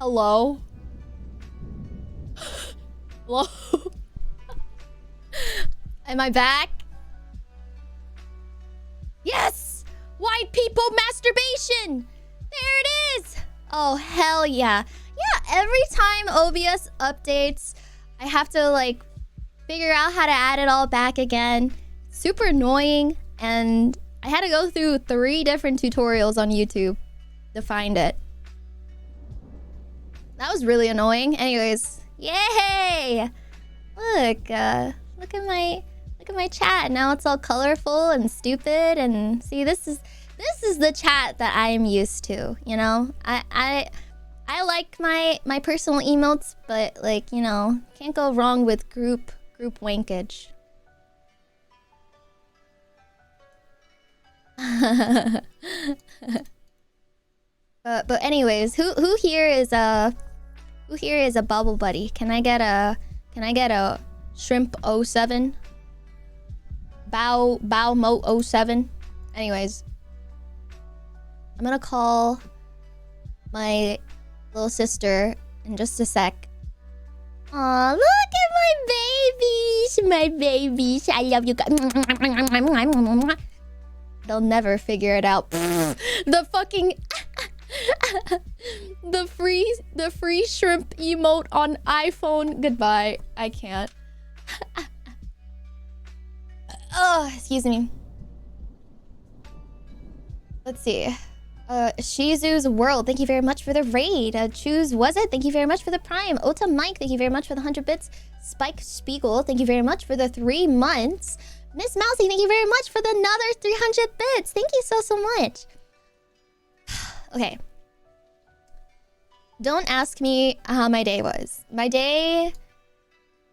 Hello? Hello? Am I back? Yes! White people masturbation! There it is! Oh, hell yeah. Yeah, every time OBS updates, I have to, like, figure out how to add it all back again. Super annoying, and I had to go through 3 different tutorials on YouTube to find it. That was really annoying. Anyways, yay! Look at my chat. Now it's all colorful and stupid. And see, this is the chat that I am used to. You know, I like my personal emotes, but like, you know, can't go wrong with group wankage. But anyways, who here is a bubble buddy? Can I get a shrimp 07? Bow mo 07? Anyways, I'm gonna call my little sister in just a sec. Aw, look at my babies, I love you guys. They'll never figure it out. The fucking the free shrimp emote on iPhone. Goodbye. I can't. Oh, excuse me. Let's see. Shizu's World, thank you very much for the raid. Choose Was It, thank you very much for the prime. Ota Mike, thank you very much for the 100 bits. Spike Spiegel, thank you very much for the 3 months. Miss Mousy, thank you very much for the another 300 bits. Thank you so much. Okay. Don't ask me how my day was. My day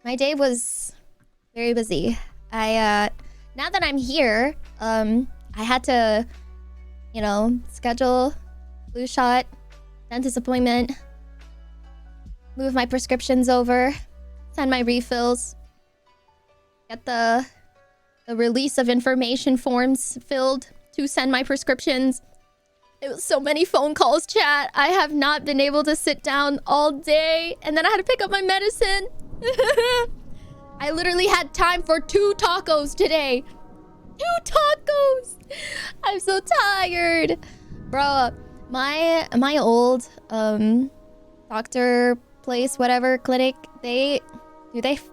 was very busy. Now that I'm here, I had to, you know, schedule flu shot, dentist appointment, move my prescriptions over, send my refills, get the release of information forms filled to send my prescriptions. It was so many phone calls, chat. I have not been able to sit down all day, and then I had to pick up my medicine. I literally had time for 2 tacos today. 2 tacos! I'm so tired. Bro, my old doctor place, whatever, clinic, they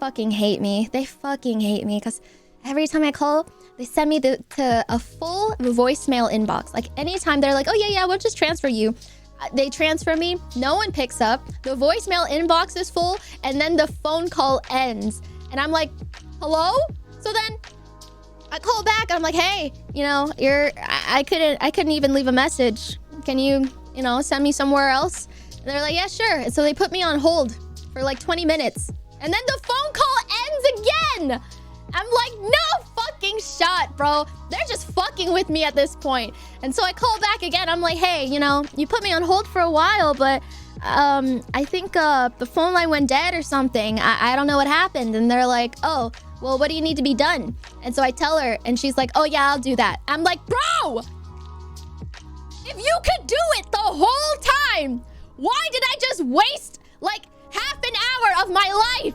fucking hate me. They fucking hate me because every time I call, they send me to a full voicemail inbox. Like, anytime they're like, oh yeah, we'll just transfer you. They transfer me, no one picks up, the voicemail inbox is full, and then the phone call ends. And I'm like, hello? So then I call back, and I'm like, hey, you know, I couldn't even leave a message. Can you know, send me somewhere else? And they're like, yeah, sure. And so they put me on hold for like 20 minutes. And then the phone call ends again! I'm like, no fucking shot, bro. They're just fucking with me at this point. And so I call back again. I'm like, hey, you know, you put me on hold for a while, but I think the phone line went dead or something. I don't know what happened. And they're like, oh, well, what do you need to be done? And so I tell her, and she's like, oh yeah, I'll do that. I'm like, bro, if you could do it the whole time, why did I just waste like half an hour of my life?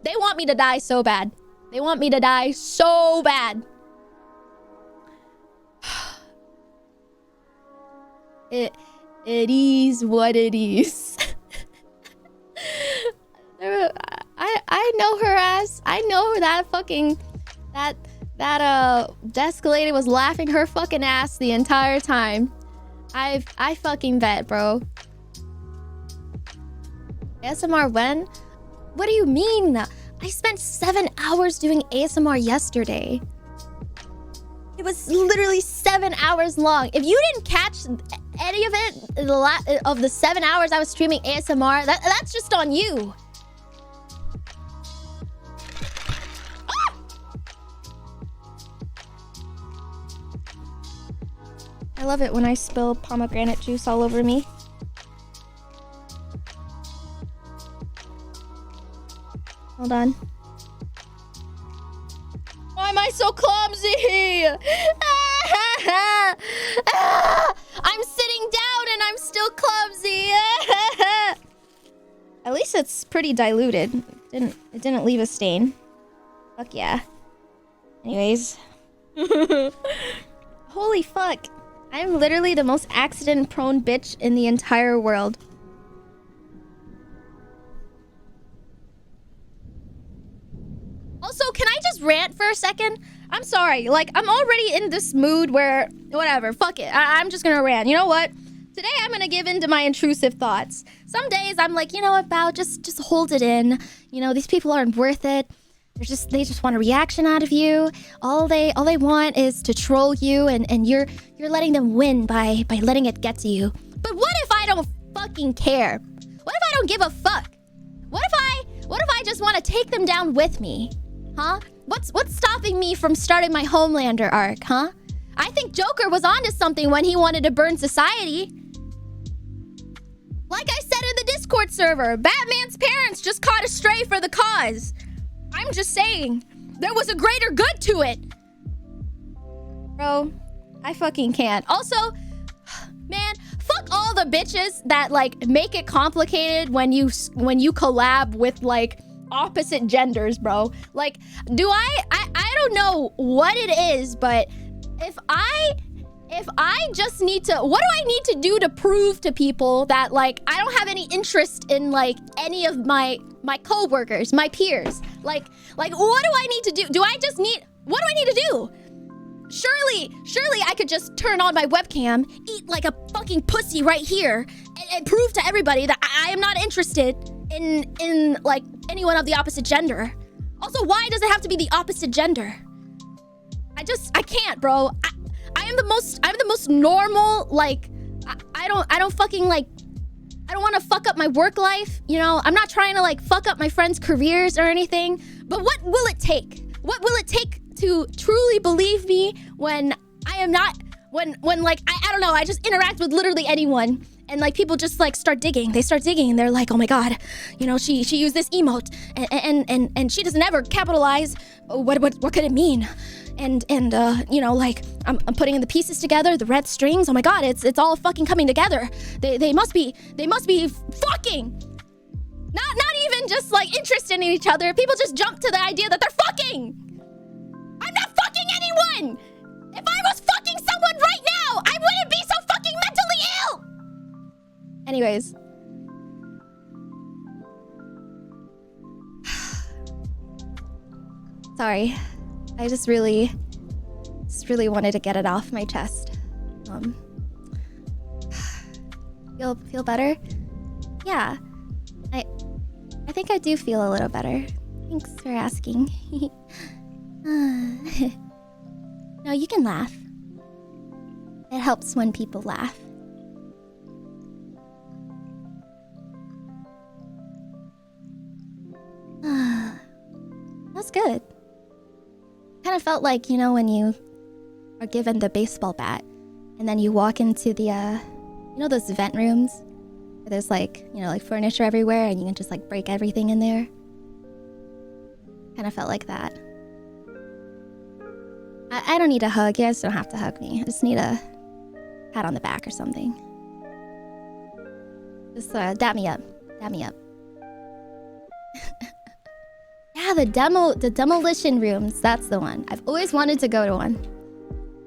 They want me to die so bad. They want me to die so bad. It is what it is. I know her ass. I know that fucking that desk lady was laughing her fucking ass the entire time. I fucking bet, bro. ASMR when? What do you mean? I spent 7 hours doing ASMR yesterday. It was literally 7 hours long. If you didn't catch any of it, of the 7 hours I was streaming ASMR, that's just on you. Ah! I love it when I spill pomegranate juice all over me. Hold on. Why am I so clumsy? I'm sitting down and I'm still clumsy. it's pretty diluted. It didn't leave a stain. Fuck yeah. Anyways. Holy fuck. I'm literally the most accident-prone bitch in the entire world. Also, can I just rant for a second? I'm sorry. Like, I'm already in this mood where... Whatever. Fuck it. I'm just gonna rant. You know what? Today, I'm gonna give in to my intrusive thoughts. Some days, I'm like, you know what, Bao? Just hold it in. You know, these people aren't worth it. They just want a reaction out of you. All they want is to troll you, and you're letting them win by letting it get to you. But what if I don't fucking care? What if I don't give a fuck? What if I just want to take them down with me? Huh? What's stopping me from starting my Homelander arc, huh? I think Joker was onto something when he wanted to burn society. Like I said in the Discord server, Batman's parents just caught a stray for the cause. I'm just saying, there was a greater good to it. Bro, I fucking can't. Also, man, fuck all the bitches that like make it complicated when you collab with like opposite genders, bro. Like, I don't know what it is, but if I just need to, what do I need to do to prove to people that like I don't have any interest in like any of my coworkers, my peers? Like what do I need to do? What do I need to do? Surely I could just turn on my webcam, eat like a fucking pussy right here, and prove to everybody that I am not interested in like anyone of the opposite gender. Also, why does it have to be the opposite gender? I can't, bro. I'm the most normal, like, I don't fucking, like, I don't want to fuck up my work life, you know? I'm not trying to, like, fuck up my friends' careers or anything, but what will it take? What will it take to truly believe me when I am not, when like, I don't know, I just interact with literally anyone, and, like, people just, like, start digging. They start digging, and they're like, oh my god, you know, she used this emote, and she doesn't ever capitalize. What could it mean? And you know, like, I'm putting in the pieces together, the red strings. Oh my god, it's all fucking coming together. They must be fucking. Not even just like interested in each other. People just jump to the idea that they're fucking. I'm not fucking anyone. If I was fucking someone right now, I wouldn't be so fucking mentally ill. Anyways. Sorry. I just really wanted to get it off my chest. Feel better? Yeah. I think I do feel a little better. Thanks for asking. No, you can laugh. It helps when people laugh. That's good. Kind of felt like, you know, when you are given the baseball bat and then you walk into the you know those event rooms where there's like, you know, like furniture everywhere and you can just like break everything in there. Kind of felt like that. I don't need a hug. You guys don't have to hug me. I just need a pat on the back or something. Just dap me up. Yeah, the demolition rooms. That's the one. I've always wanted to go to one.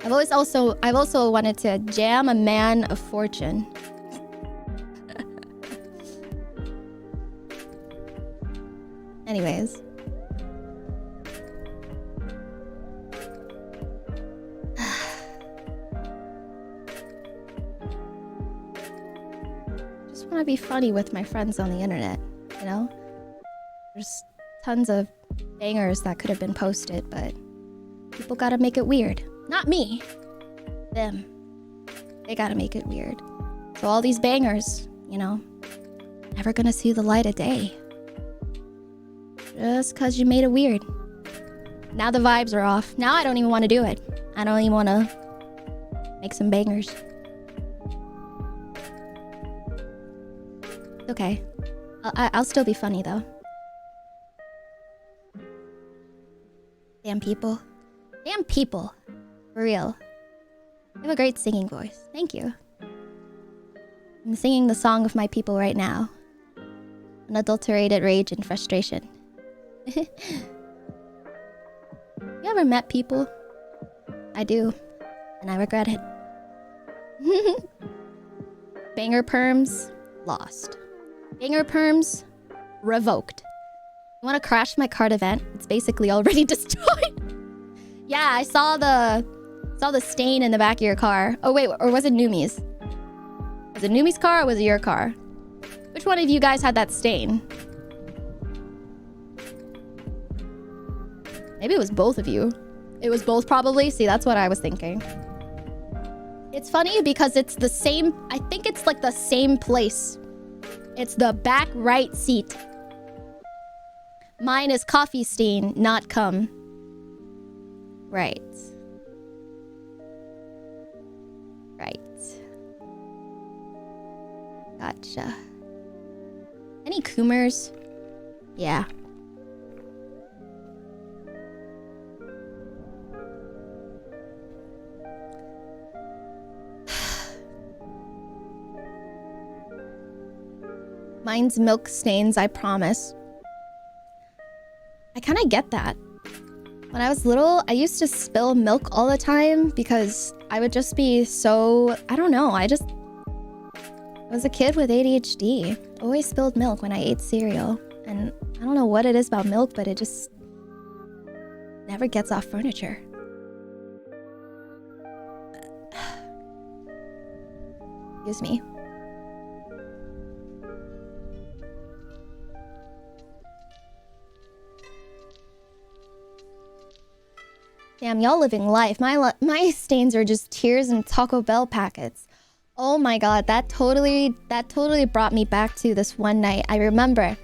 I've also wanted to jam a man of fortune. Anyways. Just want to be funny with my friends on the internet, you know? There's tons of bangers that could have been posted, but people gotta make it weird. Not me. Them. They gotta make it weird. So all these bangers, you know, never gonna see the light of day. Just cause you made it weird. Now the vibes are off. Now I don't even want to do it. I don't even want to make some bangers. It's okay. I'll still be funny though. Damn people. Damn people. For real. You have a great singing voice. Thank you. I'm singing the song of my people right now. Unadulterated rage and frustration. You ever met people? I do. And I regret it. Banger perms, lost. Banger perms, revoked. You want to crash my card event? It's basically already destroyed. Yeah, I saw the stain in the back of your car. Oh wait, or was it Numi's? Was it Numi's car or was it your car? Which one of you guys had that stain? Maybe it was both of you. It was both probably. See, that's what I was thinking. It's funny because it's the same. I think it's like the same place. It's the back right seat. Mine is coffee stain, not cum. Right. Right. Gotcha. Any Coomers? Yeah. Mine's milk stains, I promise. I kind of get that. When I was little, I used to spill milk all the time because I would just be so... I don't know, I was a kid with ADHD. Always spilled milk when I ate cereal. And I don't know what it is about milk, but it just never gets off furniture. Excuse me. Damn, y'all living life. My stains are just tears and Taco Bell packets. Oh my god, that totally brought me back to this one night. I remember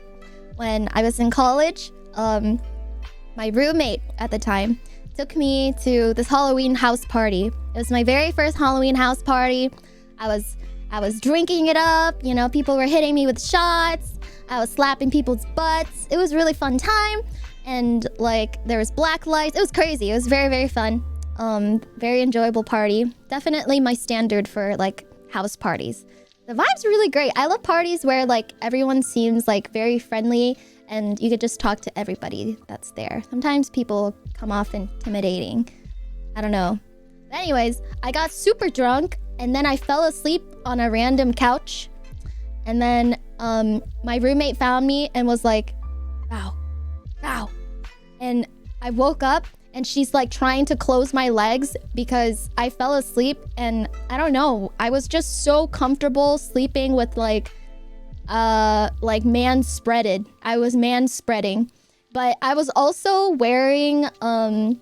when I was in college, my roommate at the time took me to this Halloween house party. It was my very first Halloween house party. I was drinking it up, you know, people were hitting me with shots. I was slapping people's butts. It was a really fun time. And like there was black lights. It was crazy. It was very, very fun. Very enjoyable party. Definitely my standard for like house parties. The vibe's really great. I love parties where like everyone seems like very friendly and you could just talk to everybody that's there. Sometimes people come off intimidating. I don't know. But anyways, I got super drunk and then I fell asleep on a random couch. And then my roommate found me and was like, "Wow. Wow." And I woke up and she's like trying to close my legs because I fell asleep and I don't know, I was just so comfortable sleeping with like man spreaded. I was man spreading. But I was also wearing I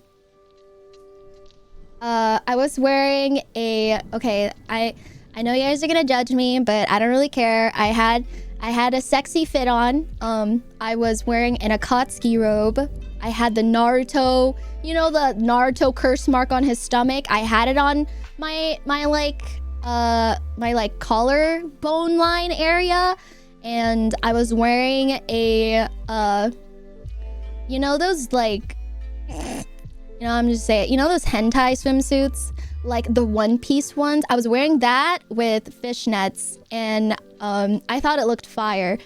was wearing a I know you guys are gonna judge me, but I don't really care. I had a sexy fit on. I was wearing an Akatsuki robe. I had the Naruto, you know, the Naruto curse mark on his stomach. I had it on my collarbone line area, and I was wearing a you know those like, you know, I'm just saying, you know those hentai swimsuits, like the One Piece ones. I was wearing that with fishnets, and I thought it looked fire.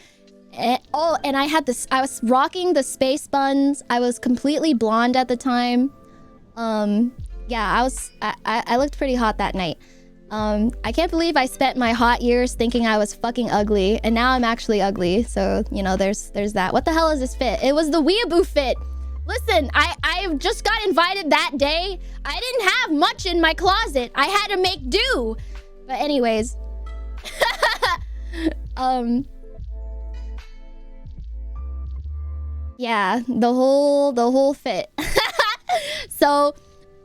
And I had this. I was rocking the space buns. I was completely blonde at the time. Yeah, I looked pretty hot that night. I can't believe I spent my hot years thinking I was fucking ugly, and now I'm actually ugly. So you know, there's that. What the hell is this fit? It was the weeaboo fit. Listen, I just got invited that day. I didn't have much in my closet. I had to make do. But anyways, yeah, the whole fit. So,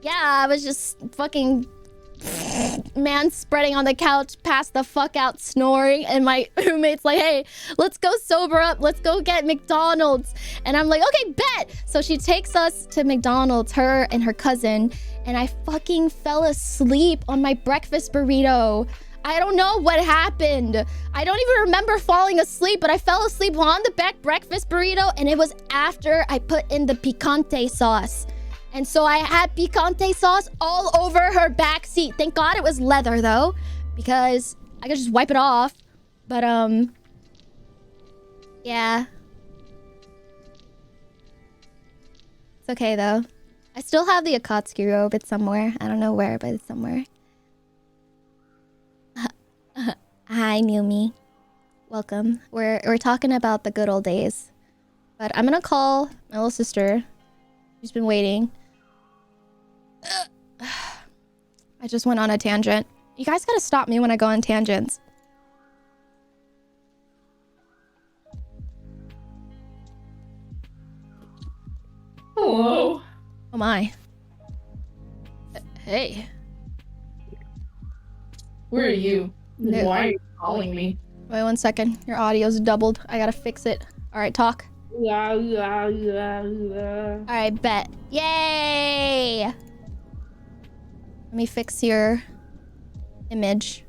yeah, I was just fucking man spreading on the couch, passed the fuck out snoring, and my roommate's like, "Hey, let's go sober up, let's go get McDonald's." And I'm like, "Okay, bet." So she takes us to McDonald's, her and her cousin, and I fucking fell asleep on my breakfast burrito. I don't know what happened. I don't even remember falling asleep, but I fell asleep on the breakfast burrito, and it was after I put in the picante sauce. And so I had picante sauce all over her back seat. Thank God it was leather though, because I could just wipe it off. But Yeah. It's okay though. I still have the Akatsuki robe. It's somewhere. I don't know where, but it's somewhere. Hi, Mumi. Welcome. We're talking about the good old days. But I'm gonna call my little sister. She's been waiting. I just went on a tangent. You guys gotta stop me when I go on tangents. Hello. Oh my. Hey. Where are you? Hey. Why are you calling me? Wait 1 second. Your audio's doubled. I gotta fix it. Alright, talk. Alright, bet. Yay! Let me fix your image.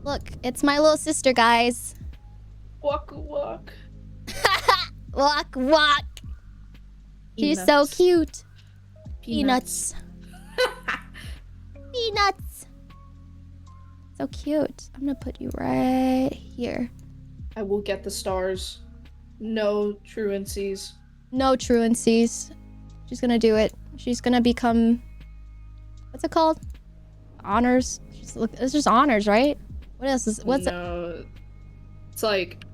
Look, it's my little sister, guys. Walk, walk. Walk, walk. She's so cute. Peanuts. Peanuts. So cute. I'm gonna put you right here. I will get the stars. No truancies. No truancies. She's gonna do it. She's gonna become... What's it called? Honors? It's just honors, right? What else is... What's it? It's like...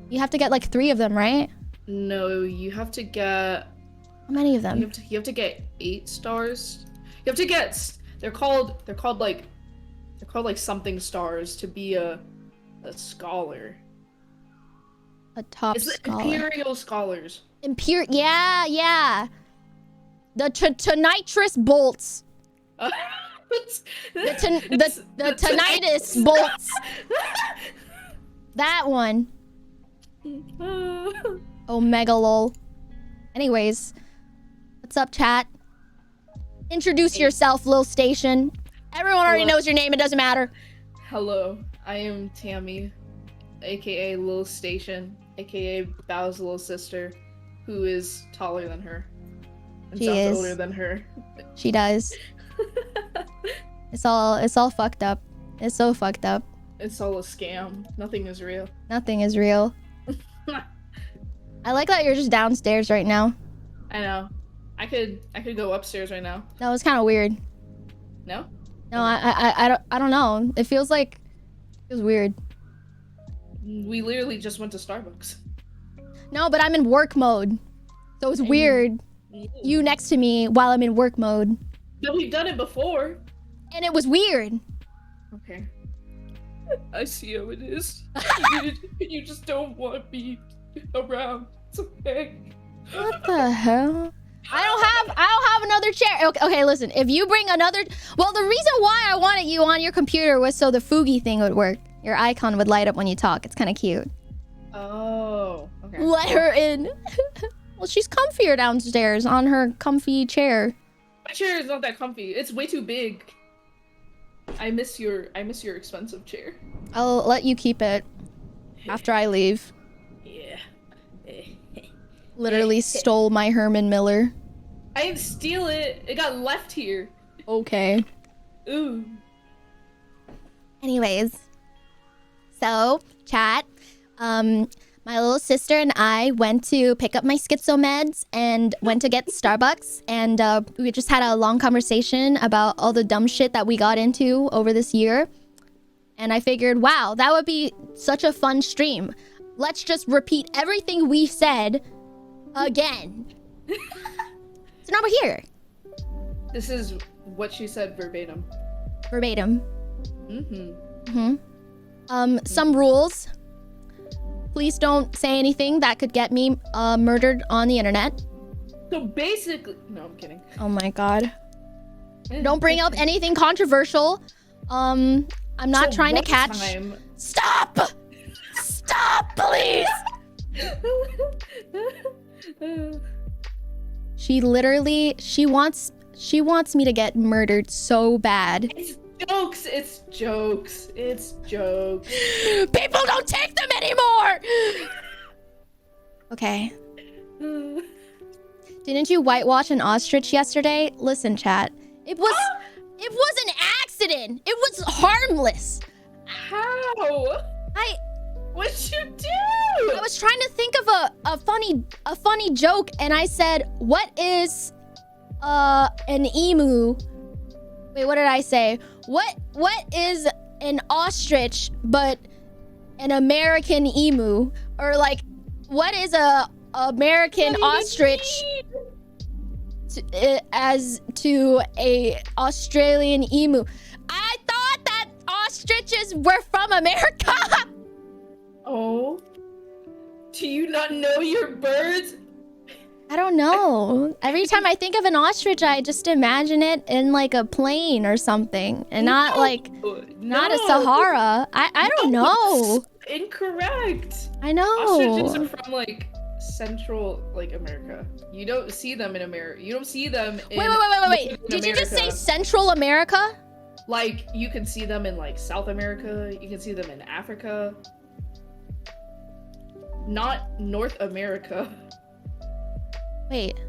You have to get like 3 of them, right? No, you have to get... How many of them? You have to get 8 stars. You have to get... They're called like something stars to be a scholar. A top It's the scholar. Imperial Scholars. Yeah, yeah. The Tonitrus bolts. The tinnitus bolts. That one. Omega lol. Anyways, what's up, chat? Introduce yourself, Lil Station. Everyone already knows your name. It doesn't matter. Hello, I am Tammy, aka Lil Station, aka Bao's little sister, who is taller than her and She sounds is. older than her. She does. It's all fucked up. It's so fucked up. It's all a scam. Nothing is real. Nothing is real. I like that you're just downstairs right now. I know. I could go upstairs right now. That was kind of weird. No? No, I don't know. It feels weird. We literally just went to Starbucks. No, but I'm in work mode. So it's weird. You next to me while I'm in work mode. But we've done it before. And it was weird. Okay. I see how it is. You just don't want me around. It's okay. What the hell? I don't have another chair. Okay, listen. If you bring another... Well, the reason why I wanted you on your computer was so the Fugi thing would work. Your icon would light up when you talk. It's kind of cute. Oh, okay. Let her in. Well, she's comfier downstairs on her comfy chair. My chair is not that comfy. It's way too big. I miss your expensive chair. I'll let you keep it after I leave. Yeah. Literally stole my Herman Miller. I didn't steal it. It got left here. Okay. Ooh. Anyways. So, chat. My little sister and I went to pick up my schizo meds and went to get Starbucks. And we just had a long conversation about all the dumb shit that we got into over this year. And I figured, wow, that would be such a fun stream. Let's just repeat everything we said again. So now we're here. This is what she said verbatim. Verbatim. Mm-hmm. Some rules. Please don't say anything that could get me murdered on the internet. So basically, no, I'm kidding. Oh my god. Don't bring up anything controversial. I'm not trying to catch. Stop! Stop, please! She wants me to get murdered so bad. It's jokes. It's jokes. It's jokes. People don't take them anymore. Okay. Didn't you whitewash an ostrich yesterday? Listen, chat. It was an accident. It was harmless. How? What'd you do? I was trying to think of a funny joke, and I said, "What is an emu?" Wait, what did I say? What is an ostrich but an American emu? Or like, what is a American ostrich as to a Australian emu? I thought that ostriches were from America. Oh. Do you not know your birds? I don't know. Every time I think of an ostrich, I just imagine it in like a plane or something, and not a Sahara. I don't know. Incorrect. I know. Ostriches are from like Central America. You don't see them in America. You don't see them in Wait. Did you just say Central America? Like, you can see them in like South America. You can see them in Africa. Not North America. Wait.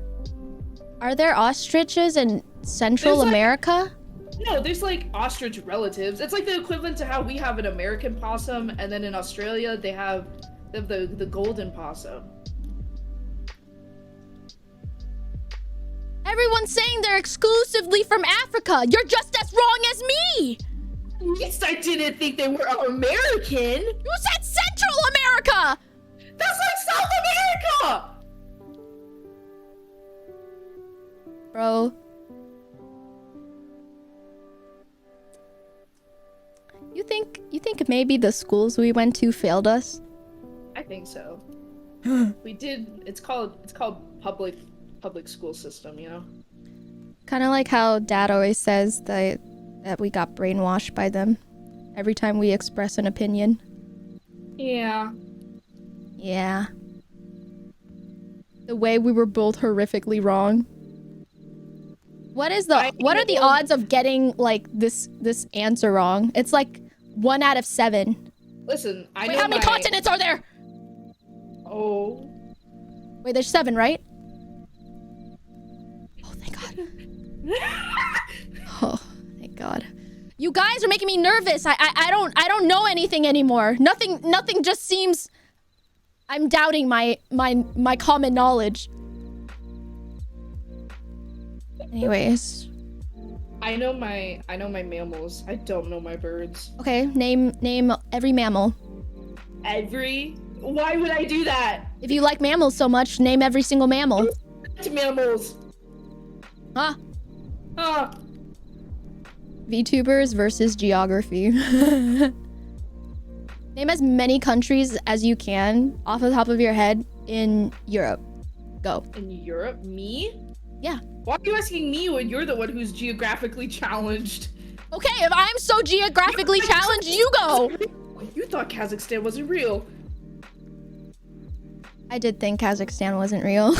Are there ostriches in Central America? No, there's like ostrich relatives. It's like the equivalent to how we have an American possum, and then in Australia they have the golden possum. Everyone's saying they're exclusively from Africa. You're just as wrong as me. At least I didn't think they were American. You said Central America. That's like South America. Bro. You think maybe the schools we went to failed us? I think so. We did. It's called public school system, you know? Kind of like how Dad always says that we got brainwashed by them every time we express an opinion. Yeah. Yeah. The way we were both horrifically wrong. What are the odds of getting like this answer wrong? It's like 1 out of 7. Listen, Wait, how many continents are there? Oh. Wait, there's 7, right? Oh, thank God. Oh, thank God. You guys are making me nervous. I don't know anything anymore. Nothing just seems. I'm doubting my common knowledge. Anyways. I know my mammals. I don't know my birds. Okay, name every mammal. Why would I do that? If you like mammals so much, name every single mammal. Mammals. Huh? Huh. VTubers versus geography. Name as many countries as you can off the top of your head in Europe. Go. In Europe? Me? Yeah. Why are you asking me when you're the one who's geographically challenged? Okay, if I'm so geographically challenged, you go. You thought Kazakhstan wasn't real. I did think Kazakhstan wasn't real.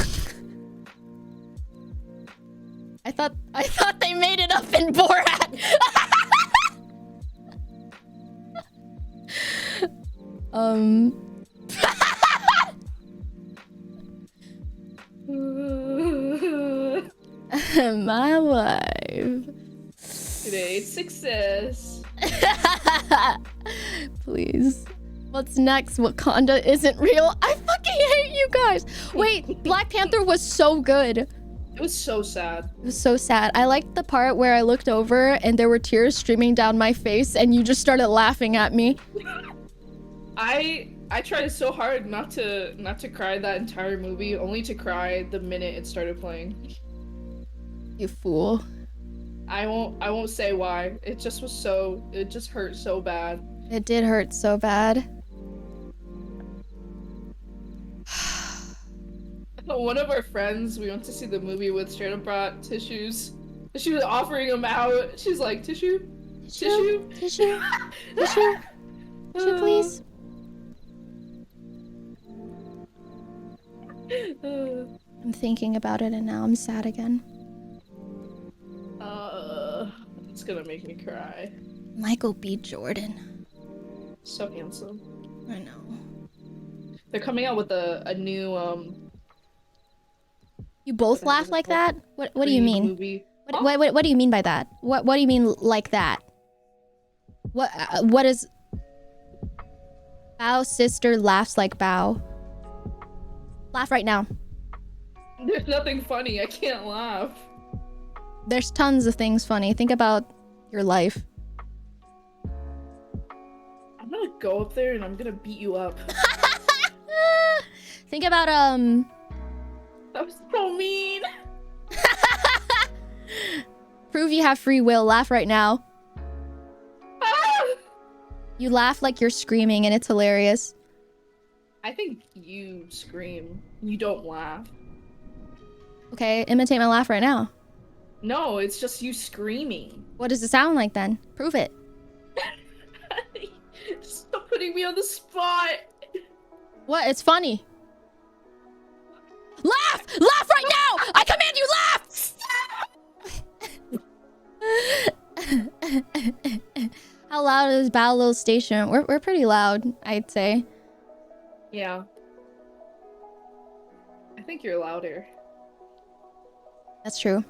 I thought they made it up in Borat. My life. Today's success. Please. What's next? Wakanda isn't real. I fucking hate you guys. Wait, Black Panther was so good. It was so sad. It was so sad. I liked the part where I looked over and there were tears streaming down my face and you just started laughing at me. I tried so hard not to cry that entire movie, only to cry the minute it started playing. You fool. I won't say why. It just hurt so bad. It did hurt so bad. One of our friends, we went to see the movie with, straight up brought tissues. She was offering them out. She's like, tissue? Tissue? Tissue? Tissue? Tissue, please? I'm thinking about it and now I'm sad again. It's gonna make me cry. Michael B. Jordan. So handsome. I know. They're coming out with a new You both laugh like that? What do you mean? Movie. What do you mean by that? What do you mean like that? What is? Bao sister laughs like Bao. Laugh right now. There's nothing funny. I can't laugh. There's tons of things funny. Think about your life. I'm gonna go up there and I'm gonna beat you up. Think about That was so mean. prove you have free will. Laugh right now. Ah! You laugh like you're screaming and it's hilarious. I think you scream. You don't laugh. Okay, imitate my laugh right now. No, it's just you screaming. What does it sound like then? Prove it. Stop putting me on the spot. What? It's funny. Laugh! Laugh right now! I command you laugh! How loud is Bao Lil Station? We're pretty loud, I'd say. Yeah. I think you're louder. That's true.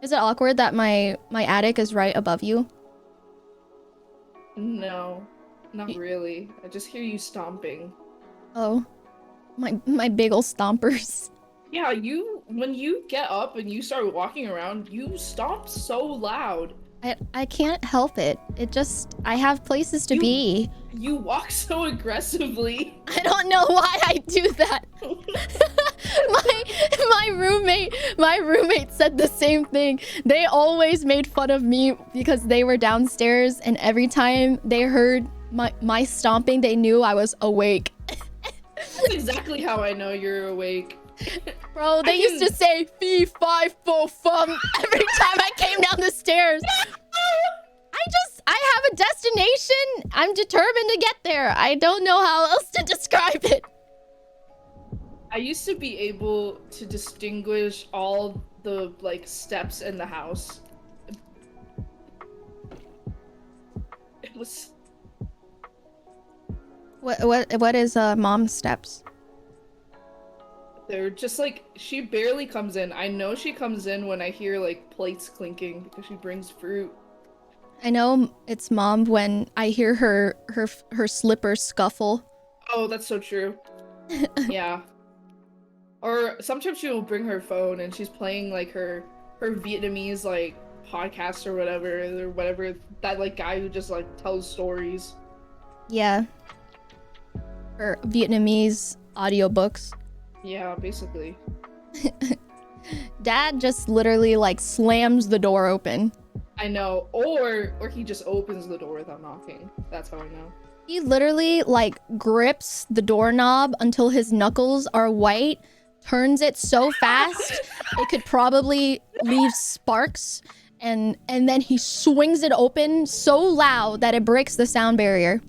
Is it awkward that my attic is right above you? No, not really. I just hear you stomping. Oh. My big ol' stompers. Yeah, when you get up and you start walking around, you stomp so loud. I can't help it. I have places to be. You walk so aggressively. I don't know why I do that. my roommate said the same thing. They always made fun of me because they were downstairs and every time they heard my stomping, they knew I was awake. That's exactly how I know you're awake. Bro, they used to say fee fi fo fum every time I came down the stairs. I have a destination. I'm determined to get there. I don't know how else to describe it. I used to be able to distinguish all the steps in the house. It was What is mom's steps? they're just she barely comes in. I know she comes in when I hear plates clinking because she brings fruit. I know it's mom when I hear her slippers scuffle. Oh, that's so true. Yeah. Or sometimes she will bring her phone and she's playing her Vietnamese podcast or whatever that guy who just tells stories. Yeah. Her Vietnamese audiobooks. Yeah, basically. Dad just literally slams the door open. I know. Or he just opens the door without knocking. That's how I know. He literally grips the doorknob until his knuckles are white, turns it so fast it could probably leave sparks, and then he swings it open so loud that it breaks the sound barrier.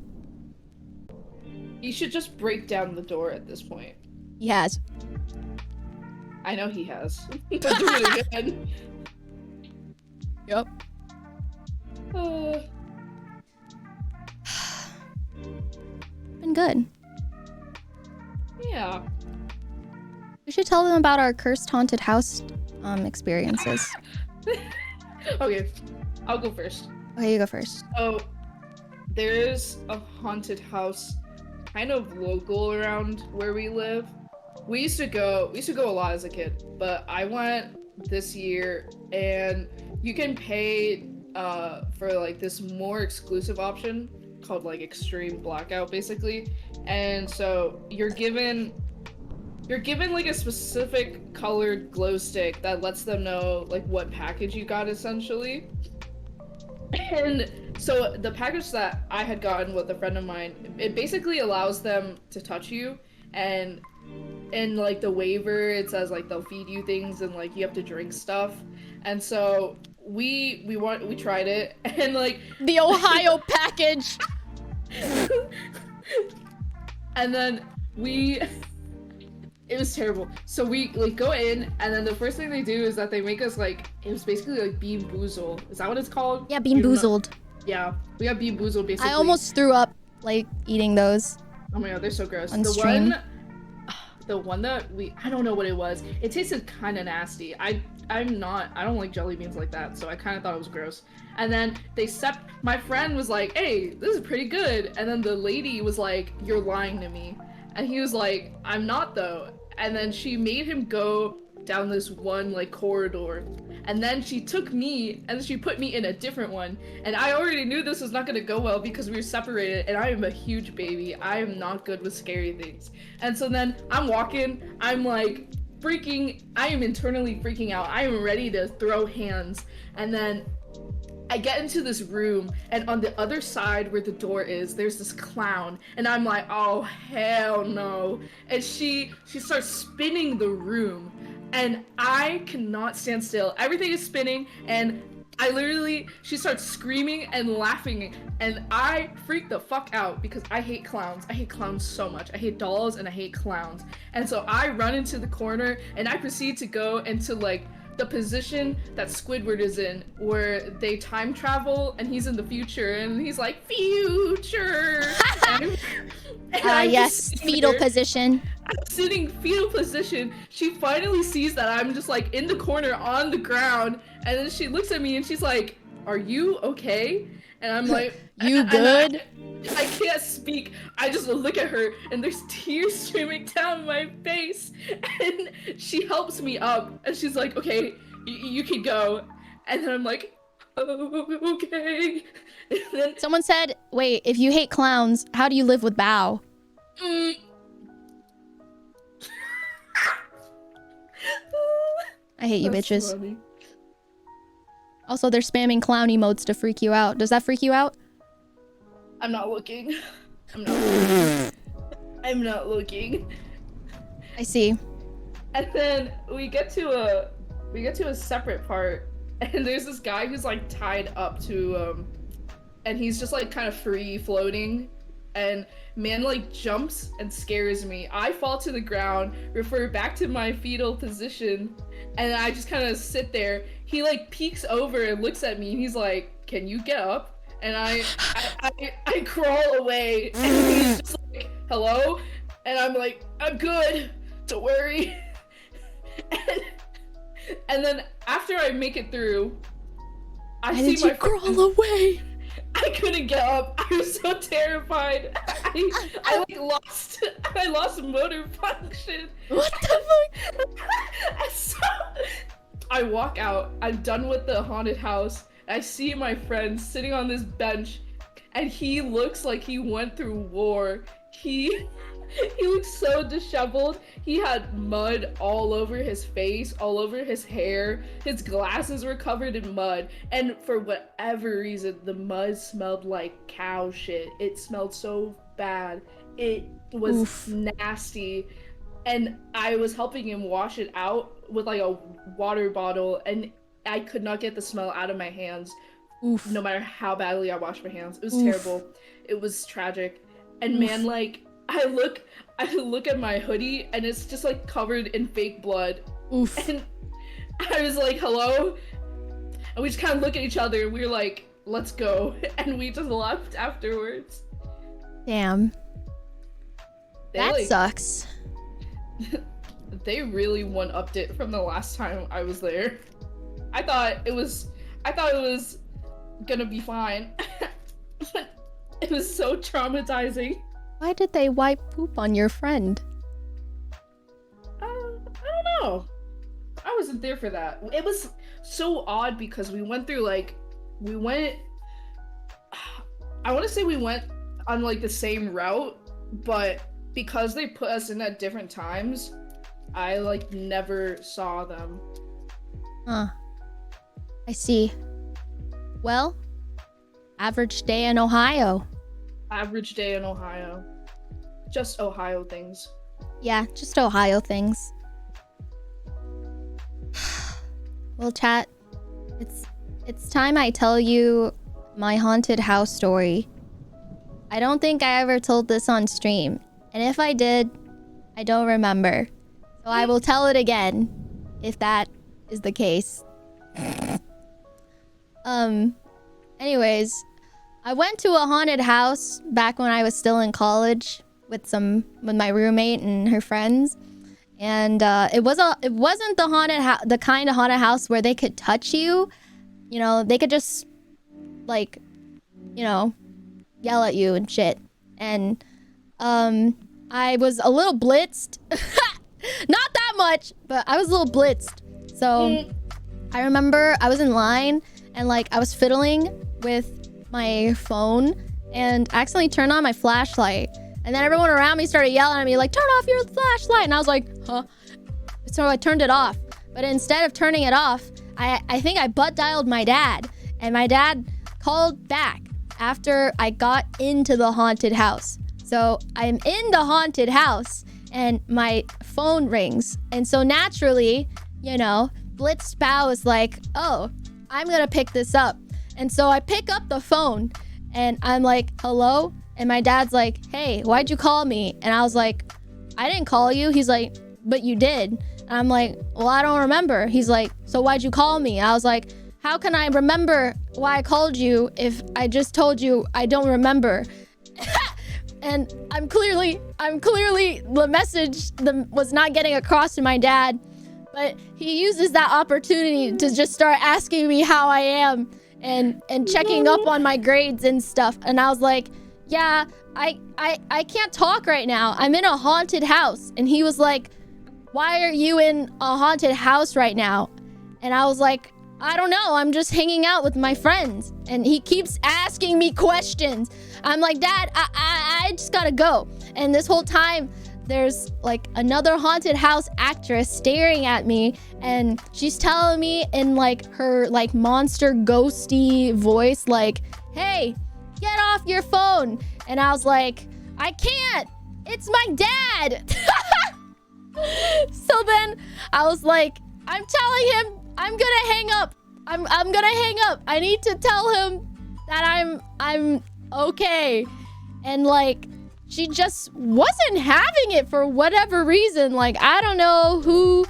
He should just break down the door at this point. He has. I know he has. But do it again. Yep. Been good. Yeah. We should tell them about our cursed haunted house experiences. Okay, I'll go first. Okay, you go first. So, there's a haunted house kind of local around where we live. We used to go a lot as a kid, but I went this year and you can pay for this more exclusive option called extreme blackout basically. And so you're given a specific colored glow stick that lets them know what package you got essentially. And so the package that I had gotten with a friend of mine, it basically allows them to touch you, and in the waiver it says they'll feed you things and you have to drink stuff. And so we tried it and the Ohio package. And then it was terrible. So we go in, and then the first thing they do is that they make us it was basically Bean Boozle. Is that what it's called? Yeah, Bean Boozled. Yeah, we got Bean Boozled basically. I almost threw up eating those. Oh my god, they're so gross. On stream. The one that I don't know what it was. It tasted kind of nasty. I I don't like jelly beans like that, so I kind of thought it was gross. And then my friend was like, hey, this is pretty good. And then the lady was like, you're lying to me. And he was like, I'm not though. And then she made him go down this one like corridor. And then she took me and she put me in a different one. And I already knew this was not gonna go well because we were separated and I am a huge baby. I am not good with scary things. And so then I'm walking, I'm like I am internally freaking out. I am ready to throw hands. And then I get into this room, and on the other side where the door is, there's this clown, and I'm like, oh hell no. And she starts spinning the room, and I cannot stand still. Everything is spinning, and she starts screaming and laughing, and I freak the fuck out because I hate clowns. I hate clowns so much. I hate dolls and I hate clowns. And so I run into the corner and I proceed to go into like the position that Squidward is in, where they time travel and he's in the future and he's like, future! Yes, fetal position. I'm sitting fetal position. She finally sees that I'm just like in the corner on the ground, and then she looks at me and she's like, are you okay? And I'm like, you good? I can't speak. I just look at her and there's tears streaming down my face, and she helps me up and she's like, okay, you can go. And then I'm like, oh, okay. And then someone said, wait, if you hate clowns, how do you live with Bao? I hate you bitches. Funny. Also, they're spamming clown emotes to freak you out. Does that freak you out? I'm not looking. I'm not looking. I see. And then we get to a separate part, and there's this guy who's like tied up to and he's just like kind of free floating, and man like jumps and scares me. I fall to the ground, refer back to my fetal position, and I just kind of sit there. He like peeks over and looks at me, and he's like, can you get up? And I crawl away, and he's just like, hello? And I'm like, I'm good, don't worry. And then after I make it through, I see my crawl away? I couldn't get up. I was so terrified. I lost motor function. What the fuck? So I walk out. I'm done with the haunted house. I see my friend sitting on this bench, and he looks like he went through war. He looks so disheveled. He had mud all over his face, all over his hair. His glasses were covered in mud. And for whatever reason, the mud smelled like cow shit. It smelled so bad. It was nasty. And I was helping him wash it out with like a water bottle, and I could not get the smell out of my hands. Oof. No matter how badly I washed my hands. It was terrible. It was tragic. And man, like, I look at my hoodie and it's just like covered in fake blood. Oof. And I was like, hello? And we just kind of look at each other and we were like, let's go. And we just left afterwards. Damn. That sucks. They really one-upped it from the last time I was there. I thought it was gonna be fine. It was so traumatizing. Why did they wipe poop on your friend? I don't know. I wasn't there for that. It was so odd because I want to say we went on like the same route, but because they put us in at different times, I like never saw them. Huh. I see. Well, average day in Ohio. Average day in Ohio. Just Ohio things. Yeah, just Ohio things. Well, chat, it's time I tell you my haunted house story. I don't think I ever told this on stream, and if I did, I don't remember. So I will tell it again, if that is the case. Anyways, I went to a haunted house back when I was still in college with my roommate and her friends. And it wasn't the kind of haunted house where they could touch you. You know, they could just like, you know, yell at you and shit. And I was a little blitzed. Not that much, but I was a little blitzed. So I remember I was in line and like I was fiddling with my phone and accidentally turned on my flashlight. And then everyone around me started yelling at me like, turn off your flashlight. And I was like, huh? So I turned it off. But instead of turning it off, I think I butt dialed my dad. And my dad called back after I got into the haunted house. So I'm in the haunted house and my phone rings. And so naturally, you know, Blitz Spow is like, oh, I'm gonna pick this up. And so I pick up the phone and I'm like, hello? And my dad's like, hey, why'd you call me? And I was like, I didn't call you. He's like, but you did. And I'm like, well, I don't remember. He's like, so why'd you call me? I was like, how can I remember why I called you if I just told you I don't remember? And I'm clearly the message was not getting across to my dad, but he uses that opportunity to just start asking me how I am and checking up on my grades and stuff. And I was like, yeah, I can't talk right now. I'm in a haunted house. And he was like, why are you in a haunted house right now? And I was like, I don't know. I'm just hanging out with my friends. And he keeps asking me questions. I'm like, Dad, I just gotta go. And this whole time, there's like another haunted house actress staring at me. And she's telling me in like her like monster ghosty voice, like, hey, get off your phone. And I was like, I can't. It's my dad. So then I was like, I'm telling him I'm gonna hang up. I'm gonna hang up. I need to tell him that I'm okay. And like, she just wasn't having it for whatever reason. Like, I don't know who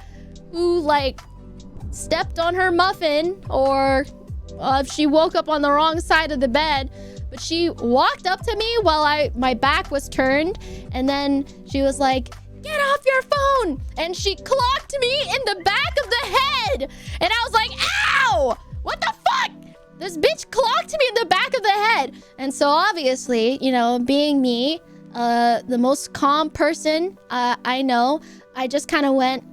like stepped on her muffin or if she woke up on the wrong side of the bed. But she walked up to me while my back was turned, and then she was like, get off your phone! And she clocked me in the back of the head! And I was like, ow! What the fuck? This bitch clocked me in the back of the head! And so obviously, you know, being me, the most calm person I know, I just kind of went...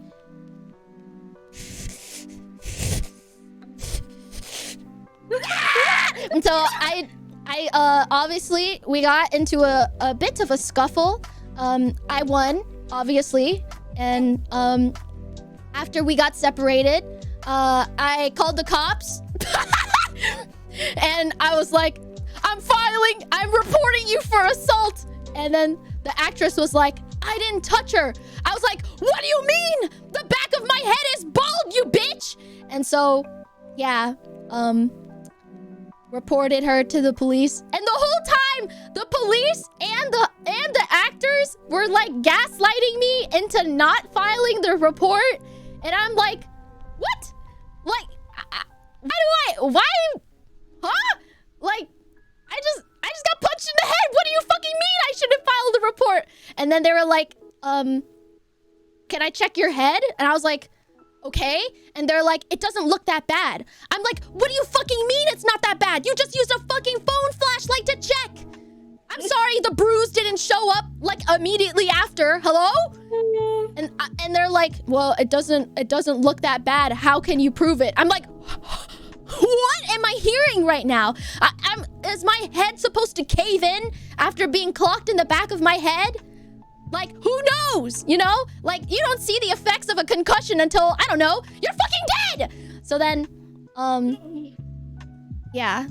And so I obviously, we got into a bit of a scuffle. I won, obviously. And after we got separated, I called the cops. And I was like, I'm reporting you for assault. And then the actress was like, I didn't touch her. I was like, what do you mean? The back of my head is bald, you bitch. And so, yeah, reported her to the police. And the whole time, the police and the actors were like gaslighting me into not filing the report. And I'm like, what? Like, why? Huh? Like, I just got punched in the head. What do you fucking mean I shouldn't file the report? And then they were like, can I check your head? And I was like, okay. And they're like, it doesn't look that bad. I'm like, what do you fucking mean it's not that bad? You just used a fucking phone flashlight to check. I'm sorry the bruise didn't show up like immediately after. Hello? And they're like, well, it doesn't look that bad. How can you prove it? I'm like, what am I hearing right now? Is my head supposed to cave in after being clocked in the back of my head? Like, who knows? You know? Like, you don't see the effects of a concussion until, I don't know, you're fucking dead! So then, yeah.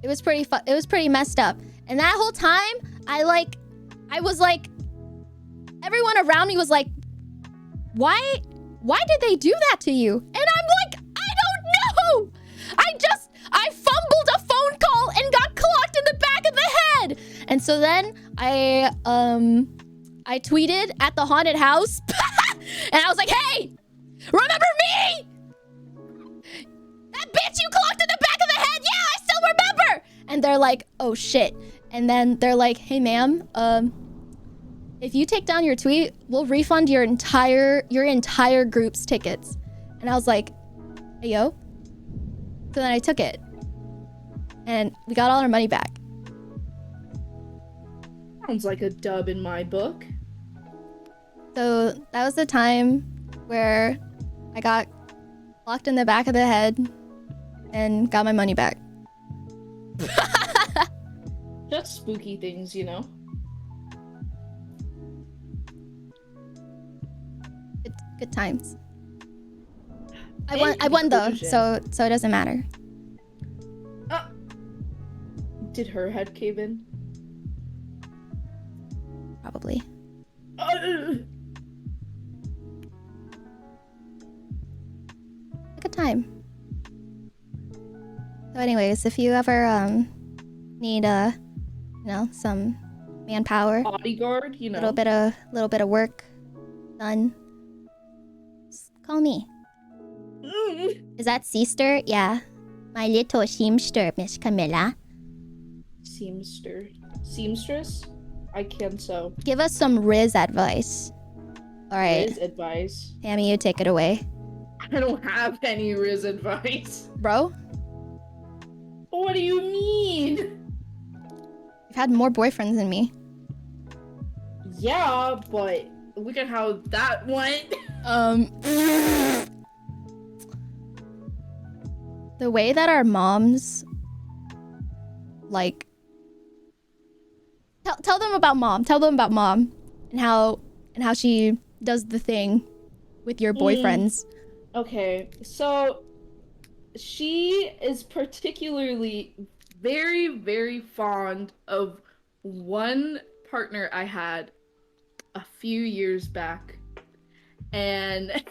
It was pretty messed up. And that whole time, I was like, everyone around me was like, why did they do that to you? And I'm like, I don't know! I fumbled a phone call and got clocked in the back of the head! And so then I tweeted at the haunted house and I was like, hey, remember me? That bitch you clocked in the back of the head? Yeah, I still remember. And they're like, oh shit. And then they're like, hey ma'am, if you take down your tweet, we'll refund your entire group's tickets. And I was like, hey, yo. So then I took it. And we got all our money back. Sounds like a dub in my book. So that was the time where I got locked in the back of the head and got my money back. Just spooky things, you know? Good times. I won though, so it doesn't matter. Did her head cave in? Probably. Good time. So anyways, if you ever need some manpower, Bodyguard, you know. little bit of work done, just call me. Is that sister? Yeah. My little seamster, Miss Camilla. Seamstress? I can sew. Give us some Riz advice. Alright. Riz advice? Tammy, you take it away. I don't have any Riz advice. Bro? What do you mean? You've had more boyfriends than me. Yeah, but look at how that went. The way that our moms, like... Tell them about mom. Tell them about mom. And how she does the thing with your boyfriends. Okay, so... She is particularly very, very fond of one partner I had a few years back. And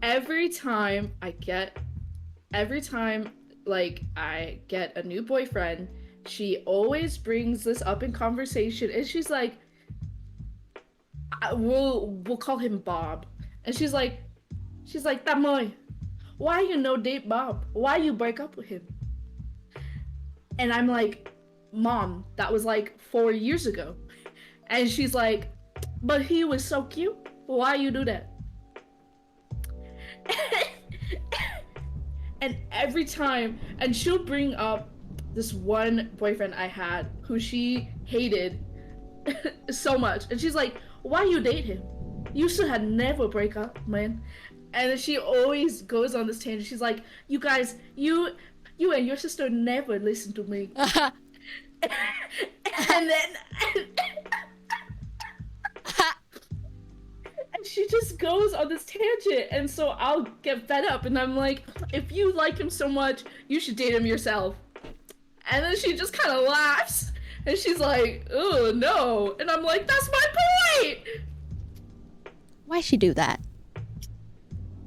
every time I get a new boyfriend, she always brings this up in conversation, and she's like, we'll call him Bob. And she's like, Tamoy, why you no date Bob? Why you break up with him? And I'm like, Mom, that was like 4 years ago. And she's like, but he was so cute. Why you do that? And every time, and she'll bring up this one boyfriend I had who she hated so much. And she's like, why you date him? You should have never break up, man. And then she always goes on this tangent. She's like, you guys, you and your sister never listen to me. And then and she just goes on this tangent, and so I'll get fed up, and I'm like, if you like him so much, you should date him yourself. And then she just kind of laughs, and she's like, oh no, and I'm like, that's my point. Why'd she do that?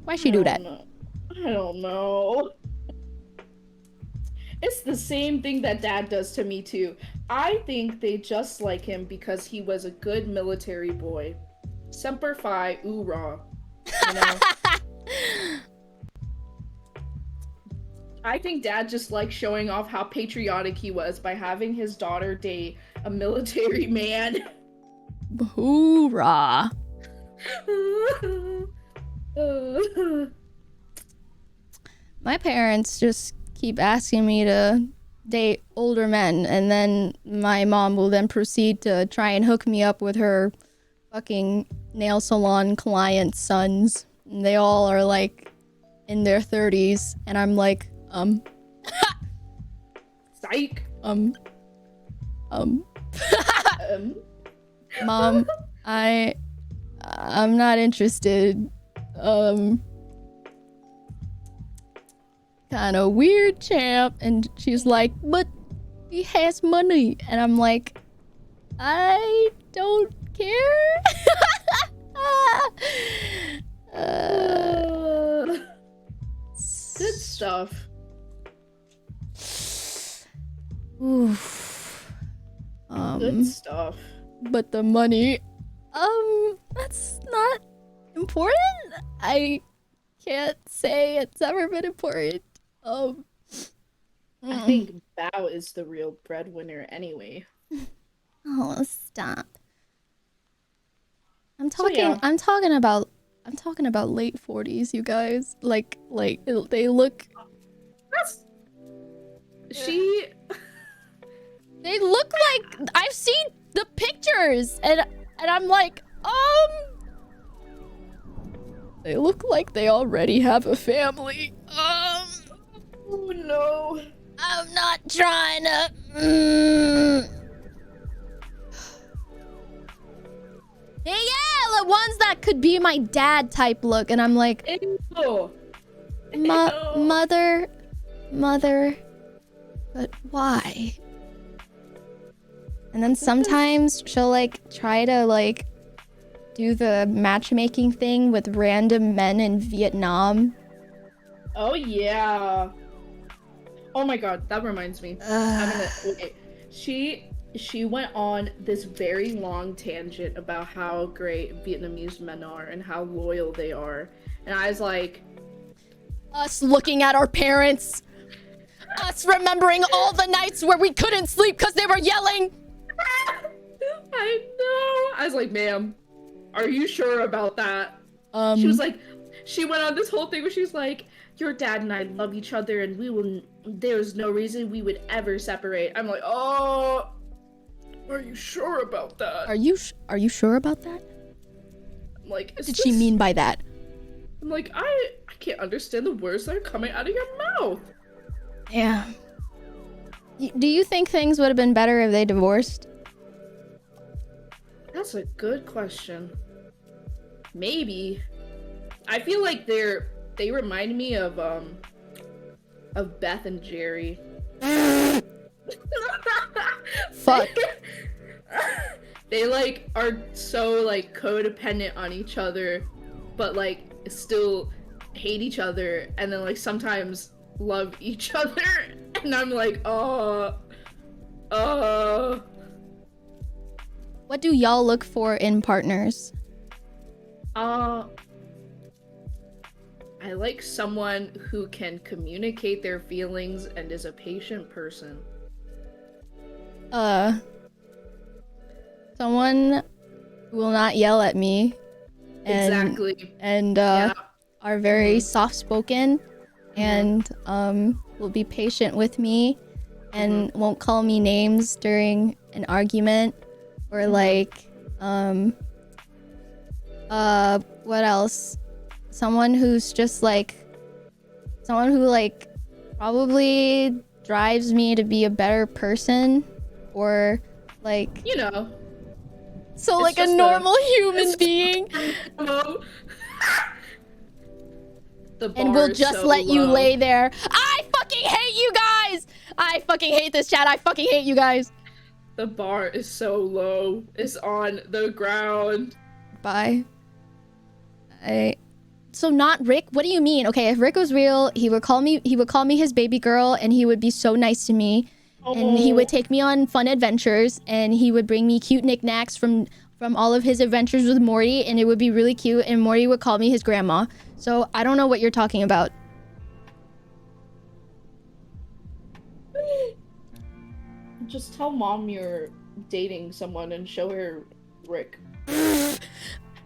Why'd she do that? I don't know. It's the same thing that Dad does to me too. I think they just like him because he was a good military boy. Semper Fi, oorah. You know? I think Dad just liked showing off how patriotic he was by having his daughter date a military man. Hoorah. My parents just keep asking me to date older men, and then my mom will then proceed to try and hook me up with her fucking nail salon client sons. And they all are like in their 30s, and I'm like, Psych. Mom, I'm not interested. Kind of weird, champ. And she's like, but he has money. And I'm like, I don't care. Good stuff. Oof. Good stuff. But the money, that's not important. I can't say it's ever been important. I think Bao is the real breadwinner anyway. Oh, stop. I'm talking about late 40s, you guys. Like they look. They look like I've seen the pictures, and I'm like, they look like they already have a family. Oh no. I'm not trying to. Yeah, the ones that could be my dad type look, and I'm like, Ew. mother, but why? And then sometimes she'll like try to like do the matchmaking thing with random men in Vietnam. Oh yeah. Oh my god, that reminds me. Okay. She went on this very long tangent about how great Vietnamese men are and how loyal they are. And I was like, us looking at our parents. Us remembering all the nights where we couldn't sleep because they were yelling. I know. I was like, ma'am, are you sure about that? She was like, she went on this whole thing where she's like, your dad and I love each other and there's no reason we would ever separate. I'm like, oh, are you sure about that? Are you sure about that? I'm like, what did she mean by that? I'm like, I can't understand the words that are coming out of your mouth. Yeah. Do you think things would have been better if they divorced? That's a good question. Maybe. I feel like they remind me of Beth and Jerry. Fuck. They like are so like codependent on each other, but like still hate each other, and then like sometimes love each other. And I'm like, what do y'all look for in partners? I like someone who can communicate their feelings and is a patient person. Someone who will not yell at me. Exactly. And are very soft-spoken and will be patient with me and won't call me names during an argument or like what else? Someone who's just like someone who like probably drives me to be a better person, or like, you know, so like a normal human being. And we'll just let you lay there. I fucking hate you guys. I fucking hate this chat. I fucking hate you guys. The bar is so low. It's on the ground. Bye. So not Rick? What do you mean? Okay, if Rick was real, he would call me his baby girl, and he would be so nice to me. And he would take me on fun adventures, and he would bring me cute knickknacks from all of his adventures with Morty, and it would be really cute, and Morty would call me his grandma. So I don't know what you're talking about. Just tell mom you're dating someone and show her Rick.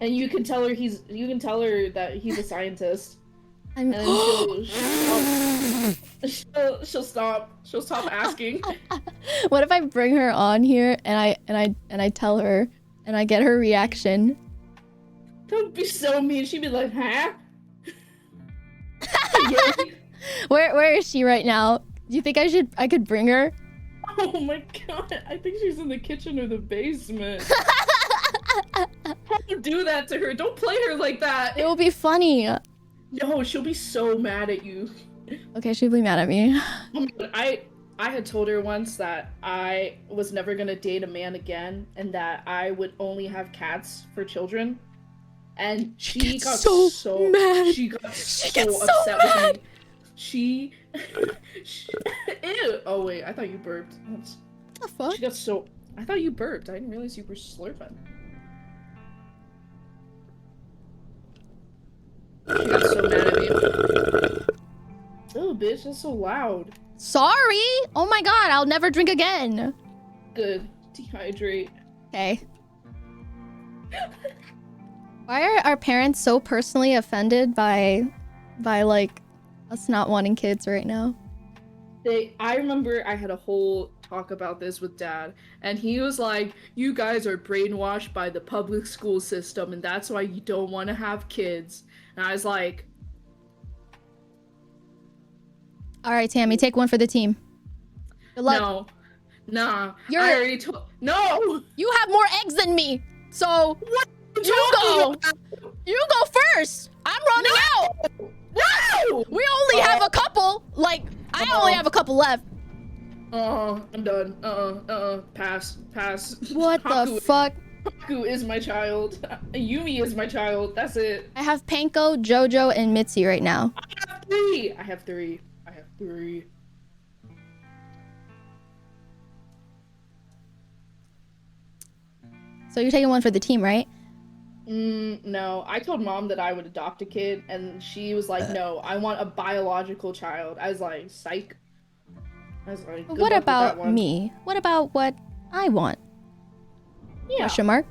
And you can tell her that he's a scientist. And then she'll stop asking. What if I bring her on here and I tell her and I get her reaction? That would be so mean. She'd be like, huh? Where is she right now? Do you think I could bring her? Oh my god, I think she's in the kitchen or the basement. Don't do that to her. Don't play her like that. It will be funny. No, she'll be so mad at you. Okay, she'll be mad at me. Oh my god, I had told her once that I was never gonna date a man again, and that I would only have cats for children. And she got so mad. She got so upset with me. She ew. Oh wait, I thought you burped. What the fuck? She got so. I thought you burped. I didn't realize you were slurping. She got so mad at me. Oh, bitch, that's so loud. Sorry. Oh my god, I'll never drink again. Good. Dehydrate. Okay. Why are our parents so personally offended by like us not wanting kids right now? I remember I had a whole talk about this with Dad, and he was like, "You guys are brainwashed by the public school system, and that's why you don't want to have kids." And I was like, All right, Tammy, take one for the team. Good luck. "No, nah, You're- I already told. No, You have more eggs than me, so what? you go. You go first. I'm running out. No! We only have a couple. Like, I only have a couple left. I'm done. Pass. What the fuck? Haku is my child. Yumi is my child. That's it. I have Panko, Jojo, and Mitzi right now. I have three. So you're taking one for the team, right? No. I told Mom that I would adopt a kid, and she was like, "No, I want a biological child." I was like, "Psych." I was like, "Good What luck with that about one." me? What about what I want? Yeah. Question mark.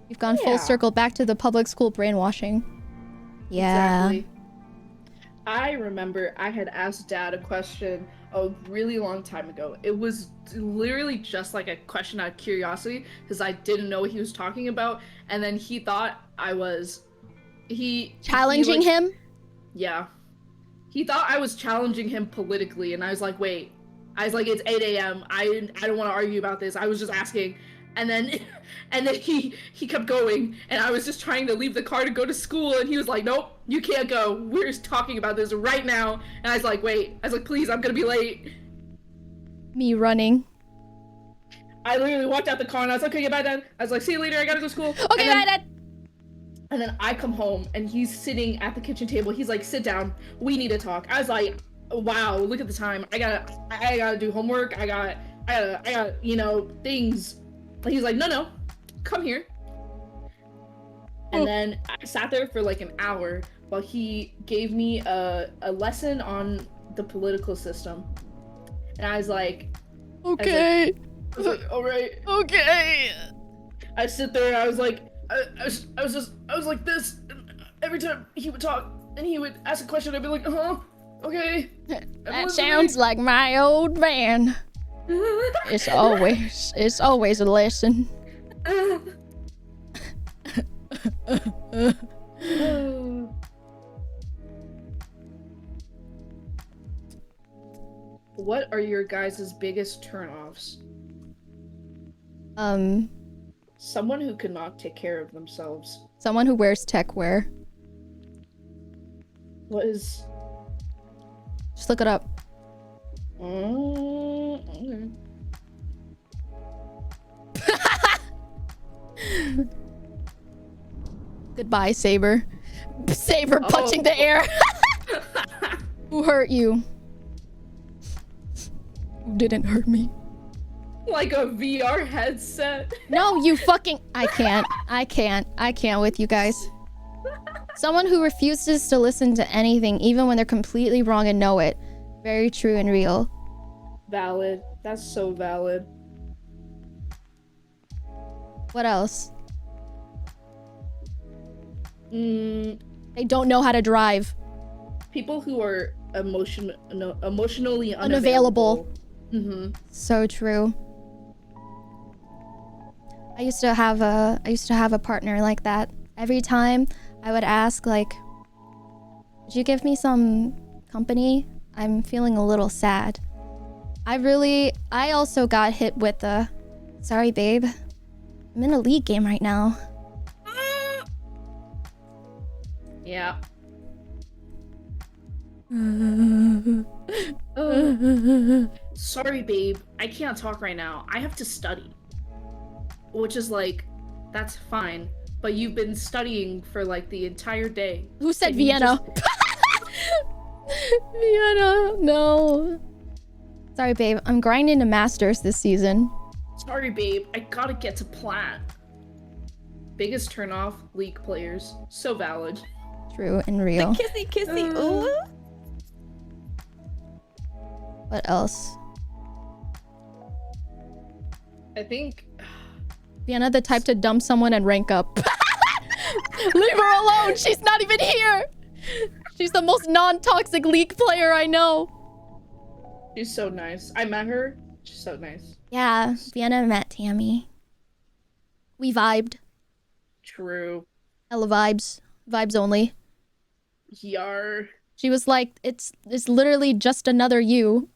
You've gone full Yeah. circle back to the public school brainwashing. Yeah. Exactly. I remember I had asked Dad a question a really long time ago. It was literally just like a question out of curiosity because I didn't know what he was talking about, and then he thought I was Challenging him? Yeah. He thought I was challenging him politically, and I was like, wait. I was like, it's 8 a.m. I don't want to argue about this. I was just asking. And then he kept going, and I was just trying to leave the car to go to school, and he was like, nope, you can't go. We're just talking about this right now. And I was like, wait. I was like, please, I'm gonna be late. Me running. I literally walked out the car, and I was like, okay, bye, Dad. I was like, see you later. I gotta go to school. Okay, bye, Dad. And then I come home, and he's sitting at the kitchen table. He's like, sit down. We need to talk. I was like, wow, look at the time. I gotta do homework. I got, things. But he's like, no, come here. And then I sat there for like an hour while he gave me a lesson on the political system. And I was like, okay. I was like, all right. Okay. I sit there and I was like, I was like this. And every time he would talk and he would ask a question, I'd be like, okay. That sounds like my old man. It's always a lesson. What are your guys' biggest turnoffs? Someone who cannot take care of themselves. Someone who wears tech wear. What is... Just look it up. Okay. Goodbye, Saber. Saber punching the air. Who hurt you? You didn't hurt me. Like a VR headset. No, you fucking... I can't with you guys. Someone who refuses to listen to anything, even when they're completely wrong and know it. Very true and real. Valid. That's so valid. What else? They don't know how to drive. People who are emotionally unavailable. Mm-hmm. So true. I used to have a partner like that. Every time I would ask, like, would you give me some company? I'm feeling a little sad. I also got hit with the, sorry babe, I'm in a league game right now. Yeah. Sorry babe, I can't talk right now. I have to study. Which is like, that's fine. But you've been studying for like the entire day. Who said Vienna? Vienna, no. Sorry, babe. I'm grinding to masters this season. Sorry, babe. I gotta get to plat. Biggest turnoff, League players. So valid. True and real. The kissy. Ooh. What else? I think... Vienna, the type to dump someone and rank up. Leave her alone. She's not even here. She's the most non-toxic League player I know. She's so nice. I met her. She's so nice. Yeah, Vienna met Tammy. We vibed. True. Hella vibes. Vibes only. Yar. She was like, it's literally just another you.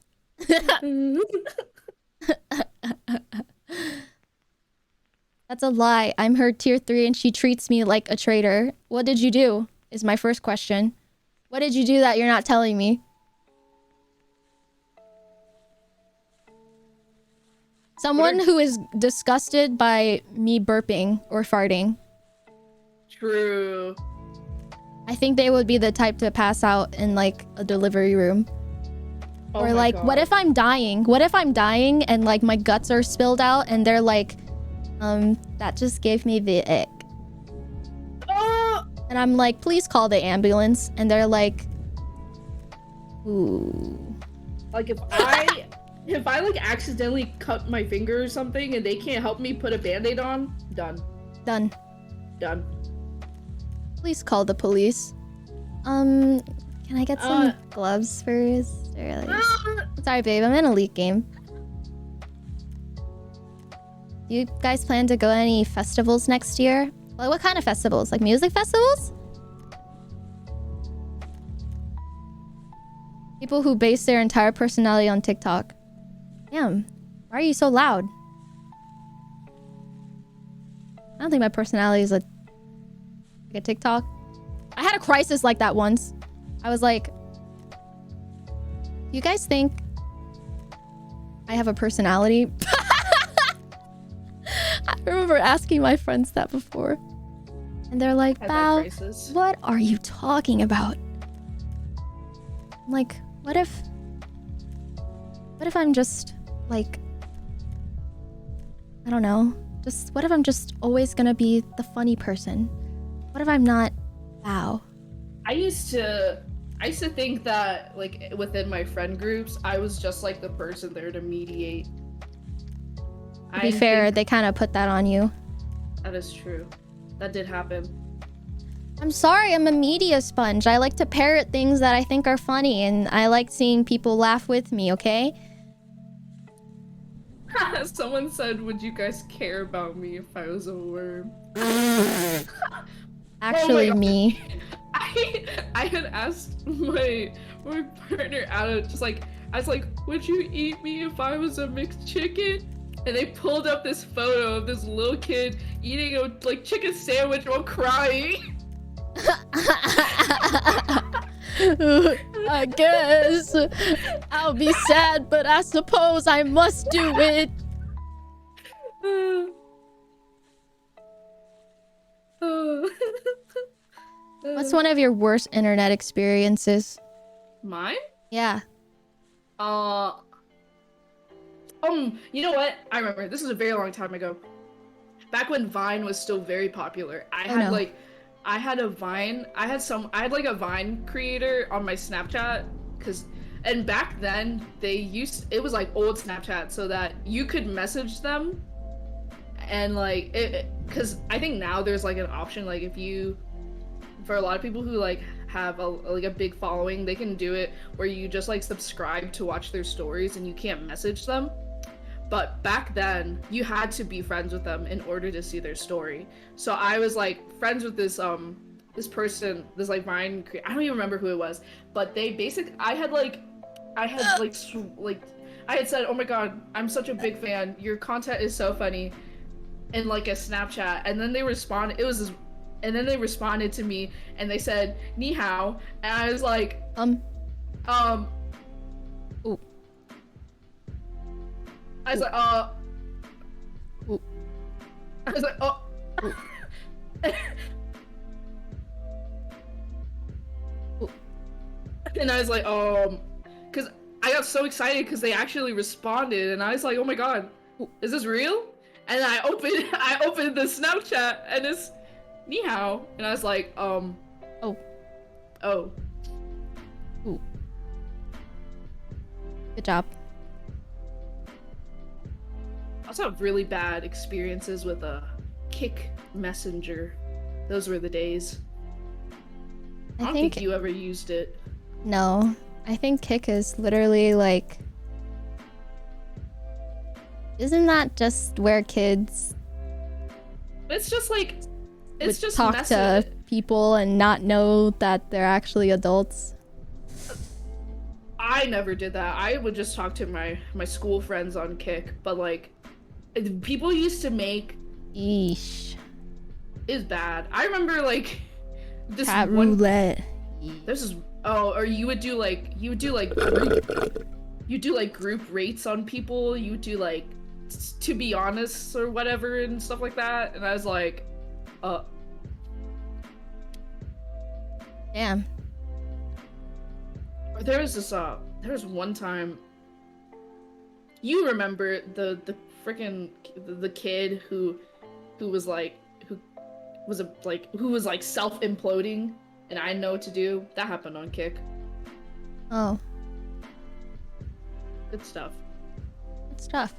That's a lie. I'm her tier 3 and she treats me like a traitor. What did you do? Is my first question. What did you do that you're not telling me? Someone who is disgusted by me burping or farting. True. I think they would be the type to pass out in like a delivery room. Oh or my like, God. what if I'm dying? What if I'm dying and like my guts are spilled out and they're like, that just gave me the ick. And I'm like, please call the ambulance. And they're like, ooh. Like if I like accidentally cut my finger or something and they can't help me put a band-aid on, done. Done. Done. Please call the police. Can I get some gloves first? Or like... Sorry, babe. I'm in a League game. Do you guys plan to go to any festivals next year? Like, what kind of festivals? Like music festivals? People who base their entire personality on TikTok. Damn. Why are you so loud? I don't think my personality is like a TikTok. I had a crisis like that once. I was like, you guys think I have a personality? I remember asking my friends that before. And they're like, Bao, what are you talking about? I'm like, what if I'm just like, I don't know, just what if I'm just always gonna be the funny person? What if I'm not Bao? I used to think that like within my friend groups, I was just like the person there to mediate. To be fair, they kind of put that on you. That is true. That did happen. I'm sorry, I'm a media sponge. I like to parrot things that I think are funny, and I like seeing people laugh with me, okay? Someone said, would you guys care about me if I was a worm? Actually, me. I had asked my partner out, just like, I was like, would you eat me if I was a mixed chicken? And they pulled up this photo of this little kid eating a like chicken sandwich while crying. I guess I'll be sad, but I suppose I must do it. What's one of your worst internet experiences? Mine? Yeah. You know what? I remember. This was a very long time ago. Back when Vine was still very popular. I had a Vine. I had like a Vine creator on my Snapchat, and back then it was like old Snapchat, so that you could message them, and like because I think now there's like an option, like for a lot of people who like have a big following, they can do it where you just like subscribe to watch their stories and you can't message them. But back then, you had to be friends with them in order to see their story. So I was like friends with this person, this like Vine creator. I don't even remember who it was, but I had said, oh my god, I'm such a big fan. Your content is so funny, in like a Snapchat, and then they responded. And then they responded to me, and they said ni hao, and I was like, Ooh. I was like, Ooh. I was like, oh. And I was like, because I got so excited because they actually responded, and I was like, oh my god, is this real? And I opened the Snapchat, and it's ni hao, and I was like, oh. Ooh. Good job. I also have really bad experiences with a Kick Messenger. Those were the days. I don't think you ever used it. No. I think Kick is literally like... Isn't that just where kids... It's just like... It's just talk to people and not know that they're actually adults. I never did that. I would just talk to my school friends on Kick, but like... People used to make... Eesh. Is bad. I remember like... This Cat roulette. This is... Oh, or you would do like group rates on people. You would do like to be honest or whatever and stuff like that. And I was like, Damn. There was one time. You remember the freaking the kid who was self-imploding, and I didn't know what to do. That happened on Kick. Oh. Good stuff. Good stuff.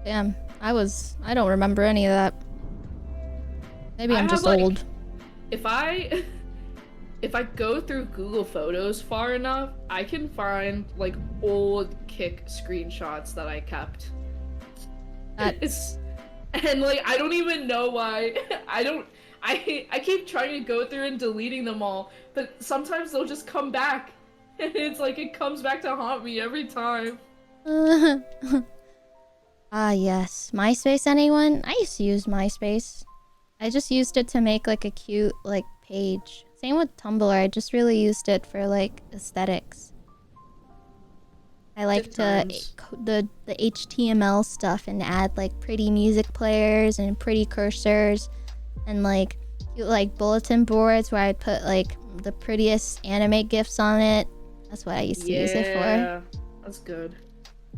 Damn. I don't remember any of that. Maybe I'm just old. If I go through Google Photos far enough, I can find like old Kick screenshots that I kept. And like I don't even know why. I keep trying to go through and deleting them all, but sometimes they'll just come back. And it's like it comes back to haunt me every time. Yes. MySpace, anyone? I used to use MySpace. I just used it to make like a cute like page. Same with Tumblr. I just really used it for like aesthetics. I like to the HTML stuff and add like pretty music players and pretty cursors and like cute like bulletin boards where I'd put like the prettiest anime gifs on it. That's what I used to use it for. Yeah, that's good.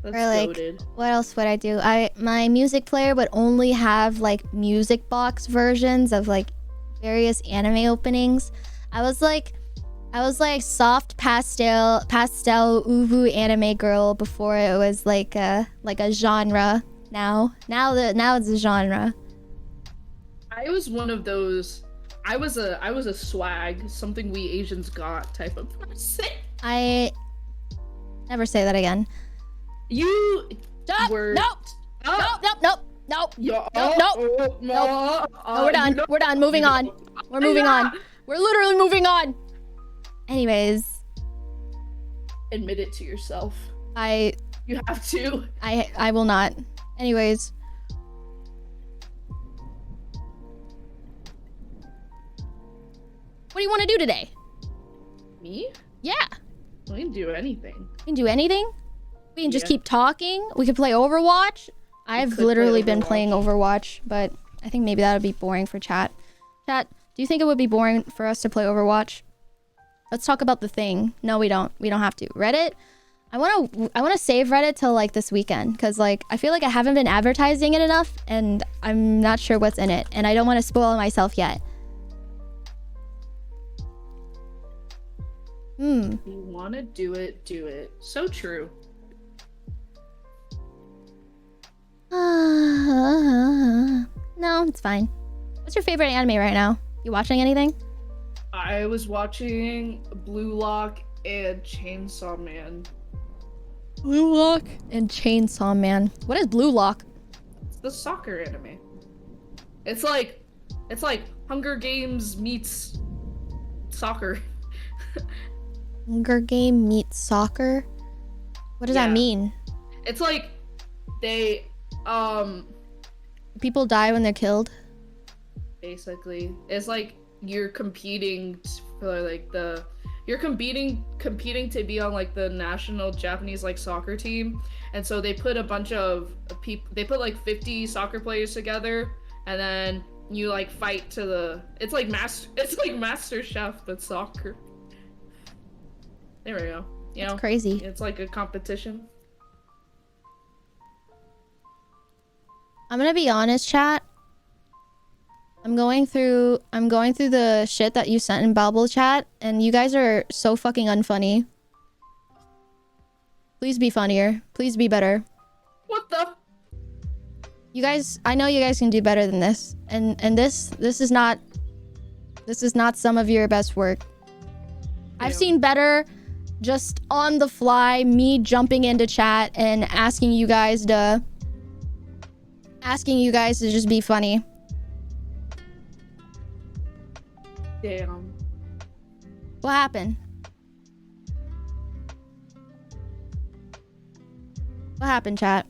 That's or like, goated. What else would I do? My music player would only have like music box versions of like various anime openings. I was like soft pastel uwu anime girl before it was like a genre. Now it's a genre. I was one of those. I was a swag, something we Asians got type of person. I never say that again. You were nope. No, we're done. We're done. Moving on. We're moving on. We're literally moving on. Anyways. Admit it to yourself. You have to. I will not. Anyways. What do you want to do today? Me? Yeah. We can do anything. We can do anything? We can just keep talking. We can play Overwatch. I've literally been playing Overwatch, but I think maybe that would be boring for chat. Chat, do you think it would be boring for us to play Overwatch? Let's talk about the thing. No, we don't. We don't have to. Reddit? I want to save Reddit till like this weekend because like I feel like I haven't been advertising it enough and I'm not sure what's in it and I don't want to spoil myself yet. If you want to do it, do it. So true. No, it's fine. What's your favorite anime right now? You watching anything? I was watching Blue Lock and Chainsaw Man. Blue Lock and Chainsaw Man. What is Blue Lock? It's the soccer anime. It's like Hunger Games meets soccer. Hunger Game meets soccer? What does that mean? It's like they people die when they're killed. Basically, it's like you're competing for like you're competing to be on like the national Japanese like soccer team, and so they put a bunch of people. They put like 50 soccer players together, and then you like fight to the. It's like Master Chef but soccer. There we go. You know, crazy. It's like a competition. I'm gonna be honest, chat. I'm going through the shit that you sent in Babel chat, and you guys are so fucking unfunny. Please be funnier. Please be better. What the? You guys, I know you guys can do better than this. And this is not some of your best work. I've seen better just on the fly, me jumping into chat and asking you guys to just be funny. Damn. What happened? What happened, chat?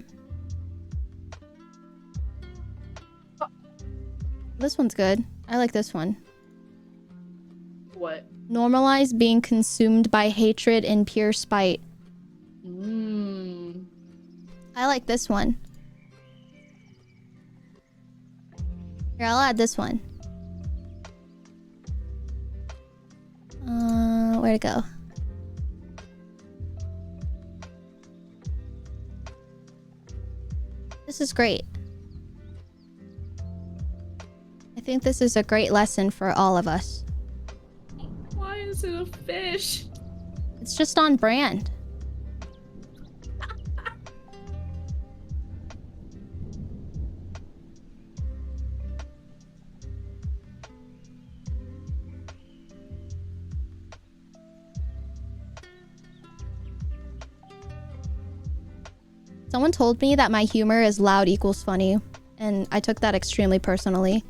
This one's good. I like this one. What? Normalize being consumed by hatred and pure spite. I like this one. Here, I'll add this one. Where'd it go? This is great. I think this is a great lesson for all of us. Why is it a fish? It's just on brand. Someone told me that my humor is loud equals funny, and I took that extremely personally.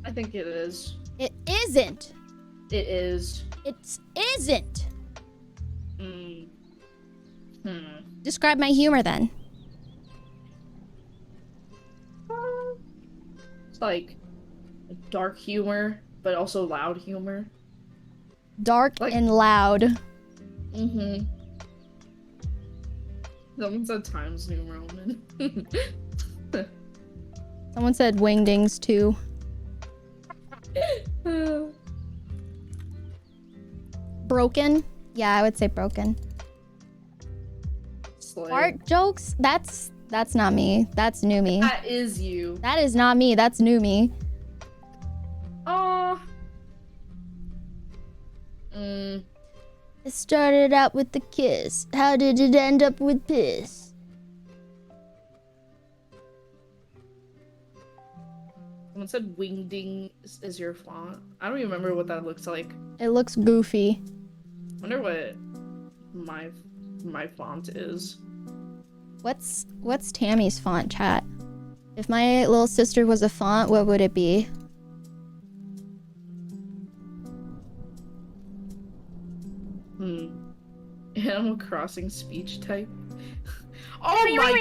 I think it is. It isn't. It is. It isn't. Describe my humor then. It's like dark humor, but also loud humor. Dark and loud. Someone said Times New Roman. Someone said wingdings too. Broken? Yeah, I would say broken. Slay. Fart jokes? That's not me. That's new me. That is you. That is not me. That's new me. Aw. It started out with the kiss. How did it end up with piss? Someone said wingding is your font. I don't even remember what that looks like. It looks goofy. Wonder what my font is. What's Tammy's font, chat? If my little sister was a font, what would it be? Animal Crossing speech type. Oh my!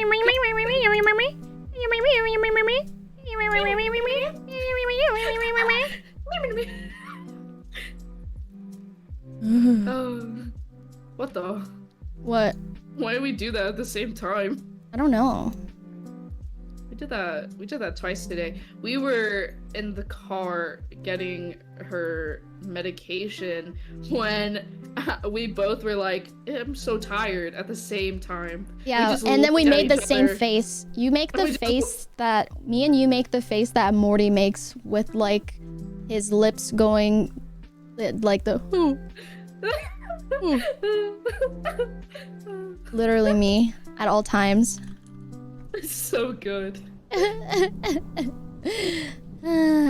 What the? What? Why did we do that at the same time? I don't know. We did that twice today. We were in the car getting her medication when we both were like, I'm so tired at the same time. Yeah, and then we made the same face. You make the face that me and you make the face that Morty makes with like his lips going like the literally me at all times. It's so good.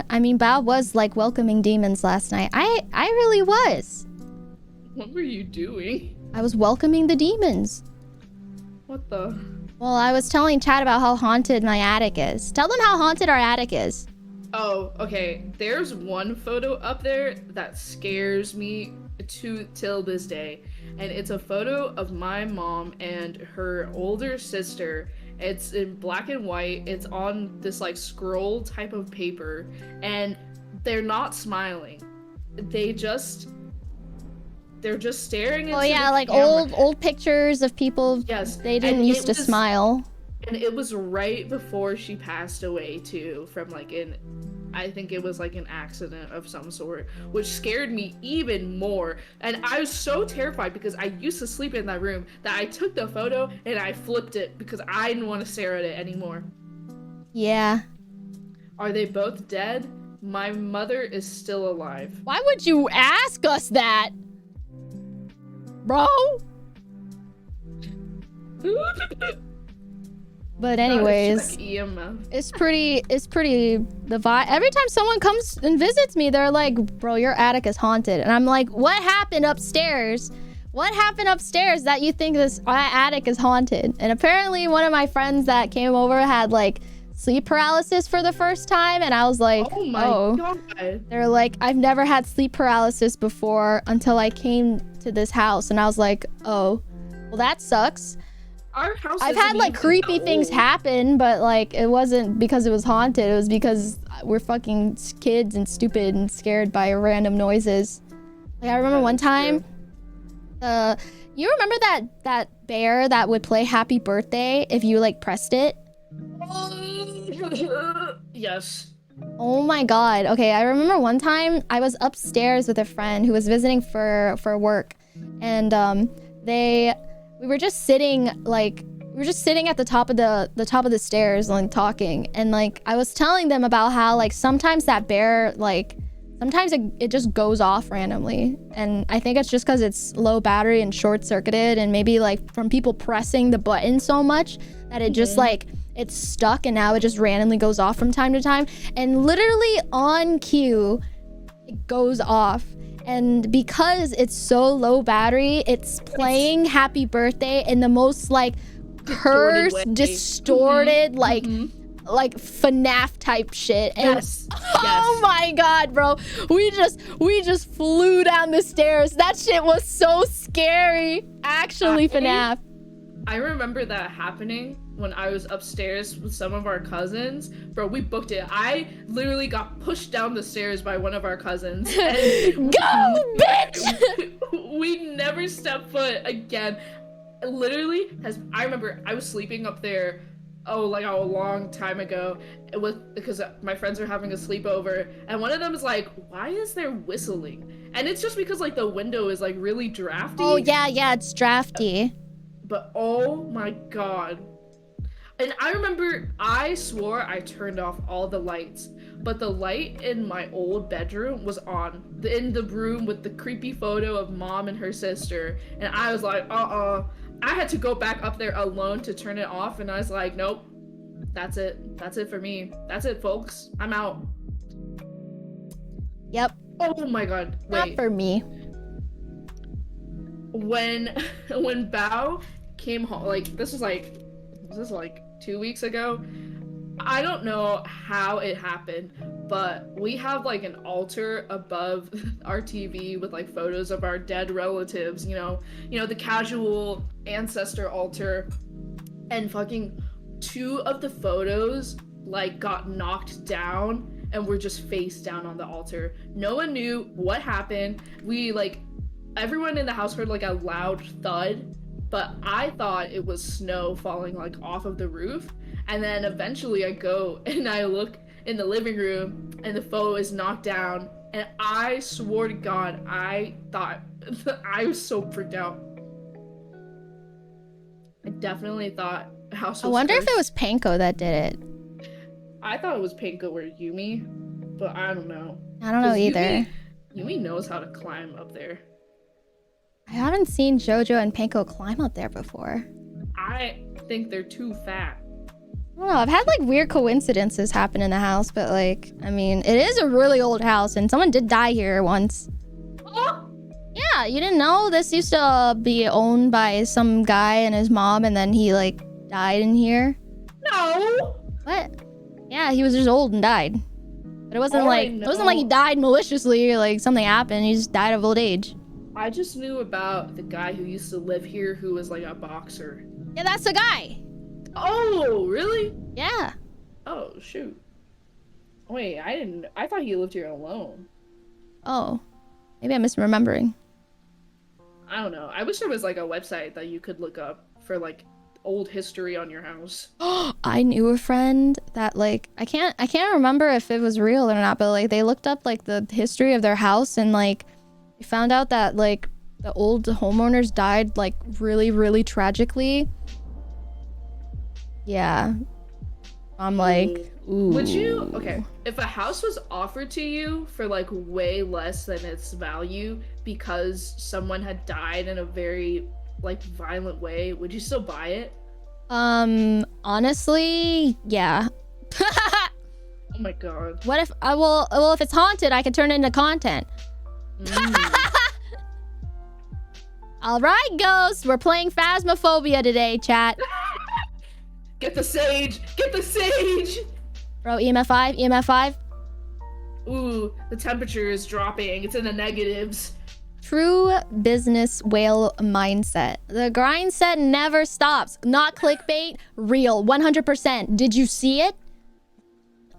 I mean, Bao was like welcoming demons last night. I really was. What were you doing? I was welcoming the demons. What the? Well, I was telling Chad about how haunted my attic is. Tell them how haunted our attic is. Oh, okay. There's one photo up there that scares me till this day. And it's a photo of my mom and her older sister. It's in black and white. It's on this like scroll type of paper. And they're not smiling. They're just staring into oh yeah, the like camera. old pictures of people. Yes. They didn't used to smile. And it was right before she passed away too, from like I think it was like an accident of some sort, which scared me even more. And I was so terrified because I used to sleep in that room that I took the photo and I flipped it because I didn't want to stare at it anymore. Yeah. Are they both dead? My mother is still alive. Why would you ask us that? Bro? But Gotta anyways, check EMF. it's pretty the vibe. Every time someone comes and visits me, they're like, bro, your attic is haunted. And I'm like, what happened upstairs? What happened upstairs that you think this attic is haunted? And apparently one of my friends that came over had like sleep paralysis for the first time, and I was like, Oh my god. They're like, I've never had sleep paralysis before until I came to this house. And I was like, oh, well, that sucks. Our house I've had like creepy things happen, but like it wasn't because it was haunted. It was because we're fucking kids and stupid and scared by random noises. Like I remember one time, you remember that bear that would play Happy Birthday if you like pressed it? Yes. Oh my god. Okay, I remember one time I was upstairs with a friend who was visiting for work, and we were just sitting at the top of the stairs, like talking, and like I was telling them about how like sometimes that bear, like sometimes it just goes off randomly, and I think it's just because it's low battery and short circuited, and maybe like from people pressing the button so much that it just like it's stuck, and now it just randomly goes off from time to time, and literally on cue it goes off. And because it's so low battery, it's playing Happy Birthday in the most like cursed, distorted, like FNAF type shit. And Yes. Oh my god, bro. We just flew down the stairs. That shit was so scary. Actually, FNAF. I remember that happening when I was upstairs with some of our cousins. Bro, we booked it. I literally got pushed down the stairs by one of our cousins. And Go, bitch! We never stepped foot again. Literally, I remember I was sleeping up there, like a long time ago. It was because my friends are having a sleepover, and one of them is like, why is there whistling? And it's just because like the window is like really drafty. Oh yeah, it's drafty. But oh my god. And I remember I swore I turned off all the lights, but the light in my old bedroom was on, in the room with the creepy photo of mom and her sister. And I was like, I had to go back up there alone to turn it off, and I was like, nope, that's it for me. That's it, folks. I'm out. Yep. Oh my god. Wait. Not for me. When Bao came home, like this was like 2 weeks ago. I don't know how it happened, but we have like an altar above our TV with like photos of our dead relatives, you know, the casual ancestor altar, and fucking 2 of the photos like got knocked down and were just face down on the altar. No one knew what happened. Everyone in the house heard like a loud thud, but I thought it was snow falling like off of the roof. And then eventually I go and I look in the living room and the photo is knocked down. And I swore to God, I thought, I was so freaked out. I definitely thought house was I wonder cursed. if it was Panko that did it. I thought it was Panko or Yumi, but I don't know. I don't know either. Yumi knows how to climb up there. I haven't seen Jojo and Panko climb up there before. I think they're too fat. I don't know. I've had like weird coincidences happen in the house, but like, I mean, it is a really old house, and someone did die here once. Oh! Yeah, you didn't know? This used to be owned by some guy and his mom, and then he like died in here. No! What? Yeah, he was just old and died. But it wasn't like he died maliciously or like something happened. He just died of old age. I just knew about the guy who used to live here who was like a boxer. Yeah, that's the guy. Oh, really? Yeah. Oh, shoot. Wait, I thought he lived here alone. Oh. Maybe I'm misremembering. I don't know. I wish there was like a website that you could look up for like old history on your house. I knew a friend that like I can't remember if it was real or not, but like they looked up like the history of their house, and like they found out that like the old homeowners died like really, really tragically. Yeah. I'm like, ooh. Would you, okay, if a house was offered to you for like way less than its value because someone had died in a very like violent way, would you still buy it? Honestly, yeah. Oh my god. What if I will? Well, if it's haunted, I can turn it into content. All right, ghosts. We're playing Phasmophobia today, chat. Get the sage! Get the sage! Bro, EMF 5, EMF 5. Ooh, the temperature is dropping. It's in the negatives. True business whale mindset. The grind set never stops. Not clickbait, real, 100%. Did you see it?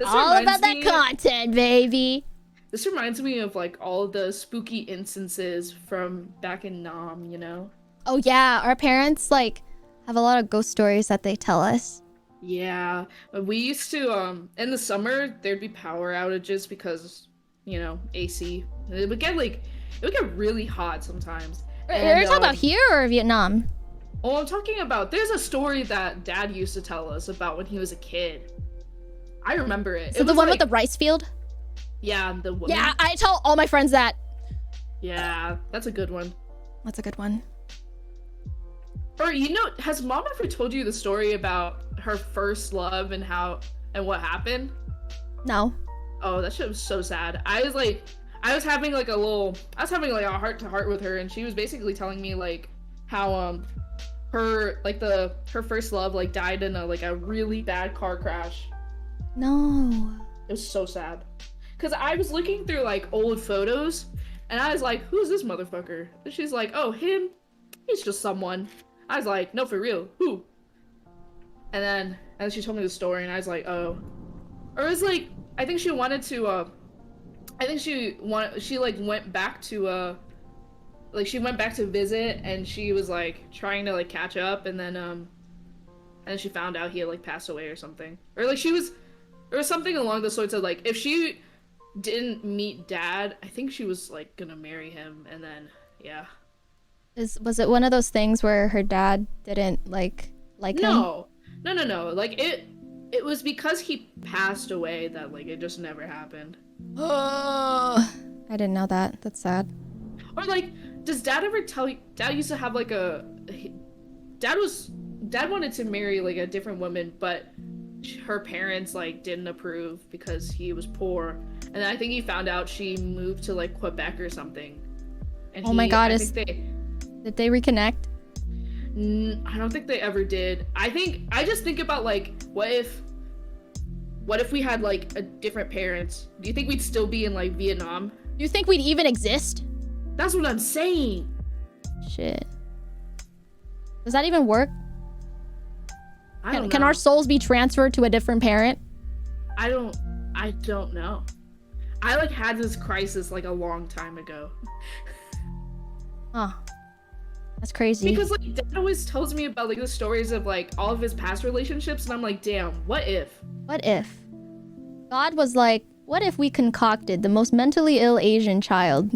All about that content, baby. This reminds me of like all the spooky instances from back in Nam, you know? Oh yeah, our parents like have a lot of ghost stories that they tell us. Yeah, we used to in the summer there'd be power outages because, you know, AC. It would get really hot sometimes. You're talking about here or Vietnam? Oh, I'm talking about, there's a story that Dad used to tell us about when he was a kid. I remember it. So the one with the rice field? Yeah, the woman. Yeah, I tell all my friends that. Yeah, that's a good one. That's a good one. Or, you know, has Mom ever told you the story about her first love and what happened? No. Oh, that shit was so sad. I was having like a heart-to-heart with her, and she was basically telling me like how her first love like died in a really bad car crash. No. It was so sad. Cause I was looking through like old photos, and I was like, "Who's this motherfucker?" And she's like, "Oh, him. He's just someone." I was like, "No, for real. Who?" And then she told me the story, and I was like, "Oh." Or it was like, I think she wanted to. She went back to she went back to visit, and she was like trying to like catch up, and then she found out he had like passed away or something, or like there was something along the sorts of like if she didn't meet Dad, I think she was like gonna marry him, and then yeah. Was it one of those things where her dad didn't like him? No. Like it was because he passed away that like it just never happened. Oh, I didn't know that. That's sad. Or like, does Dad ever tell you? Dad used to have like Dad wanted to marry like a different woman, but her parents like didn't approve because he was poor, and then I think he found out she moved to like Quebec or something. And oh my god, did they reconnect? I don't think they ever did. I just think about like what if we had like a different parents? Do you think we'd still be in like Vietnam? Do you think we'd even exist? That's what I'm saying. Shit. Does that even work? Can our souls be transferred to a different parent? I don't know. I like had this crisis like a long time ago. Huh. That's crazy. Because like Dad always tells me about like the stories of like all of his past relationships, and I'm like, damn, what if? What if? God was like, what if we concocted the most mentally ill Asian child?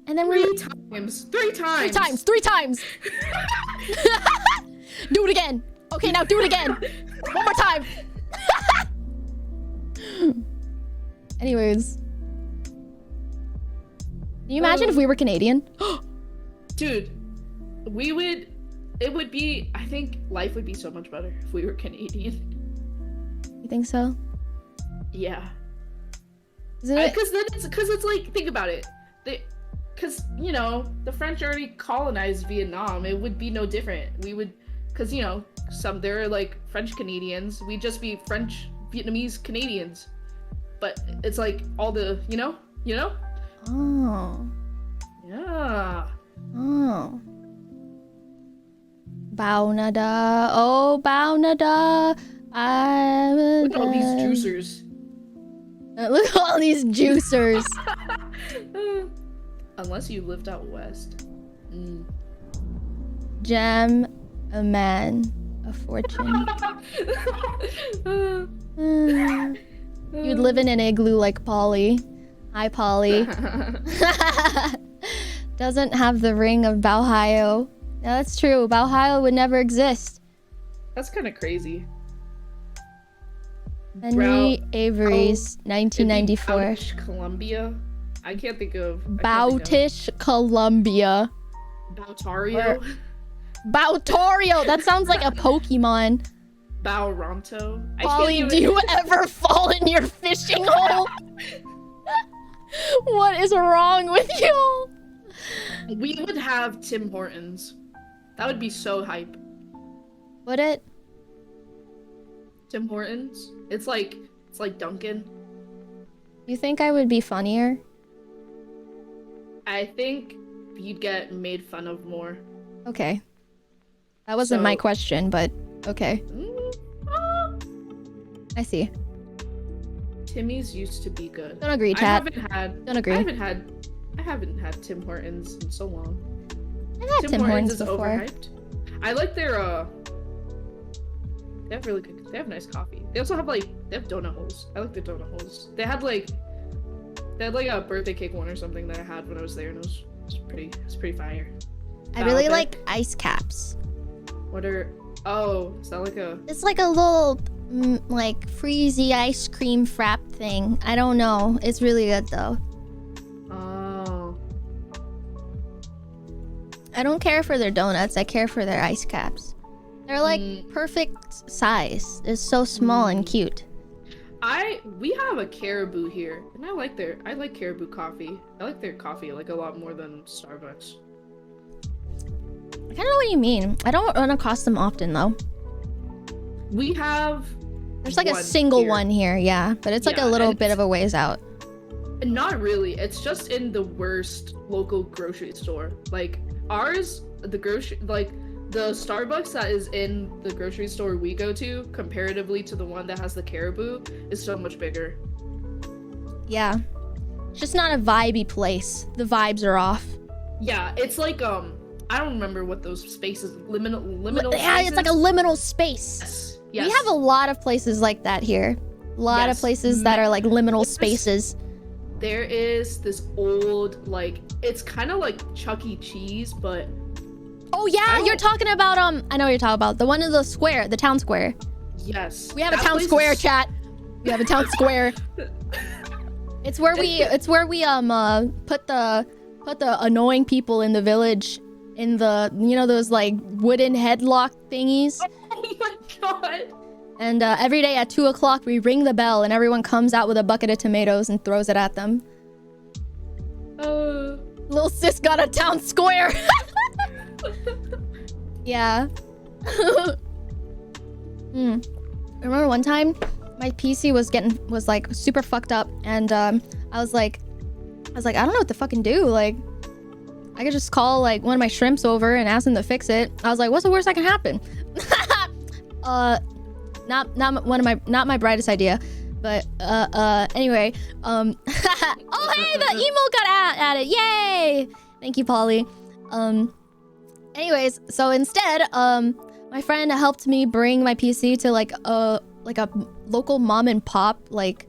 And then three times. Three times. Do it again. Okay, now do it again. One more time. Anyways. Can you imagine if we were Canadian? Dude, I think life would be so much better if we were Canadian. You think so? Yeah. Because it's like, think about it. Because, you know, the French already colonized Vietnam. It would be no different. We would, because, you know, there are like French Canadians. We'd just be French Vietnamese Canadians. But it's like all the, you know? Oh. Yeah. Oh. Bao nada. Oh, bao nada. Look at all these juicers. Look at all these juicers. Unless you lived out west. Gem, a man, a fortune. You'd live in an igloo like Polly. Hi, Polly. Doesn't have the ring of Baohio. Yeah, that's true. Baohio would never exist. That's kind of crazy. Henry Avery's 1994. British Columbia. I can't think of. British Columbia. Bautario. Bowtorio. That sounds like a Pokemon. Bowronto. Polly, do you ever fall in your fishing hole? What is wrong with you? We would have Tim Hortons. That would be so hype. Would it? Tim Hortons? It's like Dunkin'. You think I would be funnier? I think you'd get made fun of more. Okay. That wasn't my question, but okay. I see. Timmy's used to be good. Don't agree, chat. Don't agree. I haven't had Tim Hortons in so long. I've had Tim Hortons before. Overhyped. I like their they have really good, they have nice coffee. They also have they have donut holes. I like the donut holes. They had like a birthday cake one or something that I had when I was there, and it was pretty fire. I really like ice caps. What are, oh, is that like a... It's like a little like freezy ice cream frap thing. I don't know. It's really good though. Oh. I don't care for their donuts. I care for their ice caps. They're like perfect size. It's so small and cute. We have a Caribou here, and I like Caribou coffee. I like their coffee like a lot more than Starbucks. I don't know what you mean. I don't run across them often though. We have... There's like a single one here, yeah. But it's like a little bit of a ways out. Not really. It's just in the worst local grocery store. Like, ours, the Starbucks that is in the grocery store we go to, comparatively to the one that has the Caribou, is so much bigger. Yeah. It's just not a vibey place. The vibes are off. Yeah, it's like, I don't remember what those spaces, liminal yeah, spaces? It's like a liminal space. Yes. We have a lot of places like that here. A lot of places that are like liminal spaces. There is this old, like, it's kind of like Chuck E. Cheese, but... Oh yeah, you're talking about, I know what you're talking about. The one in the square, the town square. Yes. We have a town square, chat. We have a town square. It's where we put the annoying people in the village in the, you know, those like wooden headlock thingies. Oh my god. And every day at 2 o'clock we ring the bell and everyone comes out with a bucket of tomatoes and throws it at them. Lil sis got a town square. Yeah. I remember one time my PC was like super fucked up, and I was like I don't know what to fucking do. Like, I could just call like one of my shrimps over and ask them to fix it. I was like, what's the worst that can happen? Not my brightest idea, but anyway, oh hey, the emo got added, yay! Thank you, Polly. Anyways, so instead, my friend helped me bring my PC to like a local mom and pop like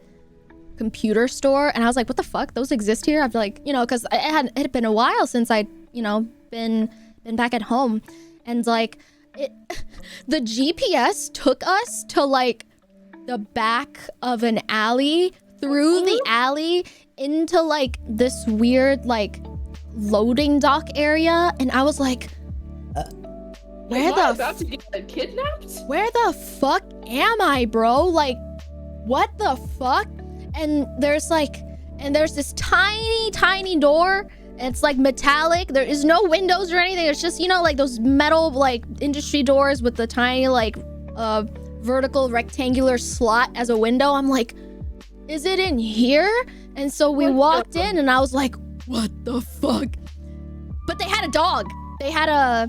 computer store, and I was like, what the fuck? Those exist here? I've like, you know, because it had been a while since I'd, you know, been back at home, and like the GPS took us to like the back of an alley, through the alley into like this weird like loading dock area, and I was like, where the about to get kidnapped? Where the fuck am I, bro? Like, what the fuck? And there's this tiny door. It's like metallic. There is no windows or anything. It's just, you know, like those metal like industry doors with the tiny like vertical rectangular slot as a window. I'm like, is it in here? And so we walked in, and I was like, what the fuck? But they had a dog. They had a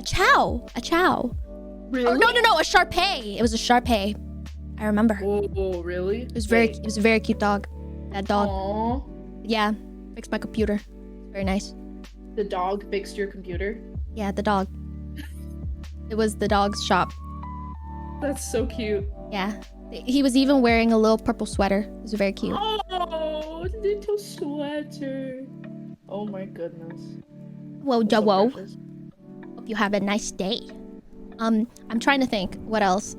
chow. Really? Oh, no, a Shar-Pei. It was a Shar-Pei. I remember. Oh, really? It was a very cute dog. That dog. Aww. Yeah, fixed my computer. Very nice. The dog fixed your computer? Yeah, the dog. It was the dog's shop. That's so cute. Yeah. He was even wearing a little purple sweater. It was very cute. Oh, little sweater. Oh my goodness. Whoa, Joe. Hope you have a nice day. I'm trying to think what else.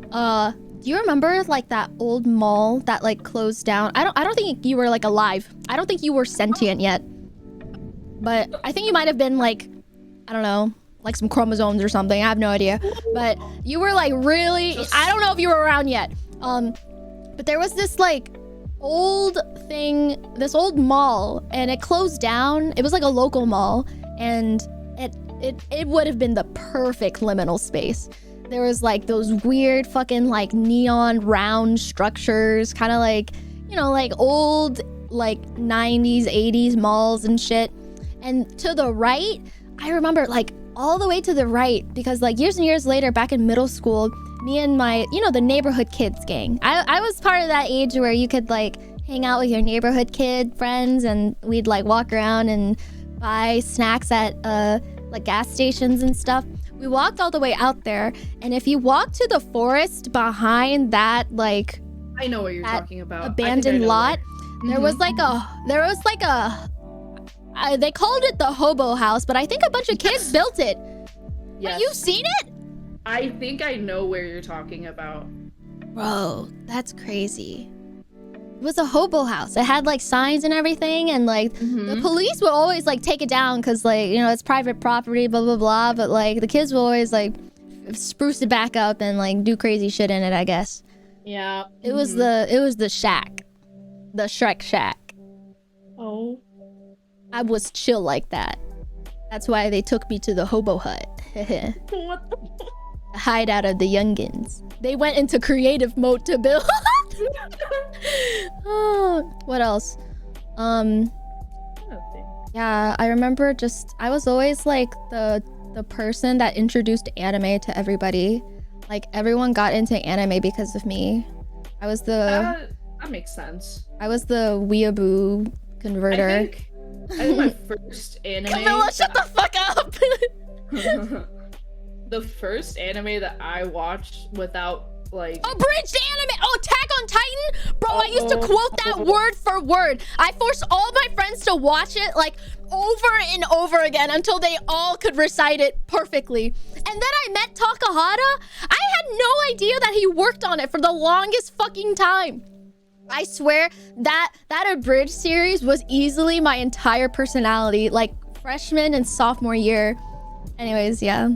Do you remember like that old mall that like closed down? I don't think you were like alive. I don't think you were sentient yet. But I think you might have been like, I don't know, like some chromosomes or something. I have no idea. But you were like really, I don't know if you were around yet. But there was this like old thing, this old mall, and it closed down. It was like a local mall, and it would have been the perfect liminal space. There was like those weird fucking like neon round structures, kind of like, you know, like old like 90s, 80s malls and shit. And to the right, I remember like all the way to the right, because like years and years later, back in middle school, me and my, you know, the neighborhood kids gang. I was part of that age where you could like hang out with your neighborhood kid friends, and we'd like walk around and buy snacks at like gas stations and stuff. We walked all the way out there, and if you walk to the forest behind that, like, I know what you're talking about, abandoned lot, there was like they called it the hobo house, but I think a bunch of kids built it. Yes. Have you seen it? I think I know where you're talking about. Bro, that's crazy. It was a hobo house. It had like signs and everything, and like the police would always like take it down because like, you know, it's private property, blah blah blah. But like the kids will always like spruce it back up and like do crazy shit in it, I guess. Yeah. It was the shack, the Shrek shack. Oh. I was chill like that. That's why they took me to the hobo hut. What the The hideout of the youngins. They went into creative mode to build. Oh, what else? Yeah, I remember I was always like the person that introduced anime to everybody. Like everyone got into anime because of me. I was that makes sense. I was the weeaboo converter. I think my first anime. Camilla, shut the fuck up. The first anime that I watched without like abridged anime. Oh, Attack on Titan, bro. I used to quote that word for word. I forced all my friends to watch it like over and over again until they all could recite it perfectly. And then I met Takahata. I had no idea that he worked on it for the longest fucking time. I swear that abridged series was easily my entire personality, like freshman and sophomore year. Anyways, yeah.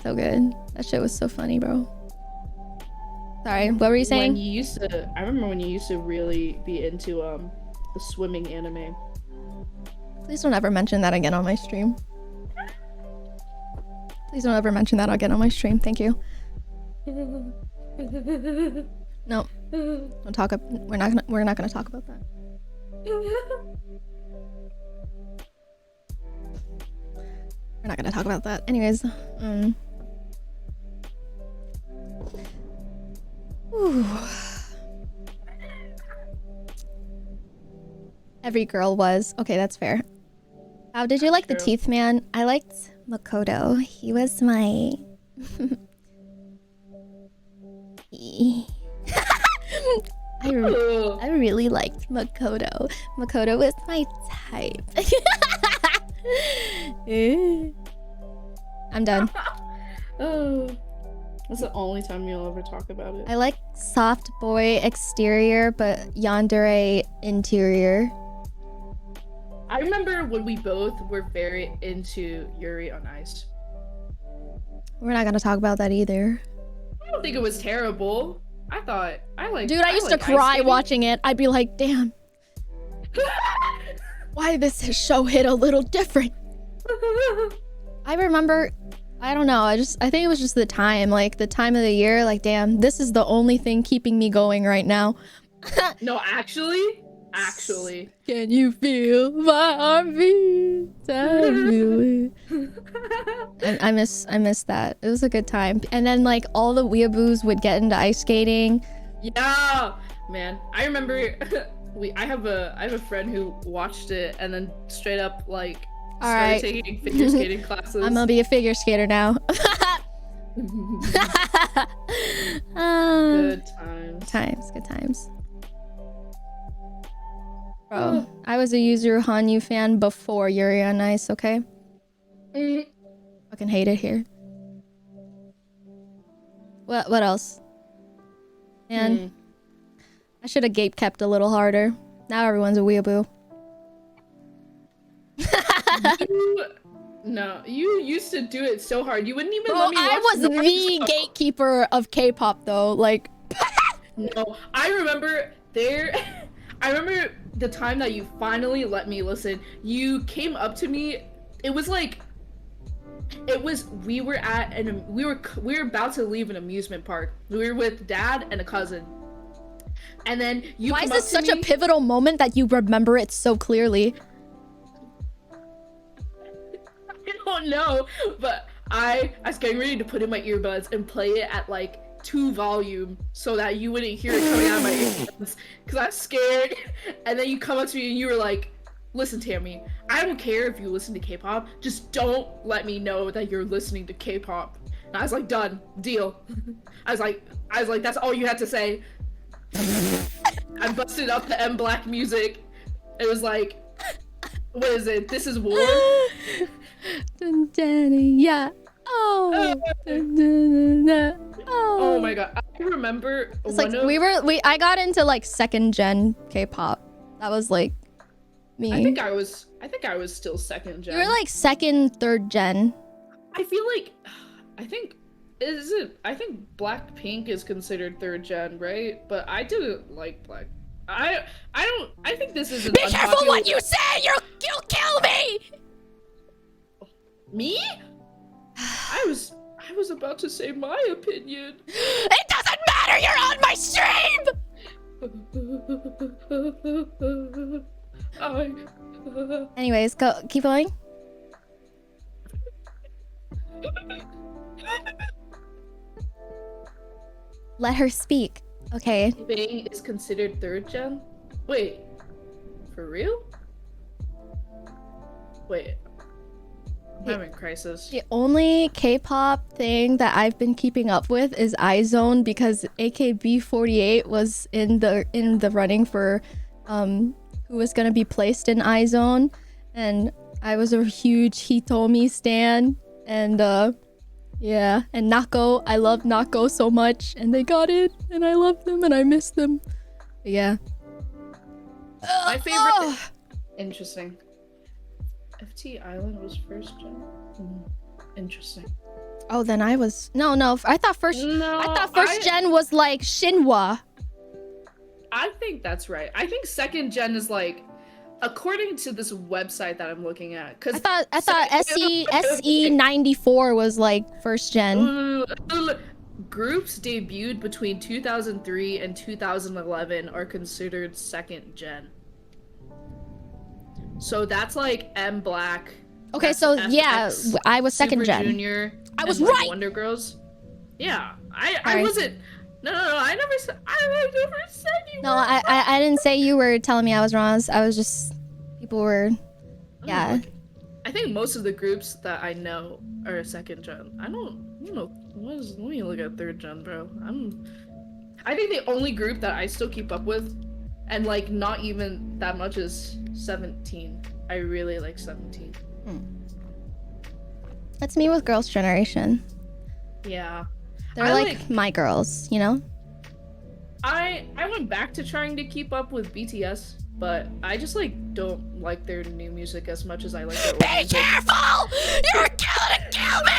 So good. That shit was so funny, bro. Sorry, what were you saying? I remember when you used to really be into the swimming anime. Please don't ever mention that again on my stream. Please don't ever mention that again on my stream. Thank you. No. Don't talk. We're not gonna talk about that. We're not gonna talk about that. Anyways, every girl was. Okay, that's fair. How did you like the teeth man? I liked Makoto. He was my... I really liked Makoto. Makoto was my type. I'm done. Oh, that's the only time you'll ever talk about it. I like soft boy exterior, but yandere interior. I remember when we both were very into Yuri on Ice. We're not gonna talk about that either. I don't think it was terrible. I liked. Dude, I used to cry watching it. I'd be like, damn. Why did this show hit a little different? I remember, I don't know, I think it was just the time, like the time of the year, like damn, this is the only thing keeping me going right now. No, actually. Can you feel my heartbeat? I feel it. And I miss that. It was a good time. And then like all the weeaboos would get into ice skating. Yeah, man. I remember I have a friend who watched it and then straight up like started taking figure skating classes. I'm gonna be a figure skater now. Good times. Good times. Bro, I was a Yuzuru Hanyu fan before Yuri on Ice, okay? Fucking hate it here. What else? Man, I should have gape kept a little harder. Now everyone's a weeaboo. No, you used to do it so hard. You wouldn't even Bro, let me watch I was the gatekeeper of K-pop though. Like, no, I remember there. I remember the time that you finally let me listen. You came up to me. It was like, we were about to leave an amusement park. We were with Dad and a cousin. And then you. Why is this such a pivotal moment that you remember it so clearly? I don't know, but I was getting ready to put in my earbuds and play it at like 2 volume so that you wouldn't hear it coming out of my earbuds because I was scared. And then you come up to me and you were like, "Listen, Tammy, I don't care if you listen to K-pop. Just don't let me know that you're listening to K-pop." And I was like, "Done, deal." I was like, "That's all you had to say." I busted up the M Black music. It was like, what is it? This is war. Yeah. Oh. Oh my god! I remember. It's like I got into like 2nd gen K-pop. That was like me. I think I was still 2nd gen. You were like 2nd, 3rd gen. I feel like, I think Blackpink is considered 3rd gen, right? But I didn't like Black. I think this is an Be careful what you say! You'll kill me! Me? I was about to say my opinion. It doesn't matter! You're on my stream! Anyways, keep going. Let her speak. Okay. Bang is considered 3rd gen? Wait. For real? Wait. I'm having crisis. The only K-pop thing that I've been keeping up with is iZone because AKB48 was in the running for who was gonna be placed in iZone, and I was a huge Hitomi stan, and yeah, and Nako, I love Nako so much, and they got it, and I love them, and I miss them. But yeah. My favorite. Interesting. FT Island was 1st gen. Interesting. Oh, then I was no. I thought first gen was like Shinhwa. I think that's right. I think 2nd gen is like, according to this website that I'm looking at, because I thought SE94 was like 1st gen. Groups debuted between 2003 and 2011 are considered 2nd gen. So that's like M Black. Okay, so yeah, I was 2nd gen. Junior. I was like right. Wonder Girls. Yeah, I wasn't. No. I never said you. No, I didn't say you were telling me I was wrong. I was just people were. Yeah. I think most of the groups that I know are 2nd gen. I don't. Let me look at 3rd gen, bro. I think the only group that I still keep up with, and like not even that much, is 17. I really like 17. That's me with Girls' Generation. Yeah. They're like my girls, you know? I went back to trying to keep up with BTS, but I just like don't like their new music as much as I like their old music. Be careful! You're gonna kill me!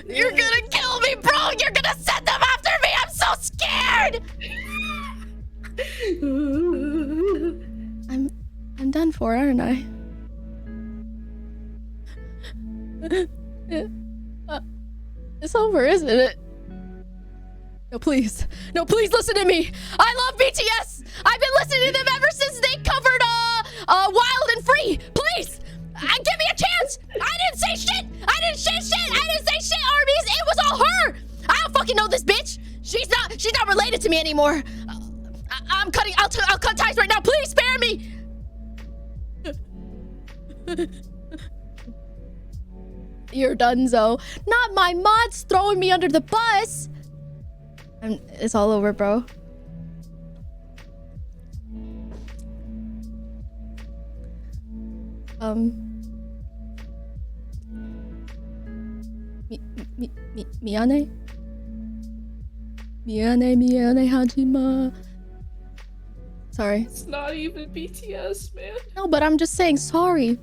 You're gonna kill me, bro! You're gonna send them after me! I'm so scared! I'm done for, aren't I? It's over, isn't it? No, please. No, please listen to me. I love BTS. I've been listening to them ever since they covered Wild and Free. Please, give me a chance. I didn't say shit. I didn't say shit, Arby's. It was all her. I don't fucking know this bitch. She's not related to me anymore. I'll cut ties right now. Please spare me. You're donezo. Not my mods throwing me under the bus. It's all over, bro. Miyane? Miyane Hajima. Sorry. It's not even BTS, man. No, but I'm just saying sorry.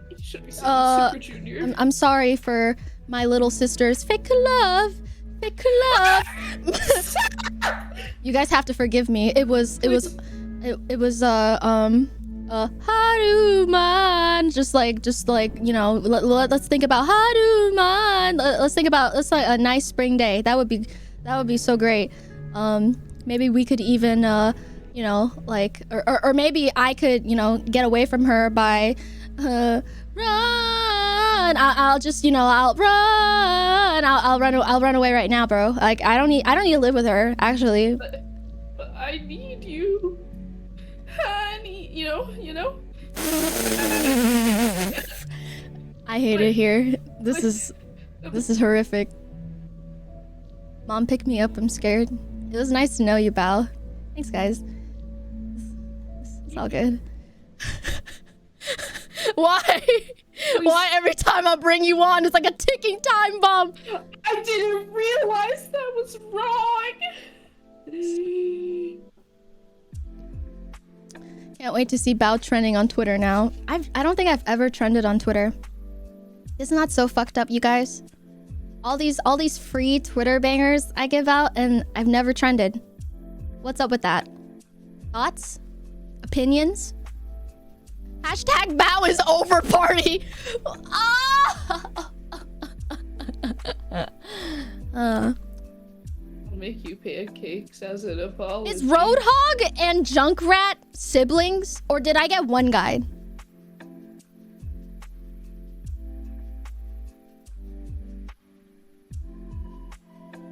You should be saying Super Junior. I'm sorry for my little sister's fake love. Fake love. You guys have to forgive me. It was Haruman. Just like, you know, let's think about Haruman. Let's like a nice spring day. That would be so great. Maybe we could even you know, like, or maybe I could, you know, get away from her by run. I'll just, you know, I'll run. I'll run away right now, bro. Like, I don't need to live with her, actually. But I need you. Honey, you know. I hate it here. This is horrific. Mom, pick me up. I'm scared. It was nice to know you, Bao. Thanks, guys. It's all good. Why? Why every time I bring you on, it's like a ticking time bomb? I didn't realize that was wrong. Can't wait to see Bao trending on Twitter now. I don't think I've ever trended on Twitter. Isn't that so fucked up, you guys? All these free Twitter bangers I give out, and I've never trended. What's up with that? Thoughts? Opinions? Hashtag Bao is over party. I'll make you pancakes as an apology. Is Roadhog and Junkrat siblings, or did I get one guide?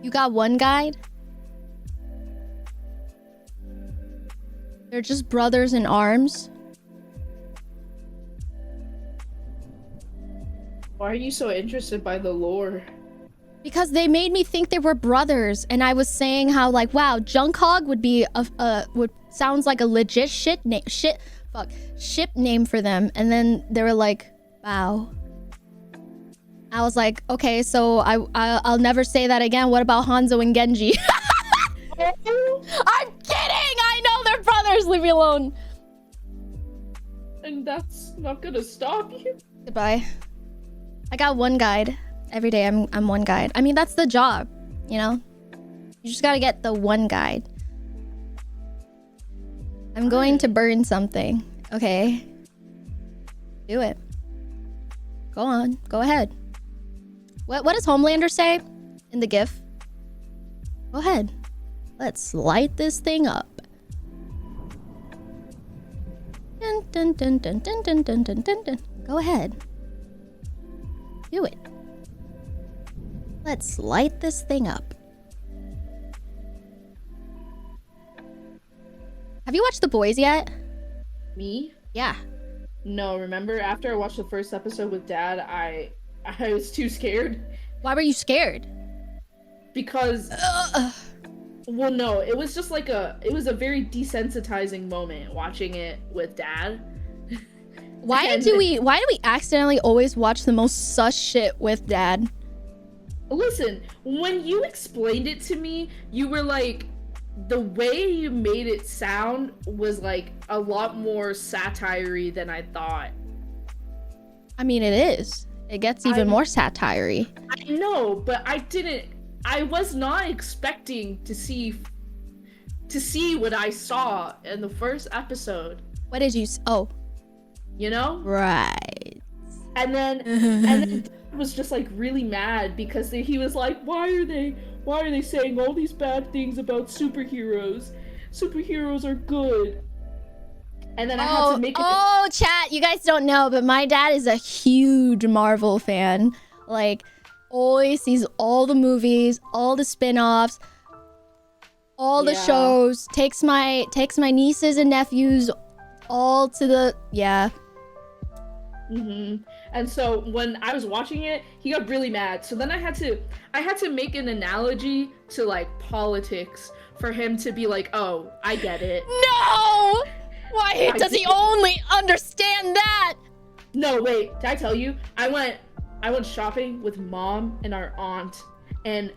You got one guide? They're just brothers in arms. Why are you so interested by the lore? Because they made me think they were brothers, and I was saying how, like, wow, Junkhog would be sounds like a legit ship name for them, and then they were like, wow. I was like, okay, so I'll never say that again. What about Hanzo and Genji? I'm kidding! I know they're brothers. Leave me alone. And that's not gonna stop you. Goodbye. I got one guide. Every day I'm one guide. I mean, that's the job, you know? You just gotta get the one guide. I'm going to burn something. Okay. Do it. Go on. Go ahead. What does Homelander say in the GIF? Go ahead. Let's light this thing up. Dun, dun, dun, dun, dun, dun, dun, dun, dun, dun. Go ahead. Do it. Let's light this thing up. Have you watched The Boys yet? Me? Yeah. No, remember after I watched the first episode with Dad, I was too scared. Why were you scared? Because well, no, it was just like it was a very desensitizing moment watching it with Dad. Why do we accidentally always watch the most sus shit with Dad? Listen, when you explained it to me, you were like, the way you made it sound was like a lot more satire-y than I thought. I mean, it is. It gets even more satire-y. I know, but I was not expecting to see what I saw in the first episode. What did you oh. You know? Right. And then Dad was just like really mad because he was like, why are they saying all these bad things about superheroes? Superheroes are good. And then I had to make it. Oh, chat, you guys don't know, but my dad is a huge Marvel fan. Like, always sees all the movies, all the spin-offs, all the shows, takes my nieces and nephews all to the And so when I was watching it, he got really mad. So then I had to make an analogy to like politics for him to be like, oh, I get it. No! Why does he only understand that? No, wait, did I tell you? I went, I went shopping with mom and our aunt, and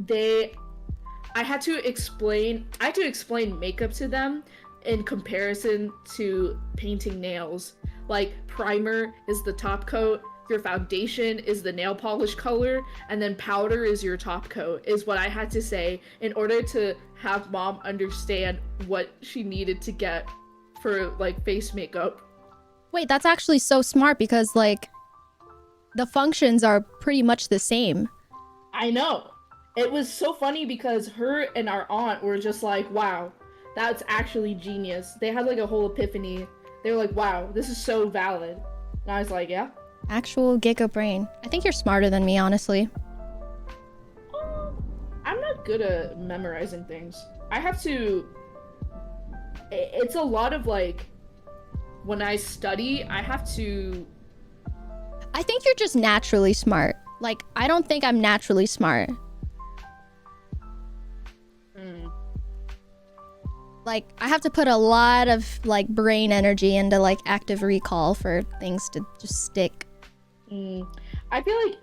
I had to explain makeup to them in comparison to painting nails. Like, primer is the top coat, your foundation is the nail polish color, and then powder is your top coat, is what I had to say in order to have mom understand what she needed to get for, like, face makeup. Wait, that's actually so smart because, like, the functions are pretty much the same. I know. It was so funny because her and our aunt were just like, wow, that's actually genius. They had like a whole epiphany. They were like, wow, this is so valid. And I was like, yeah. Actual giga brain. I think you're smarter than me, honestly. I'm not good at memorizing things. I have to... It's a lot of like... When I study, I have to... I think you're just naturally smart. Like, I don't think I'm naturally smart. Like, I have to put a lot of, like, brain energy into, like, active recall for things to just stick. I feel like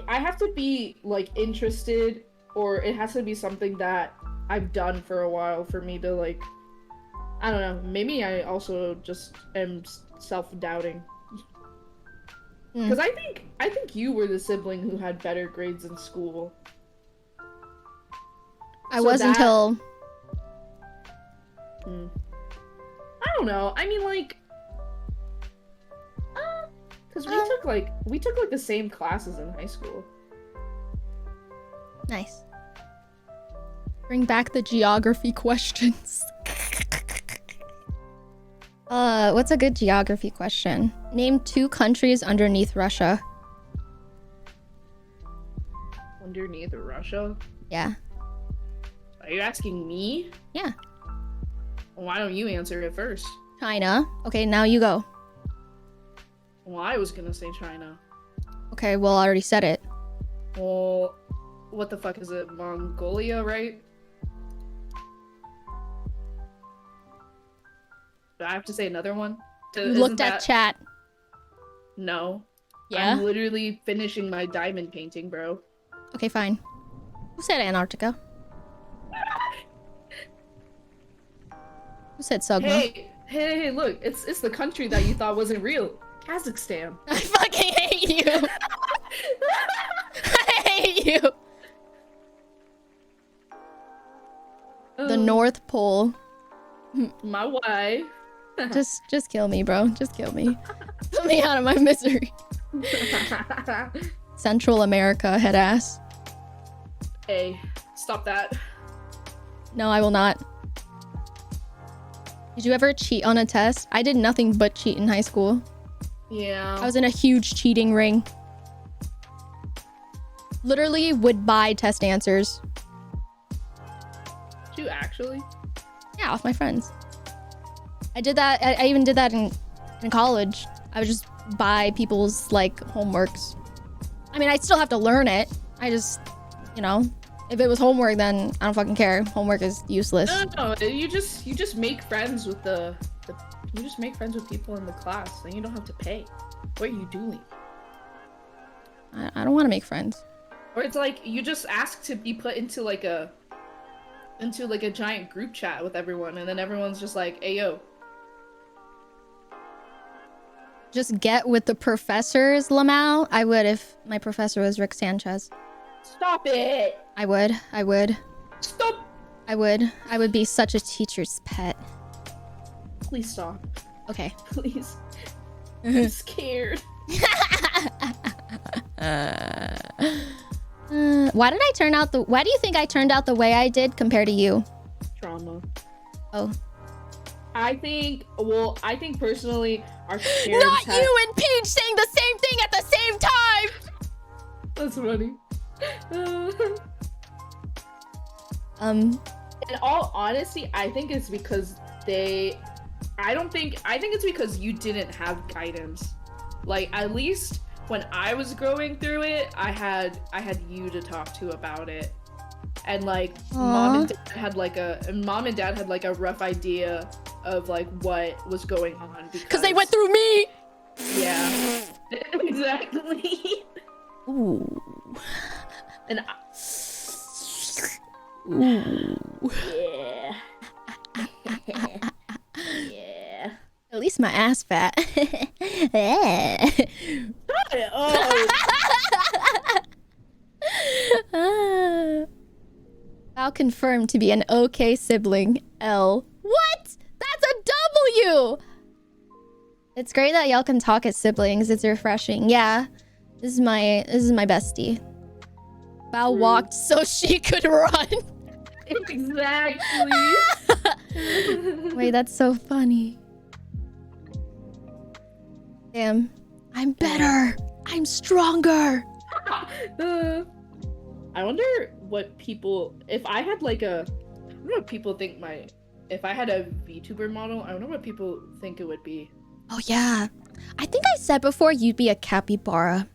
I have to be, like, interested, or it has to be something that I've done for a while for me to, like, I don't know, maybe I also just am self-doubting. Because I think you were the sibling who had better grades in school. I was until... I don't know. I mean, like... Because we took like the same classes in high school. Nice. Bring back the geography questions. What's a good geography question? Name 2 countries underneath Russia. Underneath Russia? Yeah. Are you asking me? Yeah. Why don't you answer it first? China. Okay, now you go. Well, I was gonna say China. Okay, well, I already said it. Well, what the fuck is it? Mongolia, right? Do I have to say another one? You looked at chat. No. Yeah? I'm literally finishing my diamond painting, bro. Okay, fine. Who said Antarctica? Who said Sugma? Hey, look. It's the country that you thought wasn't real. Kazakhstan. I fucking hate you. I hate you. The North Pole. My wife. Just kill me, bro. Just kill me. Put me out of my misery. Central America, head ass. Hey, stop that. No, I will not. Did you ever cheat on a test? I did nothing but cheat in high school. Yeah. I was in a huge cheating ring. Literally would buy test answers. Did you actually? Yeah, off my friends. I did that. I even did that in college. I would just buy people's, like, homeworks. I mean, I still have to learn it. I just, you know, if it was homework, then I don't fucking care. Homework is useless. No, you just make friends with you just make friends with people in the class, then you don't have to pay. What are you doing? I don't want to make friends. Or it's like you just ask to be put into like a giant group chat with everyone, and then everyone's just like, "Hey, yo." Just get with the professors, Lamau. I would if my professor was Rick Sanchez. Stop it! I would. Stop! I would be such a teacher's pet. Please stop. Okay. Please. I'm scared. Why do you think I turned out the way I did compared to you? Trauma. Oh. I think personally, our parents Not you and Peach saying the same thing at the same time! That's funny. In all honesty, I think it's because I think it's because you didn't have guidance. Like, at least when I was growing through it, I had you to talk to about it. And like mom and dad had like a rough idea of like what was going on because they went through me. Yeah. Exactly. Ooh. And Ooh. yeah. Yeah. At least my ass fat. Yeah. Oh. Val confirmed to be an okay sibling. L. What? That's a W! It's great that y'all can talk as siblings. It's refreshing. Yeah. This is my bestie. Val walked so she could run. Exactly. Wait, that's so funny. Damn. I'm better. I'm stronger. I wonder what people, if I had like a, I don't know what people think if I had a VTuber model, I don't know what people think it would be. Oh yeah. I think I said before you'd be a capybara.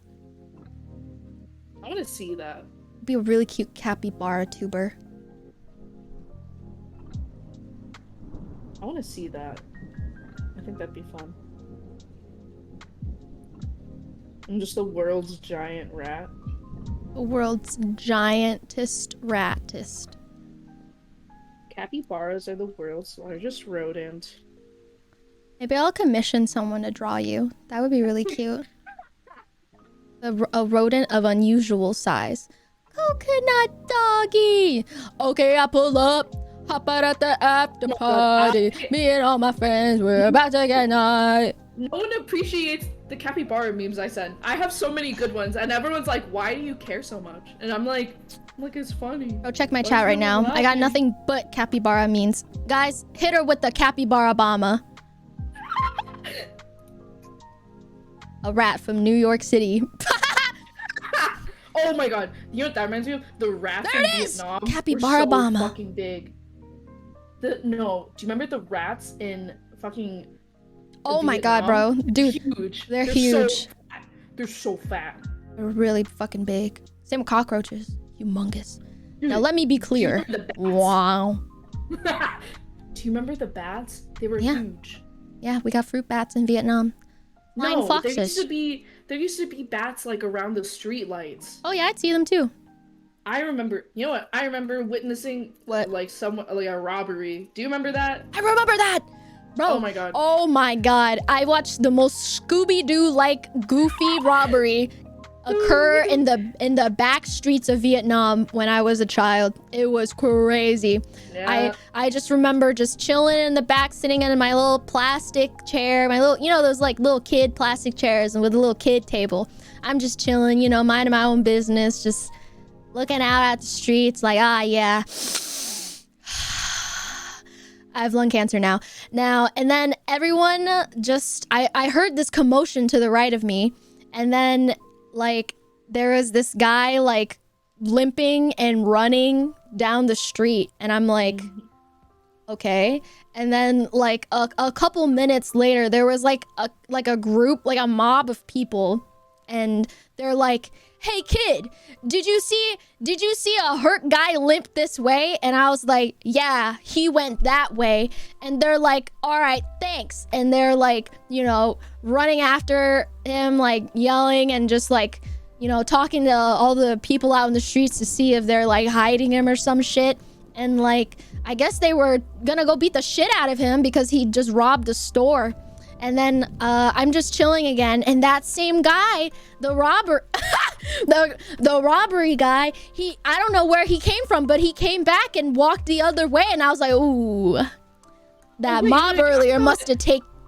I want to see that. Be a really cute capybara tuber. I want to see that. I think that'd be fun. I'm just the world's giant rat. The world's giantest ratist. Capybaras are the world's largest rodent. Maybe I'll commission someone to draw you. That would be really cute. A rodent of unusual size. Coconut doggy! Okay, I pull up. Hop out at the after party. Me and all my friends, we're about to get night. No one appreciates the capybara memes I send. I have so many good ones, and everyone's like, why do you care so much? And I'm like, it's funny. Go check my chat right now. I got nothing but capybara memes. Guys, hit her with the capybara bomber. A rat from New York City. Oh my god. You know what that reminds me of? The rats There in it is! Vietnam Capybara were so bomber. fucking big. No, do you remember the rats in fucking Oh my god, bro. Dude, huge. they're huge. They're so fat. They're really fucking big. Same with cockroaches. Humongous. Dude, Now let me be clear. Wow. Do you remember the bats? They were huge. Yeah, we got fruit bats in Vietnam. Flying foxes. There used to be bats like around the street lights. Oh yeah, I'd see them too. I remember, you know what? I remember witnessing what? Like a robbery. Do you remember that? I remember that. Bro. Oh my god. Oh my god. I watched the most Scooby-Doo like goofy robbery occur in the back streets of Vietnam when I was a child. It was crazy. Yeah. I just remember just chilling in the back, sitting in my little plastic chair, my little, you know, those like little kid plastic chairs and with a little kid table. I'm just chilling, you know, minding my own business, just looking out at the streets like, yeah. I have lung cancer now. And then everyone just, I heard this commotion to the right of me. And then like there was this guy like limping and running down the street. And I'm like, okay. And then like a couple minutes later, there was like a group, like a mob of people. And they're like, hey kid, did you see a hurt guy limp this way? And I was like, yeah, he went that way. And they're like, all right, thanks. And they're like, you know, running after him, like yelling and just like, you know, talking to all the people out in the streets to see if they're like hiding him or some shit. And like, I guess they were gonna go beat the shit out of him because he just robbed a store. And then I'm just chilling again, and that same guy, the robber, the robbery guy, I don't know where he came from, but he came back and walked the other way, and I was like, ooh, that mob earlier must have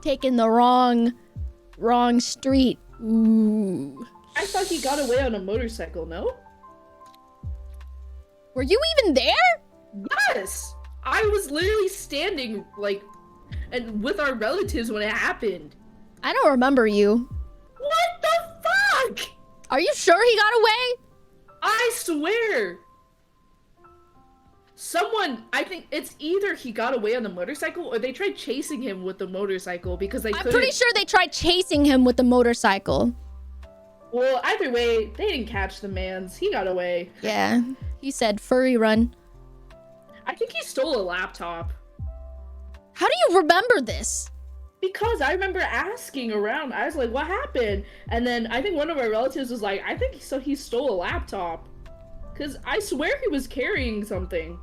taken the wrong street. Ooh. I thought he got away on a motorcycle, no? Were you even there? Yes! I was literally standing, like, and with our relatives when it happened. I don't remember you. What the fuck? Are you sure he got away? I swear. I think it's either he got away on the motorcycle or they tried chasing him with the motorcycle because they couldn't. I'm pretty sure they tried chasing him with the motorcycle. Well, either way, they didn't catch the mans. He got away. Yeah, he said furry run. I think he stole a laptop. How do you remember this? Because I remember asking around. I was like, "What happened?" And then I think one of our relatives was like, "I think so. He stole a laptop." Because I swear he was carrying something.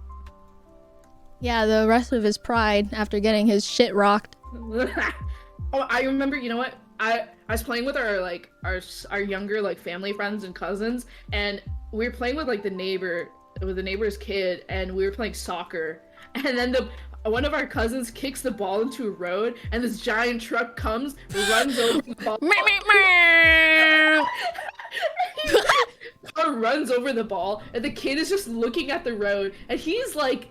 Yeah, the rest of his pride after getting his shit rocked. Oh, I remember. You know what? I was playing with our younger like family friends and cousins, and we were playing with like the neighbor's kid, and we were playing soccer, and then the one of our cousins kicks the ball into a road, and this giant truck comes, runs over the ball. Car runs over the ball, and the kid is just looking at the road, and he's like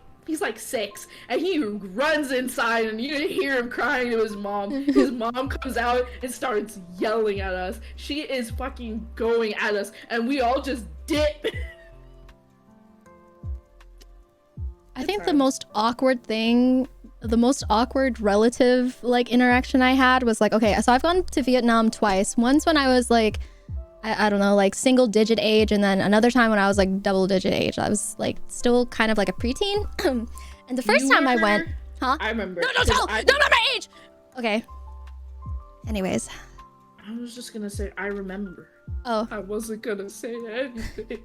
6, and he runs inside, and you hear him crying to his mom. His mom comes out and starts yelling at us. She is fucking going at us, and we all just dip. I think the most awkward relative like interaction I had was like, okay, so I've gone to Vietnam twice. Once when I was like, I don't know, like single digit age, and then another time when I was like double digit age. I was like still kind of like a preteen. And the first time I went, huh? I remember. No, not my age. Okay. Anyways. I was just gonna say, I remember. Oh. I wasn't gonna say anything.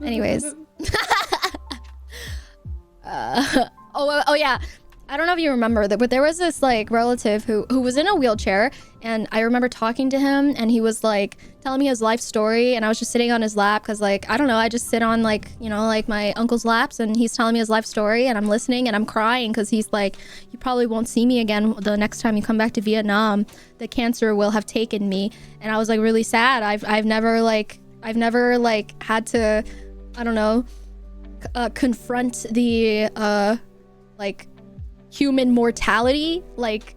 Anyways. Oh yeah. I don't know if you remember that, but there was this like relative who was in a wheelchair, and I remember talking to him, and he was like telling me his life story, and I was just sitting on his lap because like I don't know, I just sit on like, you know, like my uncle's laps, and he's telling me his life story, and I'm listening, and I'm crying because he's like, you probably won't see me again the next time you come back to Vietnam. The cancer will have taken me. And I was like really sad. I've never had to, I don't know, confront the like human mortality, like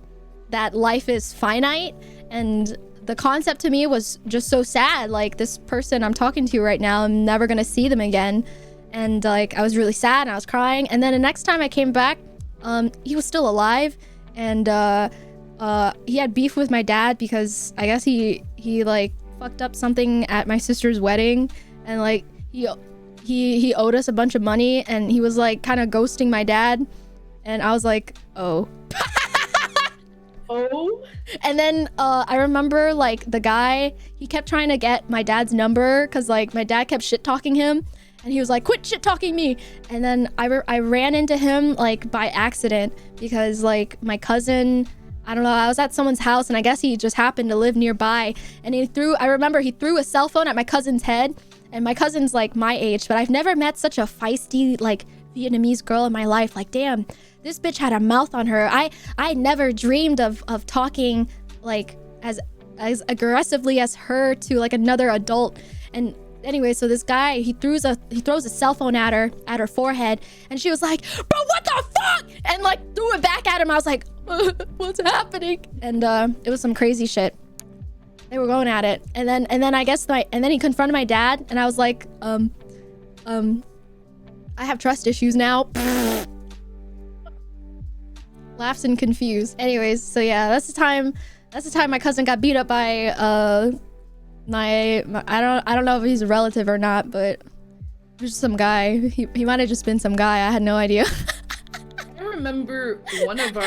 that life is finite, and the concept to me was just so sad. Like, this person I'm talking to right now, I'm never gonna see them again, and like I was really sad, and I was crying. And then the next time I came back, he was still alive, and he had beef with my dad because I guess he like fucked up something at my sister's wedding, and like he owed us a bunch of money, and he was like kind of ghosting my dad. And I was like, oh. Oh? And then I remember like the guy, he kept trying to get my dad's number because like my dad kept shit talking him, and he was like, quit shit talking me. And then I ran into him like by accident because like my cousin, I don't know, I was at someone's house, and I guess he just happened to live nearby, and I remember he threw a cell phone at my cousin's head, and my cousin's like my age, but I've never met such a feisty like Vietnamese girl in my life. Like, damn, this bitch had a mouth on her. I never dreamed of talking like as aggressively as her to like another adult. And anyway, so this guy, he throws a cell phone at her forehead, and she was like, bro, what the fuck? And like threw it back at him. I was like, what's happening? And it was some crazy shit. They were going at it, and then I guess and then he confronted my dad, and I was like, I have trust issues now. Laughs and confused. Anyways, so yeah, that's the time my cousin got beat up by my I don't know if he's a relative or not, but just some guy. He might have just been some guy. I had no idea. I remember one of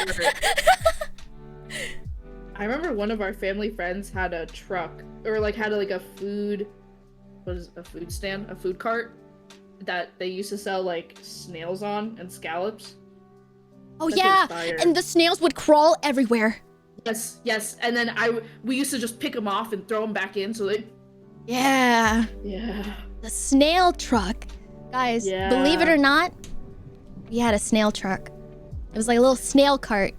our family friends had a truck, or like had like a food stand, a food cart that they used to sell like snails on and scallops. Oh yeah, and the snails would crawl everywhere. Yes, and then we used to just pick them off and throw them back in, so they. Yeah. The snail truck, guys. Yeah. Believe it or not, we had a snail truck. It was like a little snail cart.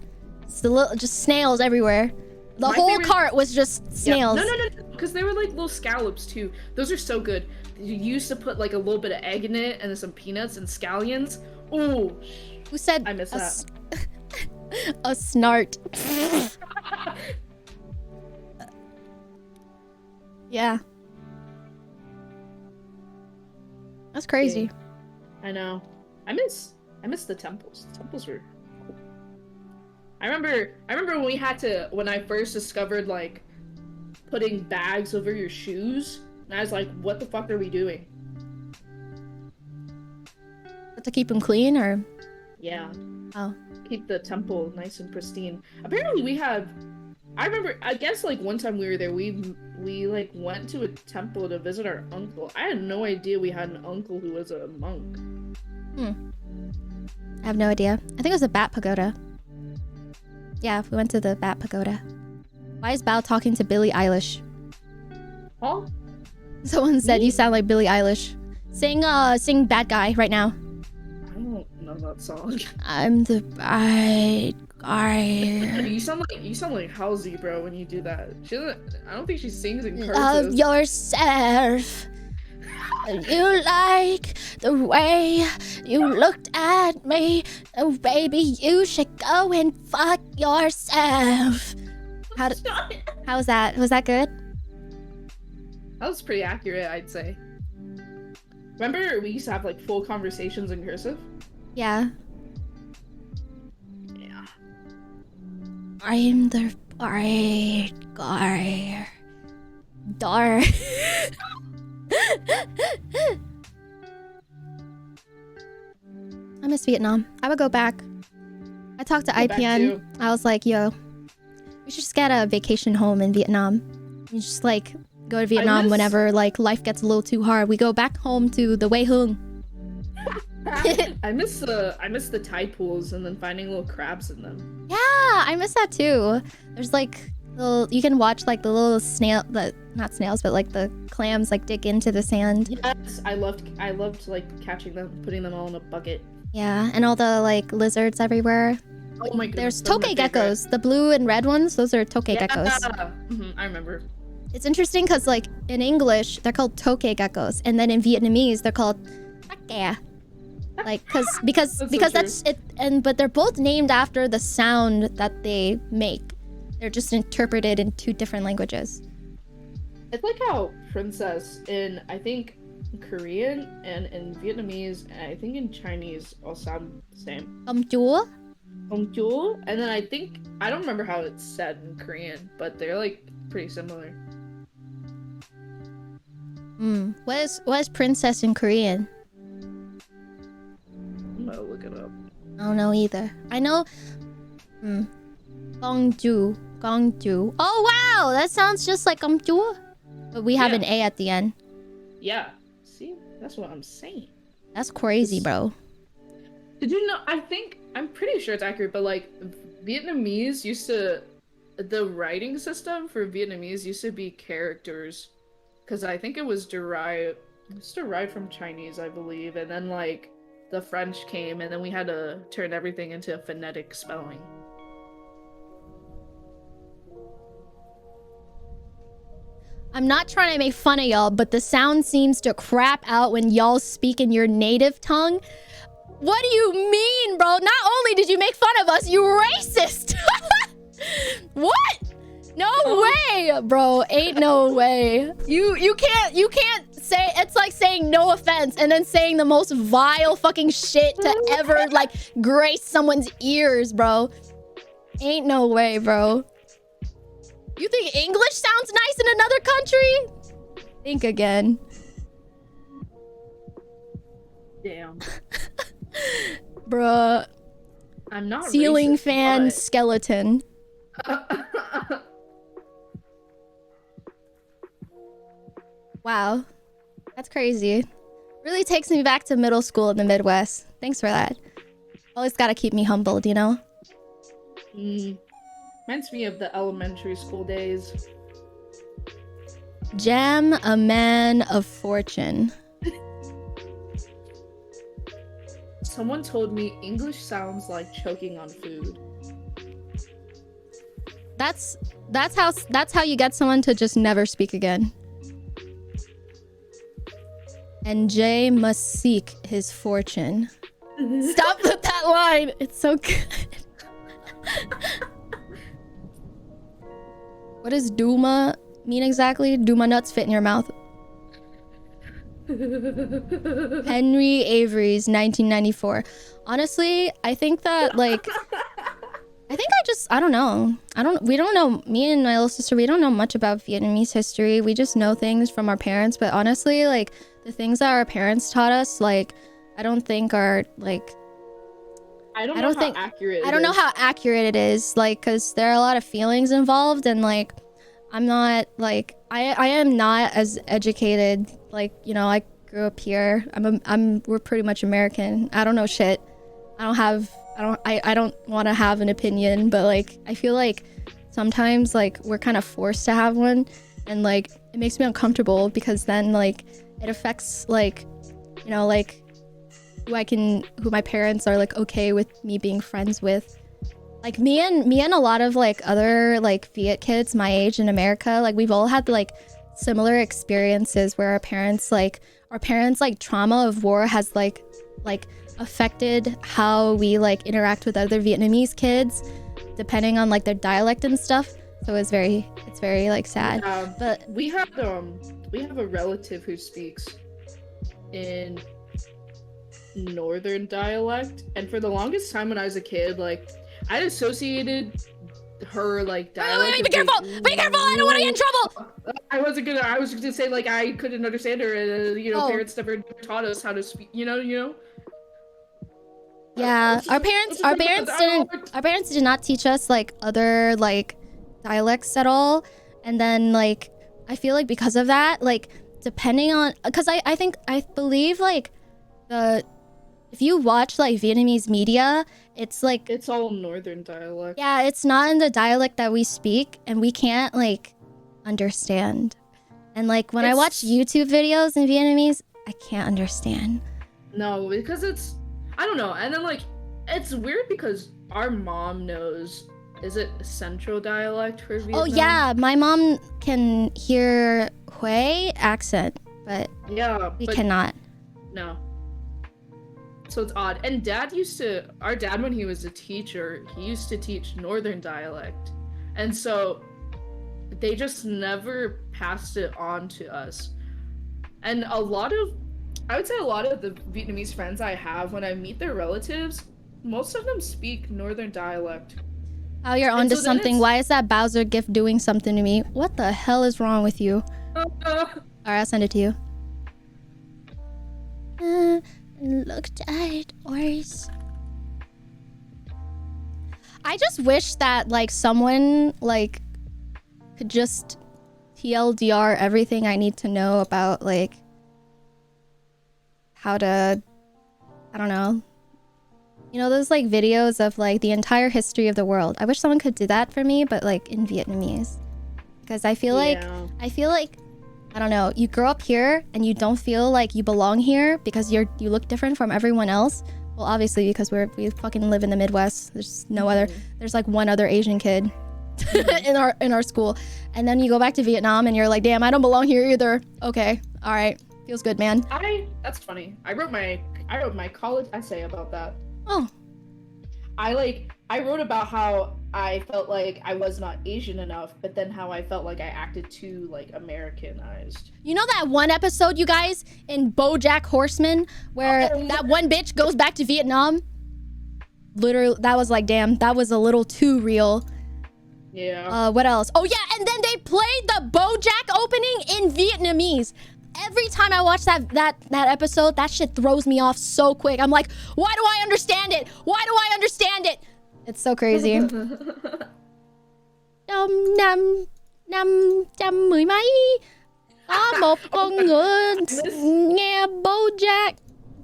Just snails everywhere. The whole cart was just snails. No, because they were like little scallops too. Those are so good. You used to put like a little bit of egg in it, and then some peanuts and scallions. Ooh. Who said I miss that? A snart. Yeah. That's crazy. Yeah. I know. I miss the temples. The temples were cool. I remember when I first discovered like putting bags over your shoes, and I was like, what the fuck are we doing? To keep them clean, or? Yeah. Oh. Keep the temple nice and pristine. Apparently we have I remember I guess like one time we were there we like went to a temple to visit our uncle. I had no idea we had an uncle who was a monk. I have no idea. I think it was a bat pagoda. Yeah, we went to the bat pagoda. Why is Bao talking to Billie Eilish? Huh? Someone said Me? you sound like Billie Eilish. Sing Bad Guy right now. I don't know that song. I'm the bad guy. You sound like Halsey, bro, when you do that. She doesn't I don't think she sings in cursive. Love yourself. You like the way you looked at me. Oh, baby, you should go and fuck yourself. How was that? Was that good? That was pretty accurate, I'd say. Remember we used to have like full conversations in cursive? Yeah. Yeah. I'm the bad guy. Dar. I miss Vietnam. I would go back. I talked to Go back IPN. too. I was like, yo, we should just get a vacation home in Vietnam. You just like go to Vietnam whenever like life gets a little too hard. We go back home to the Wei Hung. I miss the tide pools and then finding little crabs in them. Yeah, I miss that too. There's like little, you can watch like the little snail, not snails, but like the clams like dig into the sand. Yes, I loved like catching them, putting them all in a bucket. Yeah, and all the like lizards everywhere. Oh my goodness. There's those are my toke favorite. geckos, the blue and red ones. Those are toke Yeah. geckos. I remember. It's interesting because like in English they're called toke geckos, and then in Vietnamese they're called take. Like because so that's it, and but they're both named after the sound that they make. They're just interpreted in two different languages. It's like how princess in I think Korean and in Vietnamese and I think in Chinese all sound the same. Chúa? Bonjour, and then I don't remember how it's said in Korean, but they're like pretty similar. What is princess in Korean? I'm gonna look it up. I don't know either. I know. Gongju. Gongju. Oh wow, that sounds just like Gongju. But we have Yeah. an A at the end. Yeah. See, that's what I'm saying. That's crazy, bro. Did you know? I'm pretty sure it's accurate, but like Vietnamese the writing system for Vietnamese used to be characters, because I think it was derived from Chinese, I believe, and then like the French came, and then we had to turn everything into phonetic spelling. I'm not trying to make fun of y'all, but the sound seems to crap out when y'all speak in your native tongue. What do you mean, bro? Not only did you make fun of us, you racist. What? No way, bro. Ain't no way. You can't say, it's like saying no offense and then saying the most vile fucking shit to ever like grace someone's ears, bro. Ain't no way, bro. You think English sounds nice in another country? Think again. Damn. Bruh. I'm not Ceiling racist, fan but- skeleton. Wow. That's crazy. Really takes me back to middle school in the Midwest. Thanks for that. Always gotta keep me humbled, you know? Reminds me of the elementary school days. Jam, a man of fortune. Someone told me English sounds like choking on food. That's how you get someone to just never speak again. And Jay must seek his fortune. Stop with that line. It's so good. What does Duma mean exactly? Duma nuts fit in your mouth. Henry Avery's 1994. Honestly, I think that like I don't know. We don't know, me and my little sister, we don't know much about Vietnamese history. We just know things from our parents, but honestly, like the things that our parents taught us, like I don't think are like I don't I know don't how think accurate I it don't know is. how accurate it is, like, because there are a lot of feelings involved, and like, I'm not like I am not as educated. Like, you know, I grew up here. We're pretty much American. I don't know shit. I don't want to have an opinion, but like, I feel like sometimes like we're kind of forced to have one, and like it makes me uncomfortable because then like it affects like, you know, like who my parents are like okay with me being friends with. Like me and a lot of like other like Viet kids my age in America, like we've all had like similar experiences where our parents like trauma of war has like affected how we like interact with other Vietnamese kids depending on like their dialect and stuff. So it's very like sad. But we have a relative who speaks in northern dialect, and for the longest time when I was a kid, like I'd associated her like dialect. Be careful! Be careful! I don't want to get in trouble. I was gonna say like I couldn't understand her, and you know, Oh. parents never taught us how to speak. You know. Yeah, our parents did not teach us like other like dialects at all, and then like I feel like because of that, like depending on, because I believe like if you watch like Vietnamese media, it's like it's all northern dialect. Yeah, it's not in the dialect that we speak, and we can't like understand. And like when I watch YouTube videos in Vietnamese, I can't understand. No, because I don't know. And then like it's weird because our mom knows, is it central dialect for Vietnam? Oh yeah, my mom can hear Hue accent, but yeah, we cannot. No. So it's odd. And our dad when he was a teacher, he used to teach northern dialect. And so they just never passed it on to us. And I would say a lot of the Vietnamese friends I have, when I meet their relatives, most of them speak northern dialect. Oh, you're onto something. Why is that Bowser gift doing something to me? What the hell is wrong with you? Alright, I'll send it to you. Looked at Oris. I just wish that like someone like could just TLDR everything I need to know about like how to, I don't know. You know those like videos of like the entire history of the world. I wish someone could do that for me, but like in Vietnamese. Because I feel like I don't know, you grow up here and you don't feel like you belong here because you look different from everyone else. Well, obviously because we fucking live in the Midwest. There's no other, there's like one other Asian kid in our school. And then you go back to Vietnam and you're like, damn, I don't belong here either. Okay, all right, feels good, man. That's funny. I wrote my college essay about that. Oh. I wrote about how I felt like I was not Asian enough, but then how I felt like I acted too like Americanized. You know that one episode, you guys, in BoJack Horseman, where that one bitch goes back to Vietnam? Literally, that was like, damn, that was a little too real. Yeah. What else? Oh yeah, and then they played the BoJack opening in Vietnamese. Every time I watch that episode, that shit throws me off so quick. I'm like, why do I understand it? Why do I understand it? It's so crazy. Năm trăm mười mấy có một con ngựa nghe BoJack.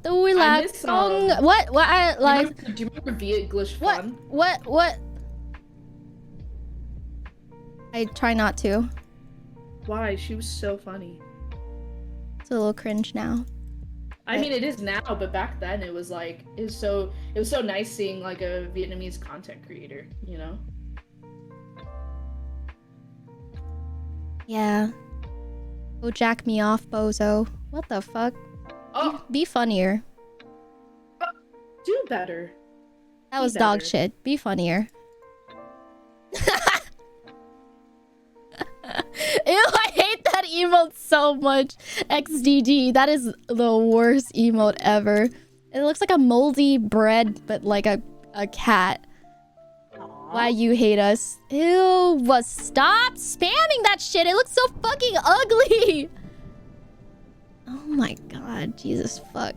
Tôi là con. What I like? Do you remember Vietglish Fun? What? I try not to. Why? She was so funny. It's a little cringe now. I mean, it is now, but back then it was like it was so nice seeing like a Vietnamese content creator, you know? Yeah. Go jack me off, bozo. What the fuck? Oh, be funnier. Do better. That was dog shit. Be funnier. Ew, I hate that emote so much. XDD, that is the worst emote ever. It looks like a moldy bread, but like a cat. Aww. Why you hate us? Ew, stop spamming that shit. It looks so fucking ugly. Oh my god, Jesus fuck.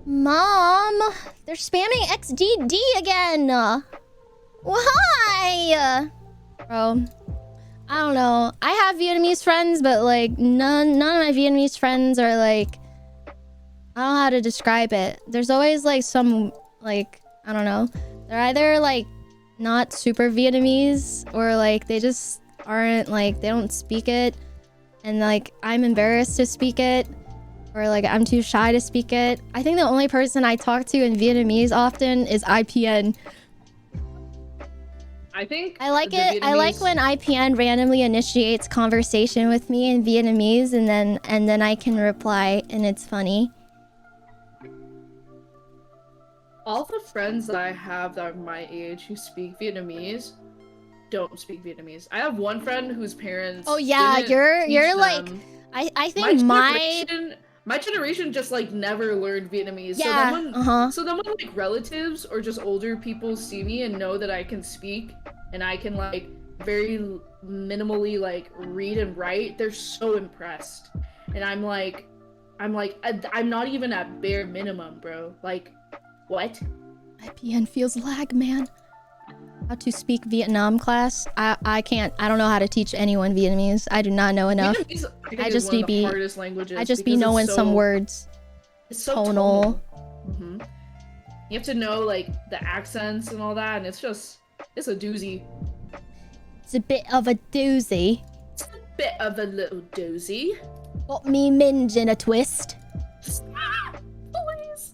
Mom, they're spamming XDD again. Why? Bro, I don't know. I have Vietnamese friends, but like none of my Vietnamese friends are like, I don't know how to describe it. There's always like some like, I don't know. They're either like not super Vietnamese or like they just aren't like, they don't speak it. And like I'm embarrassed to speak it. Or like I'm too shy to speak it. I think the only person I talk to in Vietnamese often is IPN. I think I like it. I like when IPN randomly initiates conversation with me in Vietnamese and then I can reply and it's funny. All the friends that I have that are my age who speak Vietnamese don't speak Vietnamese. I have one friend whose parents Oh yeah, you're like I think my generation just like never learned Vietnamese. Yeah, so then when like relatives or just older people see me and know that I can speak and I can like very minimally like read and write, they're so impressed. And I'm not even at bare minimum, bro. Like, what? IPN feels lag, man. How to speak Vietnam class? I can't. I don't know how to teach anyone Vietnamese. I do not know enough. I just be hardest languages. I just be knowing some words. It's so tonal. Mm-hmm. You have to know like the accents and all that, and it's a doozy. It's a bit of a doozy. It's a bit of a little doozy. Got me minge in a twist. Please.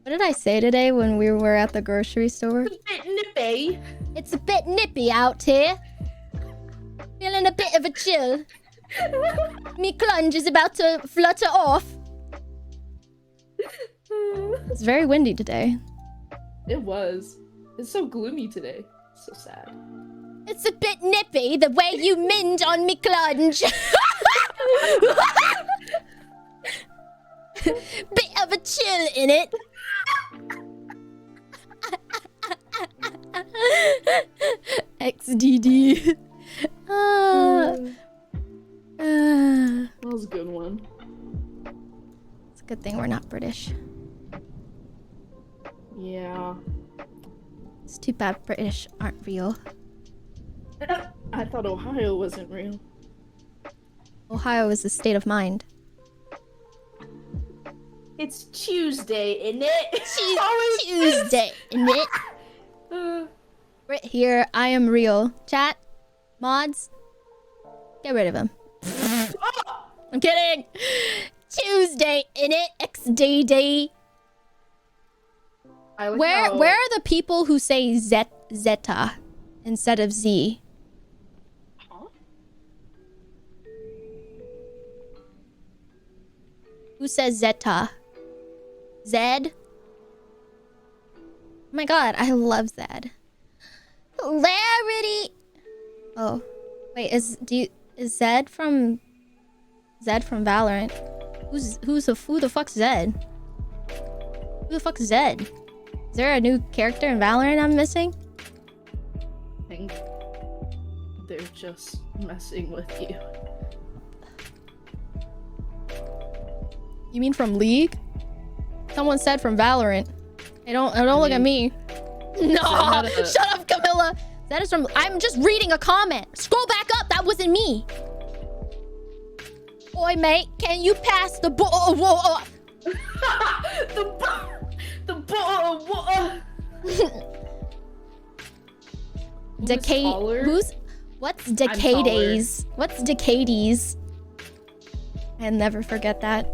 What did I say today when we were at the grocery store? It's a bit nippy. It's a bit nippy out here. Feeling a bit of a chill. Me clunge is about to flutter off. It's very windy today. It was. It's so gloomy today. So sad. It's a bit nippy the way you minge on me clunge. Bit of a chill in it. XDD. That was a good one. It's a good thing we're not British. Yeah. It's too bad British aren't real. I thought Ohio wasn't real. Ohio is a state of mind. It's Tuesday, isn't it? Tuesday, isn't it? Right here, I am real. Chat, mods, get rid of him. I'm kidding. Tuesday, innit? XDD. Where are the people who say Zeta instead of Z? Huh? Who says Zeta? Zed? Oh my god, I love Zed. Hilarity! Oh. Wait, is Zed from Valorant? Who the fuck's Zed? Who the fuck's Zed? Is there a new character in Valorant I'm missing? I think they're just messing with you. You mean from League? Someone said from Valorant. Don't look at me. No! Shut up, Camilla! That is from... I'm just reading a comment. Scroll back up. That wasn't me. Oi, mate. Can you pass the ball? The ball. What's Decades? What's Decades? I'll never forget that.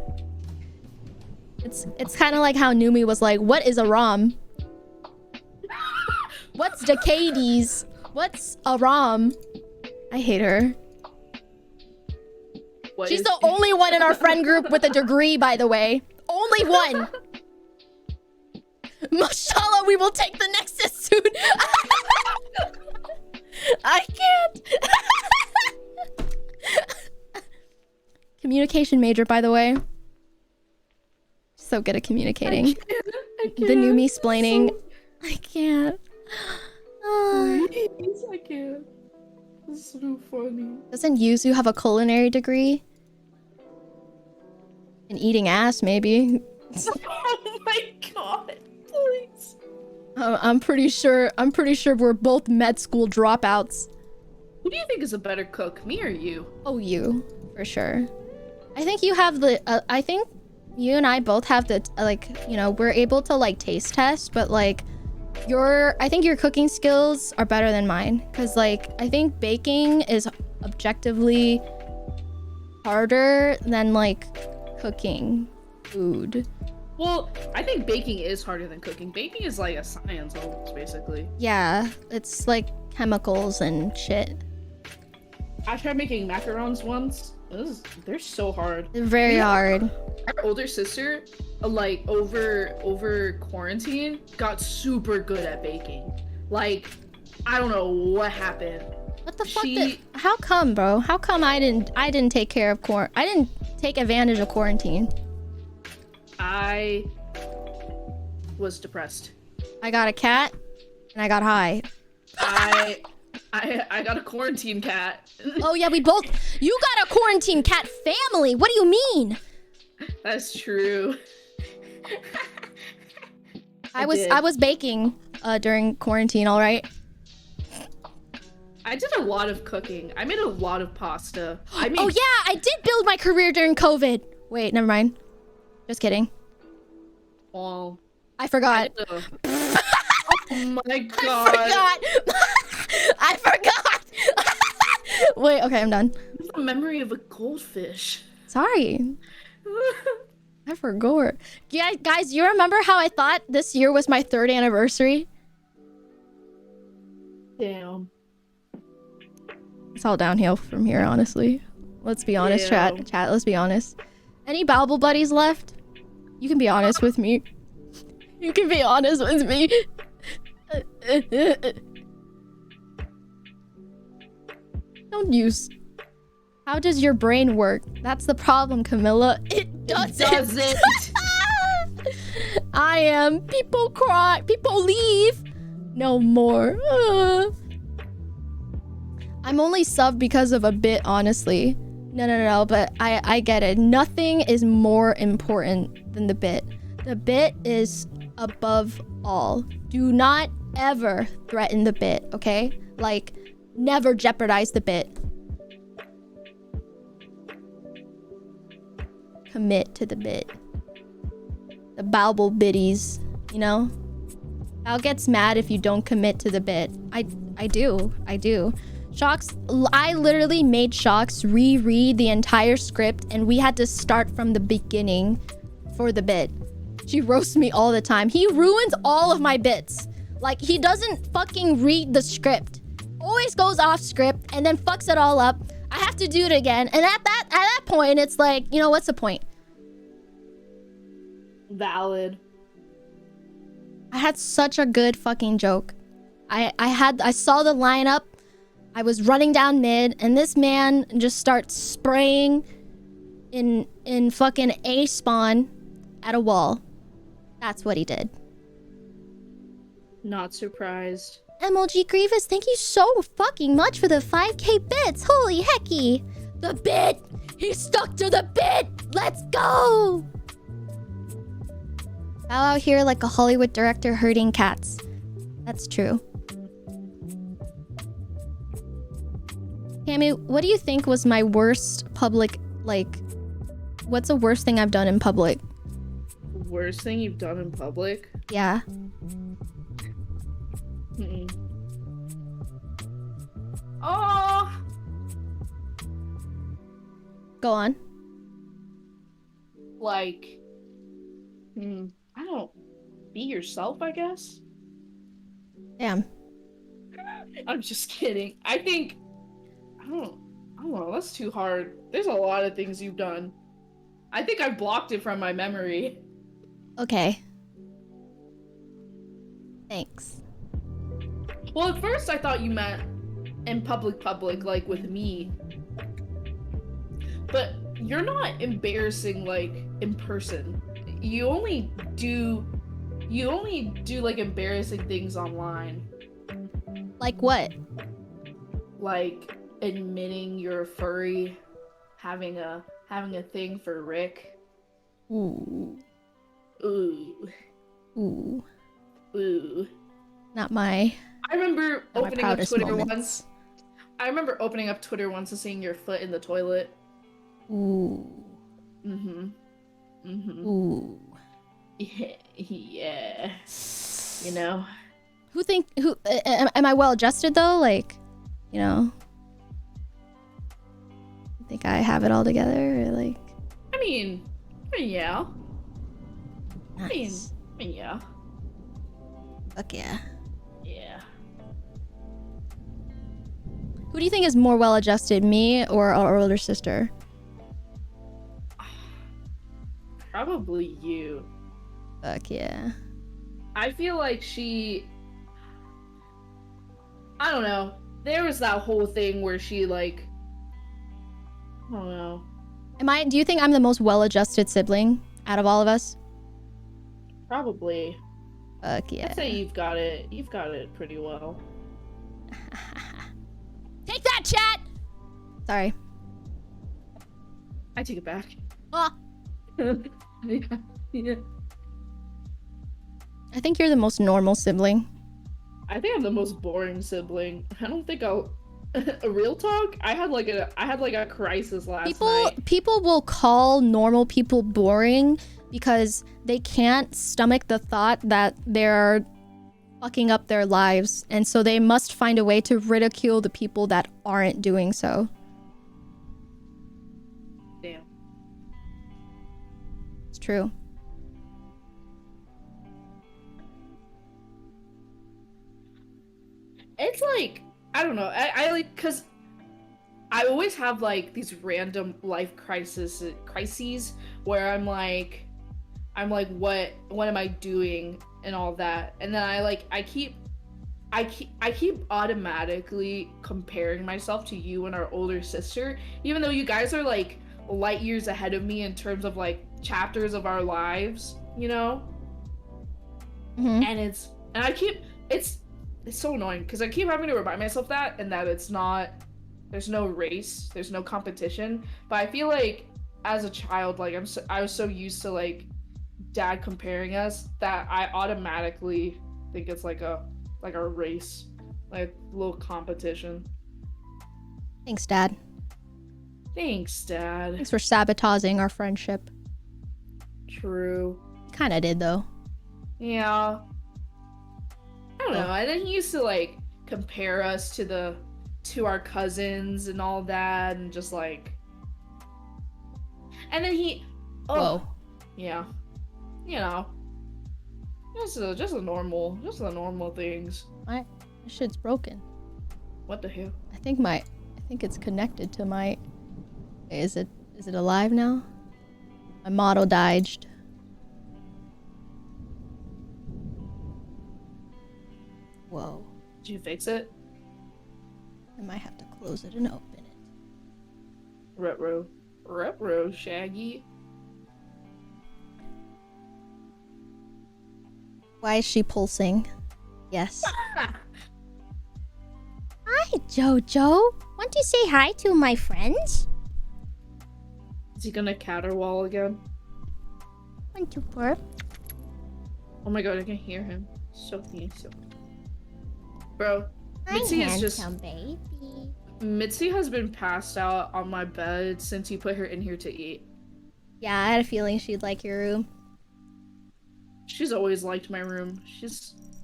It's kind of like how Numi was like, what is a ROM? What's Decades? What's a ROM? I hate her. She's the only one in our friend group with a degree, by the way. Only one. Mashallah, we will take the Nexus soon. I can't. Communication major, by the way. So good at communicating. I can't. The new me splaining. I can't. Please, I can't. This is so funny. Doesn't Yuzu have a culinary degree? And eating ass, maybe. Oh my god, please. I'm pretty sure we're both med school dropouts. Who do you think is a better cook, me or you? Oh, you, for sure. I think you have the, I think you and I both have the, like, you know, we're able to, like, taste test, but, like, I think your cooking skills are better than mine. Because, like, I think baking is objectively harder than, like, cooking food. Well, I think baking is harder than cooking. Baking is like a science almost, basically. Yeah, it's, like, chemicals and shit. I tried making macarons once. They're so hard. They're very hard. Our older sister, like over quarantine, got super good at baking. Like, I don't know what happened. What the fuck? How come, bro? How come I didn't take care of I didn't take advantage of quarantine? I was depressed. I got a cat, and I got high. I got a quarantine cat. Oh yeah, we both. You got a quarantine cat family. What do you mean? That's true. I was baking during quarantine. All right. I did a lot of cooking. I made a lot of pasta. Oh yeah, I did build my career during COVID. Wait, never mind. Just kidding. Well, I forgot. Oh my god. I forgot. Wait, okay, I'm done. The memory of a goldfish. Sorry. I forgot. Yeah, guys, you remember how I thought this year was my 3rd anniversary? Damn. It's all downhill from here, honestly. Let's be honest, Damn. chat, let's be honest. Any Babel buddies left? You can be honest with me. You can be honest with me. Don't use. How does your brain work? That's the problem, Camilla. It doesn't. I am. People cry. People leave. No more. I'm only sub because of a bit, honestly. No. But I get it. Nothing is more important than the bit. The bit is above all. Do not ever threaten the bit, okay? Like, never jeopardize the bit. Commit to the bit. The Balble biddies, you know? Val gets mad if you don't commit to the bit. I do. Shocks, I literally made Shocks reread the entire script and we had to start from the beginning for the bit. She roasts me all the time. He ruins all of my bits. Like, he doesn't fucking read the script. Always goes off script and then fucks it all up. I have to do it again. And at that point, it's like, you know, what's the point? Valid. I had such a good fucking joke. I saw the lineup. I was running down mid, and this man just starts spraying in fucking A spawn at a wall. That's what he did. Not surprised. MLG Grievous, thank you so fucking much for the 5k bits. Holy hecky. The bit! He stuck to the bit! Let's go! Bow out here like a Hollywood director herding cats. That's true. Cammy, what do you think was my worst public, like, what's the worst thing I've done in public? Worst thing you've done in public? Yeah. Oh. Go on. Like, I don't. Be yourself, I guess. Damn. I'm just kidding. I think. I don't know. That's too hard. There's a lot of things you've done. I think I blocked it from my memory. Okay. Thanks. Well, at first I thought you meant in public, like with me. But you're not embarrassing, like, in person. You only do like embarrassing things online. Like what? Like admitting you're a furry, having a thing for Rick. Ooh. Ooh. Ooh. Ooh. Not my I remember opening up proudest Twitter moments. once. I remember opening up Twitter once and seeing your foot in the toilet. Ooh. Mm-hmm. Mm-hmm. Ooh. Yeah. Yeah. You know? Am I well adjusted though? Like, you know, think I have it all together? Or like, I mean, yeah. nice. I mean, yeah. Fuck yeah. Yeah. Who do you think is more well adjusted, me or our older sister? Probably you. Fuck yeah. I feel like I don't know. There was that whole thing where she like, I don't know. Do you think I'm the most well adjusted sibling out of all of us? Probably. Fuck yeah. I'd say you've got it pretty well. Take that, chat! Sorry. I take it back. Oh. Yeah. I think you're the most normal sibling. I think I'm the most boring sibling. I don't think I'll a real talk. I had like a crisis last night. People will call normal people boring because they can't stomach the thought that they're fucking up their lives, and so they must find a way to ridicule the people that aren't doing so. Damn. It's true. It's like, I don't know. I like, cause I always have like these random life crises where I'm like, what am I doing and all that, and then I keep automatically comparing myself to you and our older sister, even though you guys are like light years ahead of me in terms of like chapters of our lives, you know. Mm-hmm. And it's so annoying because I keep having to remind myself that, and that it's not, there's no race, there's no competition. But I feel like as a child, like I was so used to like dad comparing us that I automatically think it's like a race, like a little competition. Thanks, Dad. Thanks, Dad. Thanks for sabotaging our friendship. True. Kinda did, though. Yeah. I don't know. And then he used to like compare us to our cousins and all that, and just like, and then Whoa. Yeah, you know, just the normal things. My shit's broken. What the hell? I think it's connected to my. Is it alive now? My model died. Whoa. Did you fix it? I might have to close it and open it. Retro, Shaggy. Why is she pulsing? Yes. Hi, Jojo. Want to say hi to my friends? Is he gonna caterwaul again? Want to burp? Oh my god, I can hear him. So handsome. Bro, Mitzi has been passed out on my bed since you put her in here to eat. Yeah, I had a feeling she'd like your room. She's always liked my room. She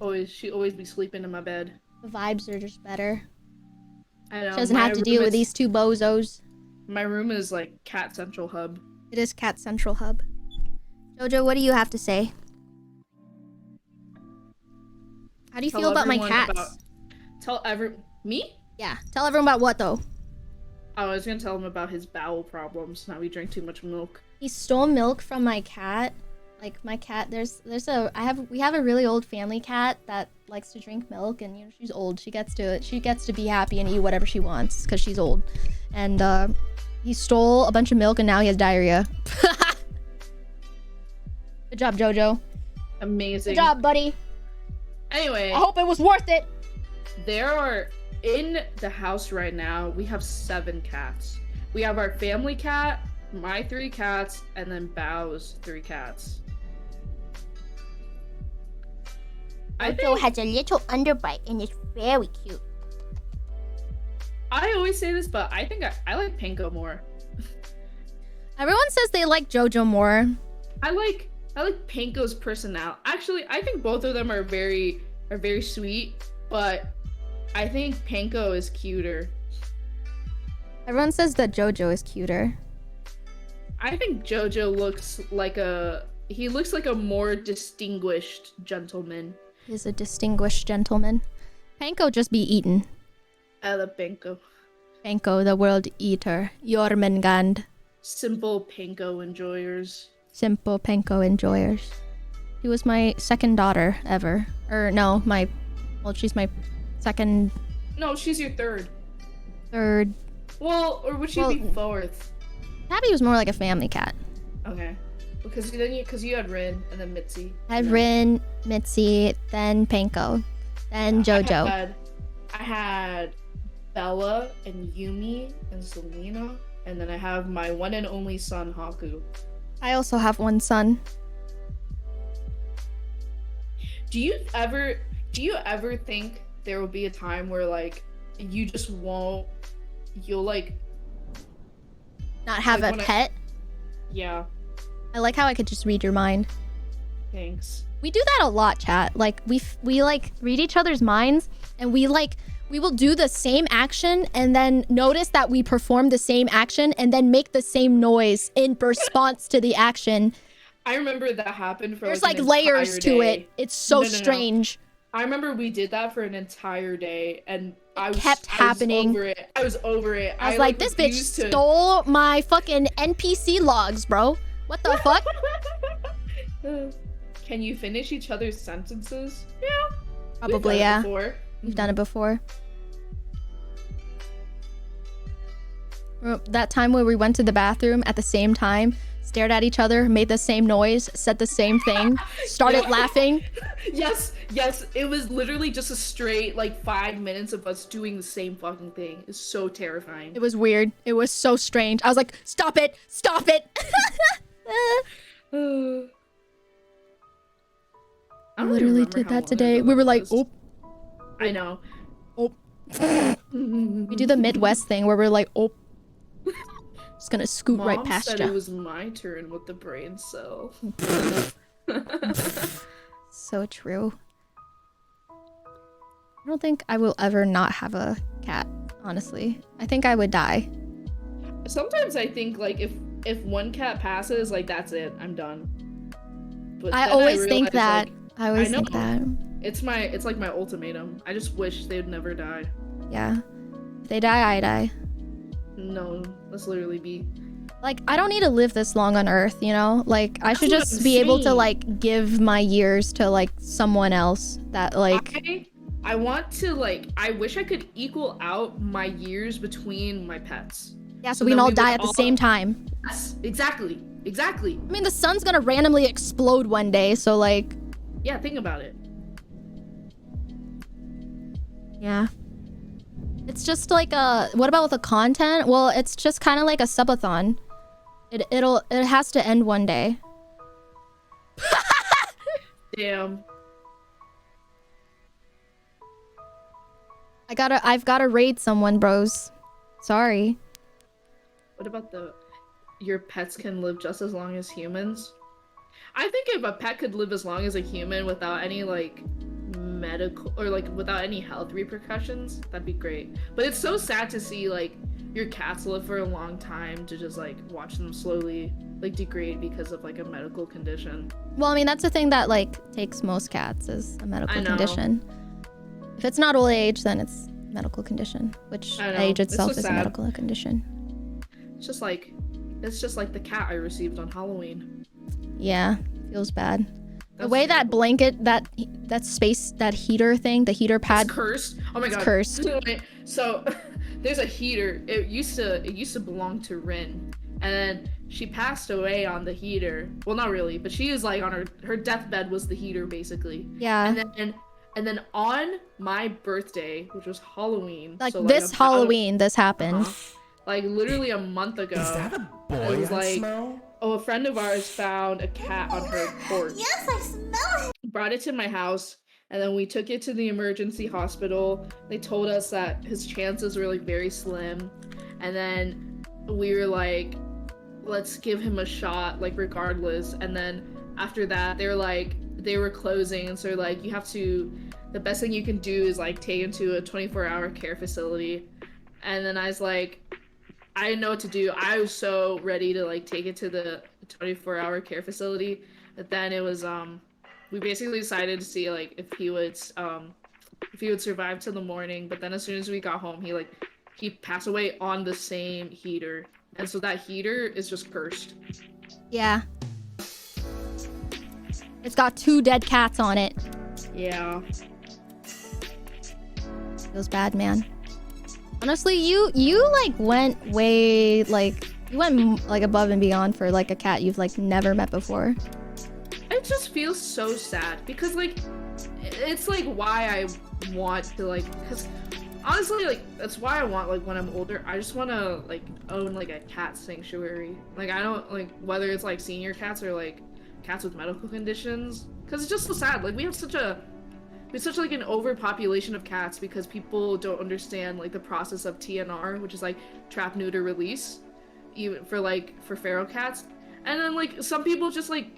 always be sleeping in my bed. The vibes are just better. I know. She doesn't have to deal with these two bozos. My room is like Cat Central Hub. It is Cat Central Hub. Jojo, what do you have to say? How do you feel about my cats? Me? Yeah. Tell everyone about what, though? I was gonna tell him about his bowel problems. Now he drank too much milk. He stole milk from my cat. Like, my cat, we have a really old family cat that likes to drink milk, and, you know, she's old. She gets to be happy and eat whatever she wants because she's old. And he stole a bunch of milk, and now he has diarrhea. Good job, Jojo. Amazing. Good job, buddy. Anyway, I hope it was worth it. There are, in the house right now, we have 7 cats. We have our family cat, my 3 cats, and then Bao's 3 cats. Jojo has a little underbite and it's very cute. I always say this, but I think I like Pinko more. Everyone says they like Jojo more. I like Pinko's personality. Actually, I think both of them are very sweet, but I think Pinko is cuter. Everyone says that Jojo is cuter. I think Jojo looks like a more distinguished gentleman. He's a distinguished gentleman. Panko just be eaten. I love Pinko. Panko, the world eater. Jormungand. Simple Pinko enjoyers. Simple Panko enjoyers. She was my second daughter ever. Or no, she's my second. No, she's your third. Third. Well, or would she be fourth? Tabby was more like a family cat. Okay. Because you had Rin and then Mitzi. I had Rin, Mitzi, then Panko, then Jojo. I had Bella and Yumi and Selena, and then I have my one and only son Haku. I also have one son. Do you ever think there will be a time where like you'll like not have a pet? Yeah. I like how I could just read your mind. Thanks. We do that a lot, chat. Like we like read each other's minds, and we will do the same action and then notice that we perform the same action and then make the same noise in response to the action. I remember that happened for There's like layers to it. It's so strange. I remember we did that for an entire day, and I was happening. I was over it. I was like, this bitch stole my fucking NPC logs, bro. What the fuck? Can you finish each other's sentences? Yeah. Probably, yeah. We've done it before. That time where we went to the bathroom at the same time, stared at each other, made the same noise, said the same thing, started laughing. Yes. It was literally just a straight, 5 minutes of us doing the same fucking thing. It's so terrifying. It was weird. It was so strange. I was like, stop it! Stop it! I literally did that today. We were like, oh. I know. Oh. We do the Midwest thing where we're like, oh. Just gonna scoot right past said you. It was my turn with the brain cell. So true. I don't think I will ever not have a cat, honestly. I think I would die. Sometimes I think if one cat passes, that's it. I'm done. But I always think that. I always think that. It's like my ultimatum. I just wish they'd never die. Yeah. If they die, I die. No, let's literally be. I don't need to live this long on Earth, you know? I should just be able to, give my years to, someone else that, I want to, I wish I could equal out my years between my pets. Yeah, so we can all die at the same time. Yes, exactly. I mean, the sun's gonna randomly explode one day, so, Yeah, think about it. Yeah. It's just what about with the content? Well, it's just kind of like a subathon. It has to end one day. Damn. I've gotta raid someone, bros. Sorry. What about your pets can live just as long as humans? I think if a pet could live as long as a human without any medical or without any health repercussions, that'd be great. But it's so sad to see your cats live for a long time to just watch them slowly degrade because of a medical condition. Well, I mean, that's the thing that takes most cats is a medical condition. If it's not old age, then it's medical condition, which age itself is a medical condition. It's just like the cat I received on Halloween. Yeah, feels bad. The way that blanket, that space, that heater thing, the heater pad. It's cursed. Oh my god. It's cursed. So there's a heater. It used to belong to Rin, and then she passed away on the heater. Well, not really, but she is on her deathbed was the heater basically. Yeah. And then on my birthday, which was Halloween. This Halloween, this happened. like literally a month ago. Is that a It boy was I like, smell? oh, a friend of ours found a cat on her porch. Yes, I smell it. Brought it to my house, and then we took it to the emergency hospital. They told us that his chances were like very slim, and then we were like, let's give him a shot, like regardless. And then after that, they were closing, and so like the best thing you can do is like take him to a 24-hour care facility. And then I was like, I didn't know what to do. I was so ready to like take it to the 24-hour care facility, but then it was we basically decided to see like if he would survive till the morning. But then as soon as we got home, he passed away on the same heater, and so that heater is just cursed. Yeah. It's got 2 dead cats on it. Yeah. Feels bad, man. Honestly, you like went way like you went like above and beyond for like a cat you've like never met before. It just feels so sad because like it's like why I want to like, because honestly like that's why I want like when I'm older I just want to like own like a cat sanctuary. Like I don't like whether it's like senior cats or like cats with medical conditions, because it's just so sad. Like we have such like an overpopulation of cats because people don't understand like the process of TNR, which is like trap, neuter, release, even for feral cats. And then like some people just like,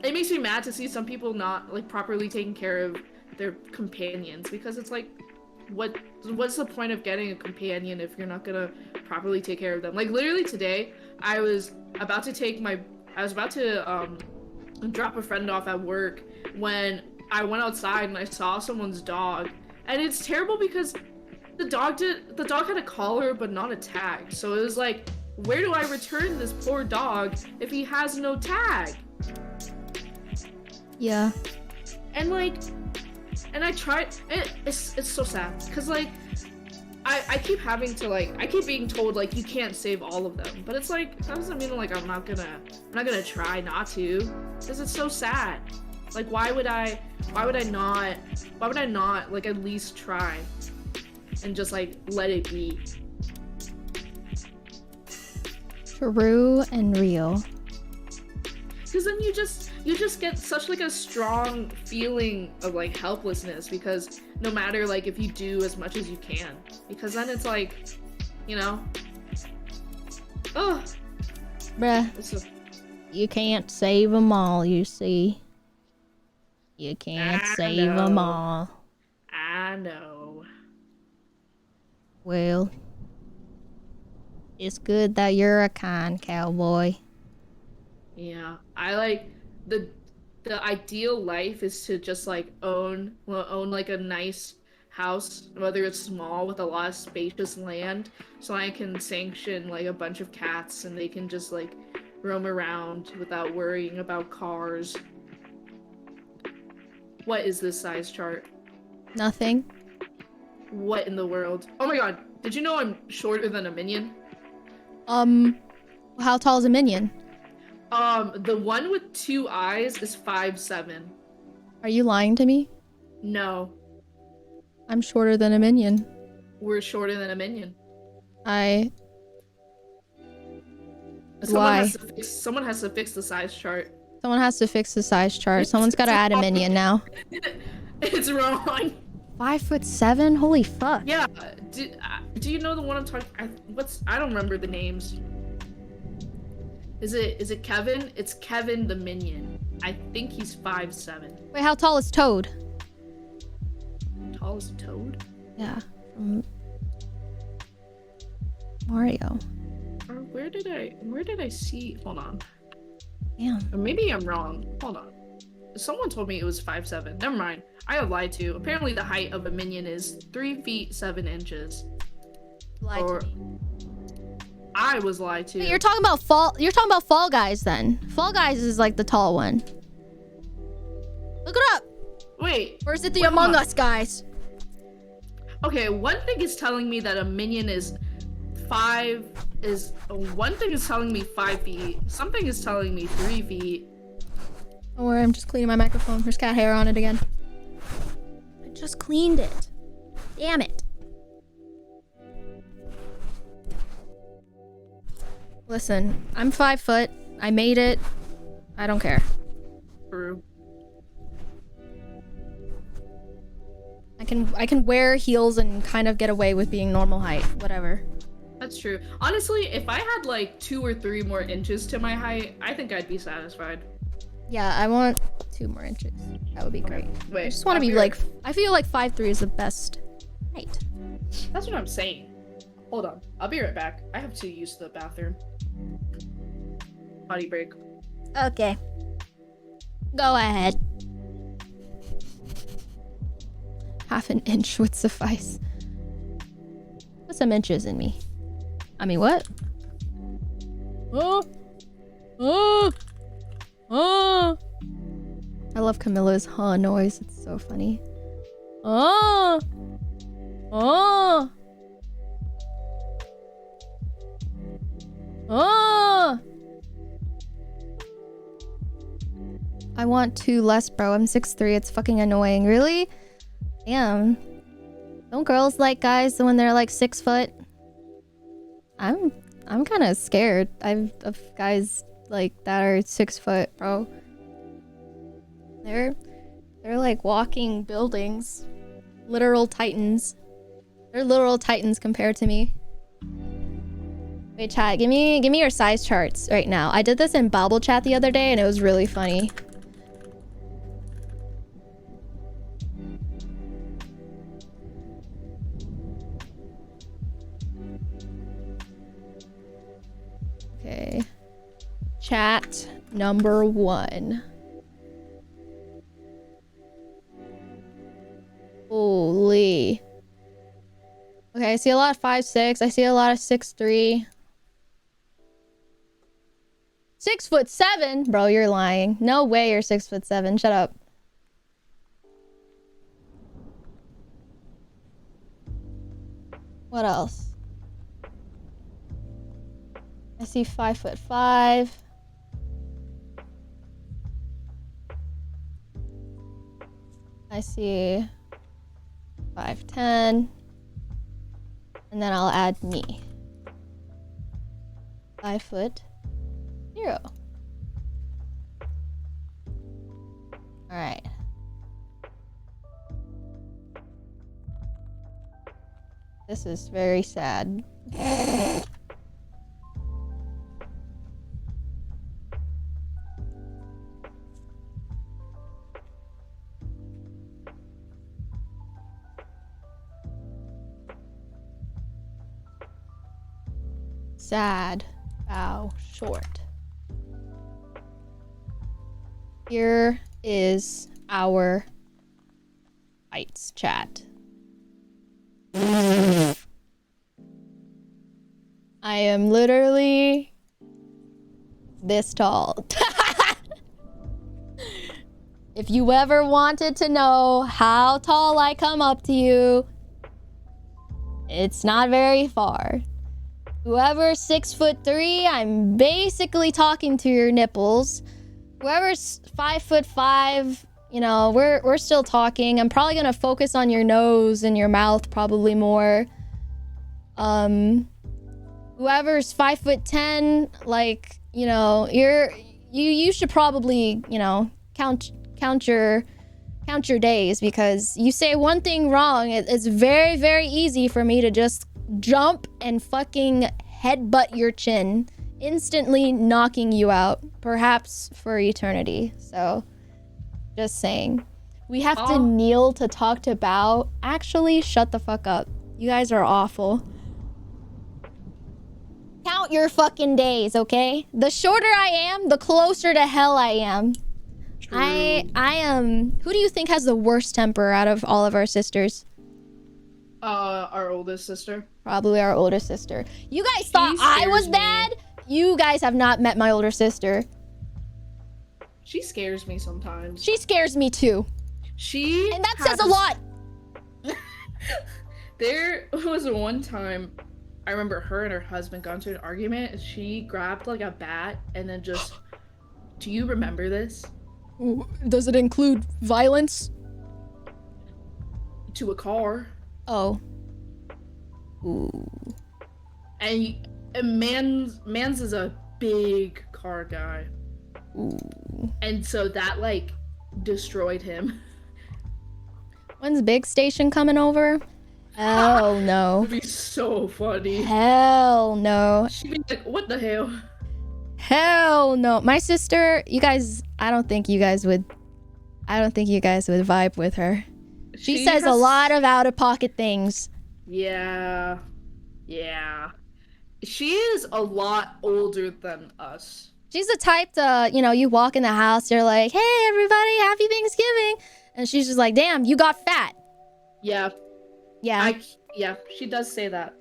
it makes me mad to see some people not like properly taking care of their companions, because it's like what's the point of getting a companion if you're not gonna properly take care of them? Like literally today I was about to drop a friend off at work when I went outside and I saw someone's dog, and it's terrible because the dog had a collar but not a tag. So it was like, where do I return this poor dog if he has no tag? Yeah. And like, and I tried. It's so sad because like I keep having to like, I keep being told like you can't save all of them, but it's like that doesn't mean like I'm not gonna try not to, because it's so sad. Like why would I not like at least try and just like let it be? True and real. Because then you just get such like a strong feeling of like helplessness, because no matter like if you do as much as you can, because then it's like, you know, oh, Bruh, you can't save them all, you see. You can't save them all. I know. Well, it's good that you're a kind cowboy. Yeah, I like the ideal life is to just like own like a nice house, whether it's small with a lot of spacious land, so I can sanction like a bunch of cats and they can just like roam around without worrying about cars. What is this size chart? Nothing. What in the world? Oh my god, did you know I'm shorter than a minion? How tall is a minion? The one with 2 eyes is 5'7". Are you lying to me? No, I'm shorter than a minion. we're shorter than a minion. Why? Someone has to fix the size chart. Someone has to fix the size chart. Someone's gotta add a minion now. It's wrong. 5'7"? Holy fuck. Yeah. Do you know the one I'm talking? I don't remember the names. Is it Kevin? It's Kevin the minion. I think he's 5'7". Wait, how tall is Toad? Tall as a toad? Yeah. From Mario. Or where did I see? Hold on. Damn. Or maybe I'm wrong. Hold on. Someone told me it was 5'7". Never mind. I lied to you. Apparently the height of a minion is 3 feet 7 inches. Lied Or- to me. I was lied to. Wait, you're talking about Fall Guys then. Fall Guys is like the tall one. Look it up. Wait. Or is it the Wait, hold Among on. Us guys? Okay, one thing is telling me that a minion is 5 one thing is telling me 5 feet. Something is telling me 3 feet. Don't worry, I'm just cleaning my microphone. There's cat hair on it again. I just cleaned it. Damn it. Listen, I'm 5 foot. I made it. I don't care. True. I can wear heels and kind of get away with being normal height. Whatever. That's true. Honestly, if I had like 2 or 3 more inches to my height, I think I'd be satisfied. Yeah, I want 2 more inches. That would be great. Wait, I just want to be like, I feel like 5'3" is the best height. That's what I'm saying. Hold on. I'll be right back. I have to use the bathroom. Potty break. Okay. Go ahead. Half an inch would suffice. Put some inches in me. I mean, what? Oh! Oh! Oh! I love Camilla's huh noise. It's so funny. Oh! Oh! Oh! I want 2 less, bro. I'm 6'3". It's fucking annoying. Really? Damn. Don't girls like guys when they're like 6 foot? I'm kind of scared. Of guys like that are 6 foot, bro. They're like walking buildings. Literal titans. They're literal titans compared to me. Wait, chat, give me your size charts right now. I did this in Bobble Chat the other day and it was really funny. Okay. Chat number 1. Holy. Okay, I see a lot of 5'6". I see a lot of 6'3". 6'7"? Bro, you're lying. No way you're 6'7". Shut up. What else? I see 5'5". I see 5'10". And then I'll add me. 5'0". Alright. This is very sad. Sad. Bow short. Here is our heights chat. I am literally this tall. If you ever wanted to know how tall I come up to you, it's not very far. Whoever's 6'3", I'm basically talking to your nipples. Whoever's 5'5", you know, we're still talking. I'm probably gonna focus on your nose and your mouth probably more. Whoever's 5'10", like, you know, you should probably, you know, count your days, because you say one thing wrong, it's very, very easy for me to just jump and fucking headbutt your chin, instantly knocking you out, perhaps for eternity. So, just saying. We have to kneel to talk to bow. Actually, shut the fuck up. You guys are awful. Count your fucking days, okay? The shorter I am, the closer to hell I am. True. I am... Who do you think has the worst temper out of all of our sisters? Our oldest sister. Probably our older sister. You guys thought I was bad? You guys have not met my older sister. She scares me sometimes. She scares me too. And that says a lot. There was one time, I remember her and her husband got into an argument, and she grabbed like a bat and then just... Do you remember this? Does it include violence? To a car. Oh. Ooh. And And Mans is a big car guy. Ooh. And so that like destroyed him. When's Big Station coming over? Hell no. It'd be so funny. Hell no. She'd be like, what the hell? Hell no. My sister, you guys, I don't think you guys would vibe with her. She says a lot of out-of-pocket things. Yeah. She is a lot older than us. She's the type to, you know, you walk in the house, you're like, hey, everybody, happy Thanksgiving. And she's just like, damn, you got fat. Yeah. Yeah. Yeah, she does say that.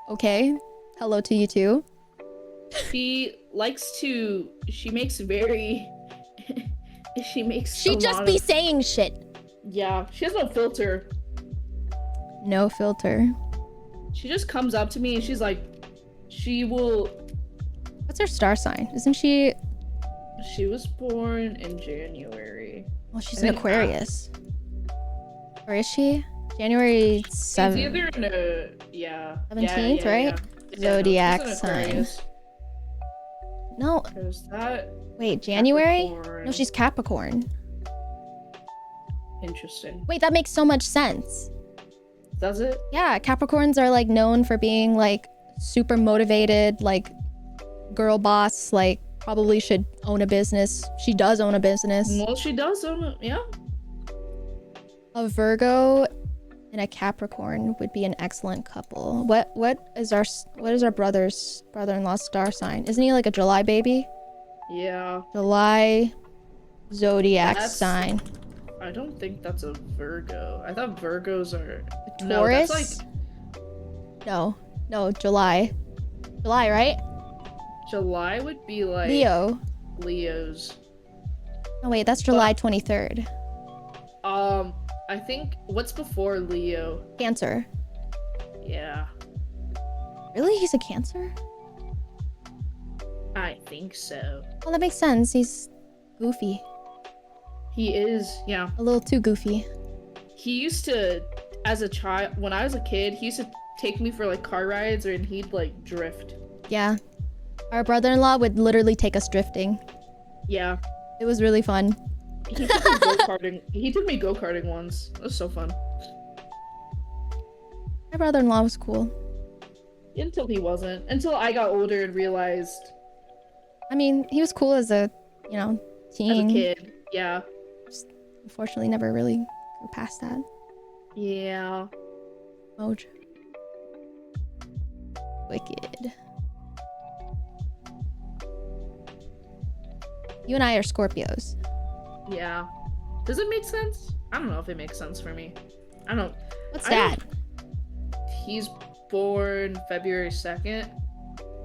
Okay. Hello to you too. She makes She just be saying shit. Yeah, she has no filter. No filter. She just comes up to me and she's like, she will... What's her star sign? Isn't she... She was born in January. Well, she's an Aquarius. Or is she? January 7th. It's either in a... Yeah. 17th, right? Yeah, Zodiac no, sign. No. There's that. Wait, January? Capricorn. No, she's Capricorn. Interesting. Wait, that makes so much sense. Does it? Yeah, Capricorns are like known for being like super motivated, like girl boss, like probably should own a business. She does own a business. Well, she does own it, yeah. A Virgo and a Capricorn would be an excellent couple. What is our brother-in-law's star sign? Isn't he like a July baby? Yeah. July zodiac sign. I don't think that's a Virgo. I thought Virgos are A Taurus? No, that's like... No, July. July, right? July would be like Leos. Oh wait, that's July 23rd. I think what's before Leo? Cancer. Yeah. Really? He's a Cancer? I think so. Well, that makes sense. He's goofy. He is, yeah. A little too goofy. He used to, as a child, when I was a kid, he used to take me for like car rides and he'd like drift. Yeah. Our brother-in-law would literally take us drifting. Yeah. It was really fun. He took me go-karting. He took me go-karting once. It was so fun. My brother-in-law was cool. Until he wasn't. Until I got older and realized. I mean, he was cool as a, you know, teen. As a kid, yeah. Just unfortunately never really grew past that. Yeah. Moj. Wicked. You and I are Scorpios. Yeah. Does it make sense? I don't know if it makes sense for me. I don't. What's that? He's born February 2nd.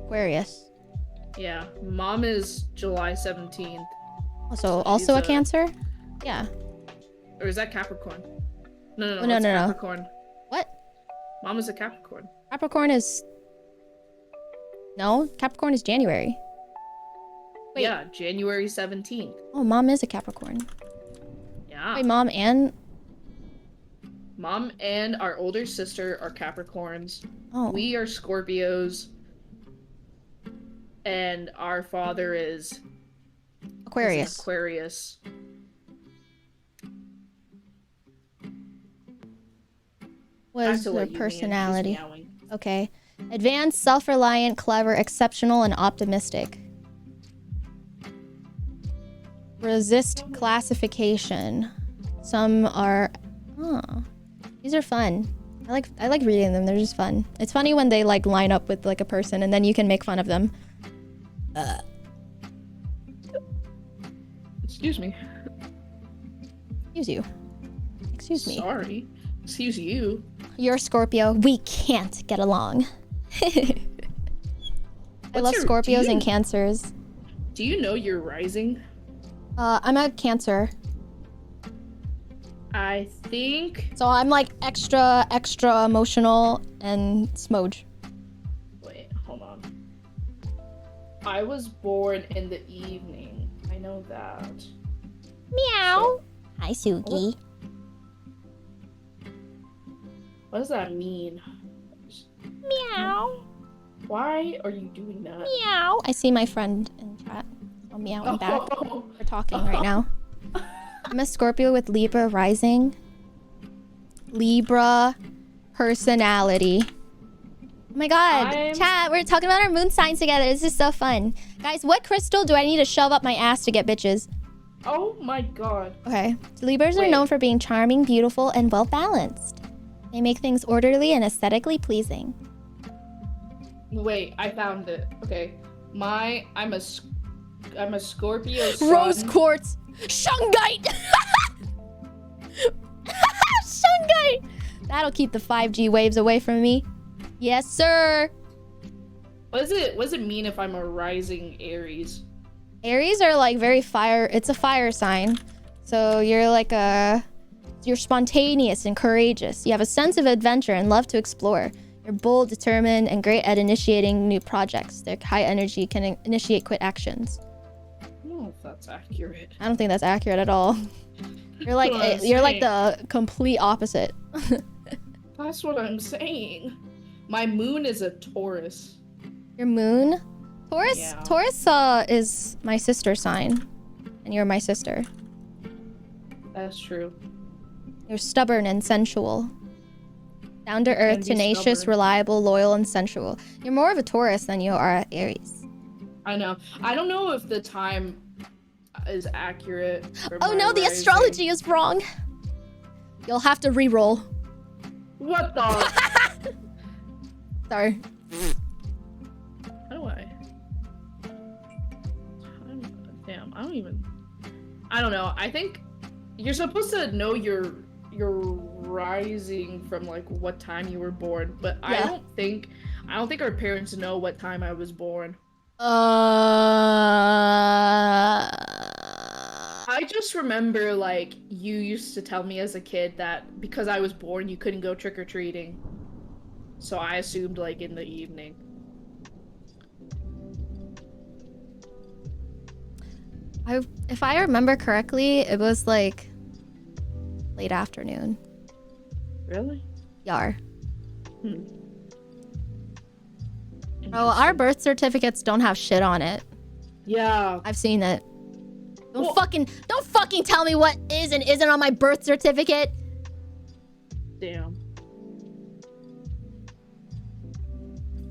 Aquarius. Yeah. Mom is July 17th. Also a Cancer? Yeah. Or is that Capricorn? No. No. Capricorn. What? Mom is a Capricorn. Capricorn is... No, Capricorn is January. Wait. Yeah, January 17th. Oh, Mom is a Capricorn. Yeah. Wait, Mom and our older sister are Capricorns. Oh. We are Scorpios. And our father is Aquarius. Aquarius. Was their personality? Okay. Advanced, self-reliant, clever, exceptional, and optimistic. Resist classification. Some are... Oh. These are fun. I like reading them. They're just fun. It's funny when they like line up with like a person and then you can make fun of them. Excuse me. Excuse you. Excuse me. Sorry. Excuse you. You're Scorpio. We can't get along. I love Scorpios and Cancers. Do you know your rising? I'm a Cancer. I think... So I'm like extra emotional and smooge. Wait, hold on. I was born in the evening. I know that. Meow. Hi, Suki. What does that mean? Meow. Why are you doing that? Meow. I see my friend in chat. I'll meow him back. Oh. We're talking right now. I'm a Scorpio with Libra rising. Libra personality. Oh my god, chat, we're talking about our moon signs together. This is so fun. Guys, what crystal do I need to shove up my ass to get bitches? Oh my god. Okay. Libras are known for being charming, beautiful, and well-balanced. They make things orderly and aesthetically pleasing. Wait, I found it. Okay. I'm a Scorpio sun. Rose quartz. Shungite! Shungite! That'll keep the 5G waves away from me. Yes, sir. What does it mean if I'm a rising Aries? Aries are like very fire. It's a fire sign. So you're like you're spontaneous and courageous. You have a sense of adventure and love to explore. You're bold, determined, and great at initiating new projects. Their high energy can initiate quick actions. I don't know if that's accurate. I don't think that's accurate at all. You're like the complete opposite. That's what I'm saying. My moon is a Taurus. Your moon? Taurus? Yeah. Taurus is my sister sign. And you're my sister. That's true. You're stubborn and sensual. Down to earth, tenacious, stubborn. reliable, loyal, and sensual. You're more of a Taurus than you are Aries. I know. I don't know if the time is accurate. For Oh my no, the rising. astrology is wrong. You'll have to re-roll. What the? Sorry. How do I? Damn, I don't know. I think you're supposed to know your rising from like what time you were born, but Yeah. I don't think our parents know what time I was born. I just remember like you used to tell me as a kid that because I was born you couldn't go trick-or-treating. So I assumed like in the evening. If I remember correctly, it was like late afternoon. Really? Yar. Hmm. Oh, our birth certificates don't have shit on it. Yeah. I've seen it. Well- Don't fucking tell me what is and isn't on my birth certificate. Damn.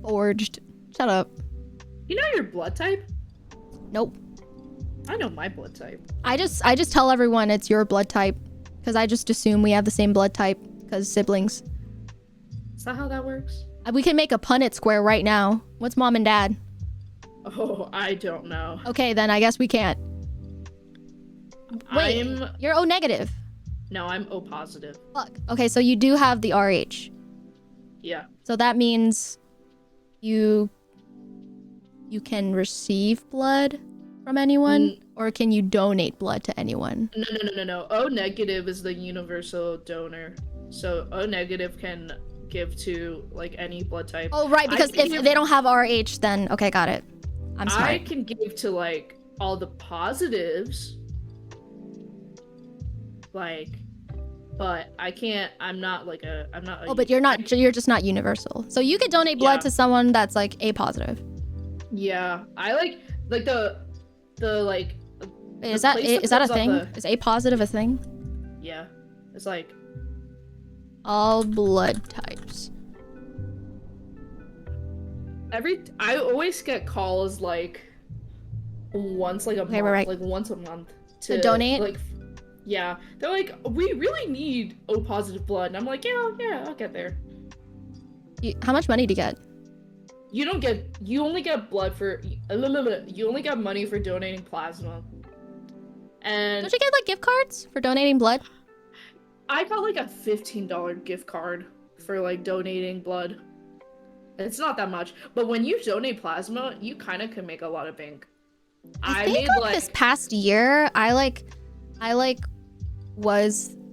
Forged. Shut up. You know your blood type? Nope. I know my blood type. I just tell everyone it's your blood type because I just assume we have the same blood type because siblings. Is that how that works? We can make a Punnett square right now. What's mom and dad? Oh, I don't know. Okay, then I guess we can't. Wait, you're O negative. No, I'm O positive. Fuck. Okay, so you do have the RH. Yeah. So that means you can receive blood from anyone, or can you donate blood to anyone? No. O negative is the universal donor. So O negative can give to like any blood type. Oh, right, because if they don't have RH, then okay, got it. I'm smart. I can give to like all the positives. Like, but I can't. I'm not a. Oh, but you're just not universal. So you could donate blood to someone that's like A positive. Yeah, I like the like. Wait, is that a thing? Is A positive a thing? Yeah, it's like all blood types. I always get calls like once like a month, right. like once a month To donate? Like, yeah, they're like, we really need O positive blood, and I'm like, yeah, I'll get there. How much money do you get? You only get blood for you only get money for donating plasma. And don't you get like gift cards for donating blood? I got like a $15 gift card for like donating blood. It's not that much, but when you donate plasma, you kind of can make a lot of bank. I think like this past year,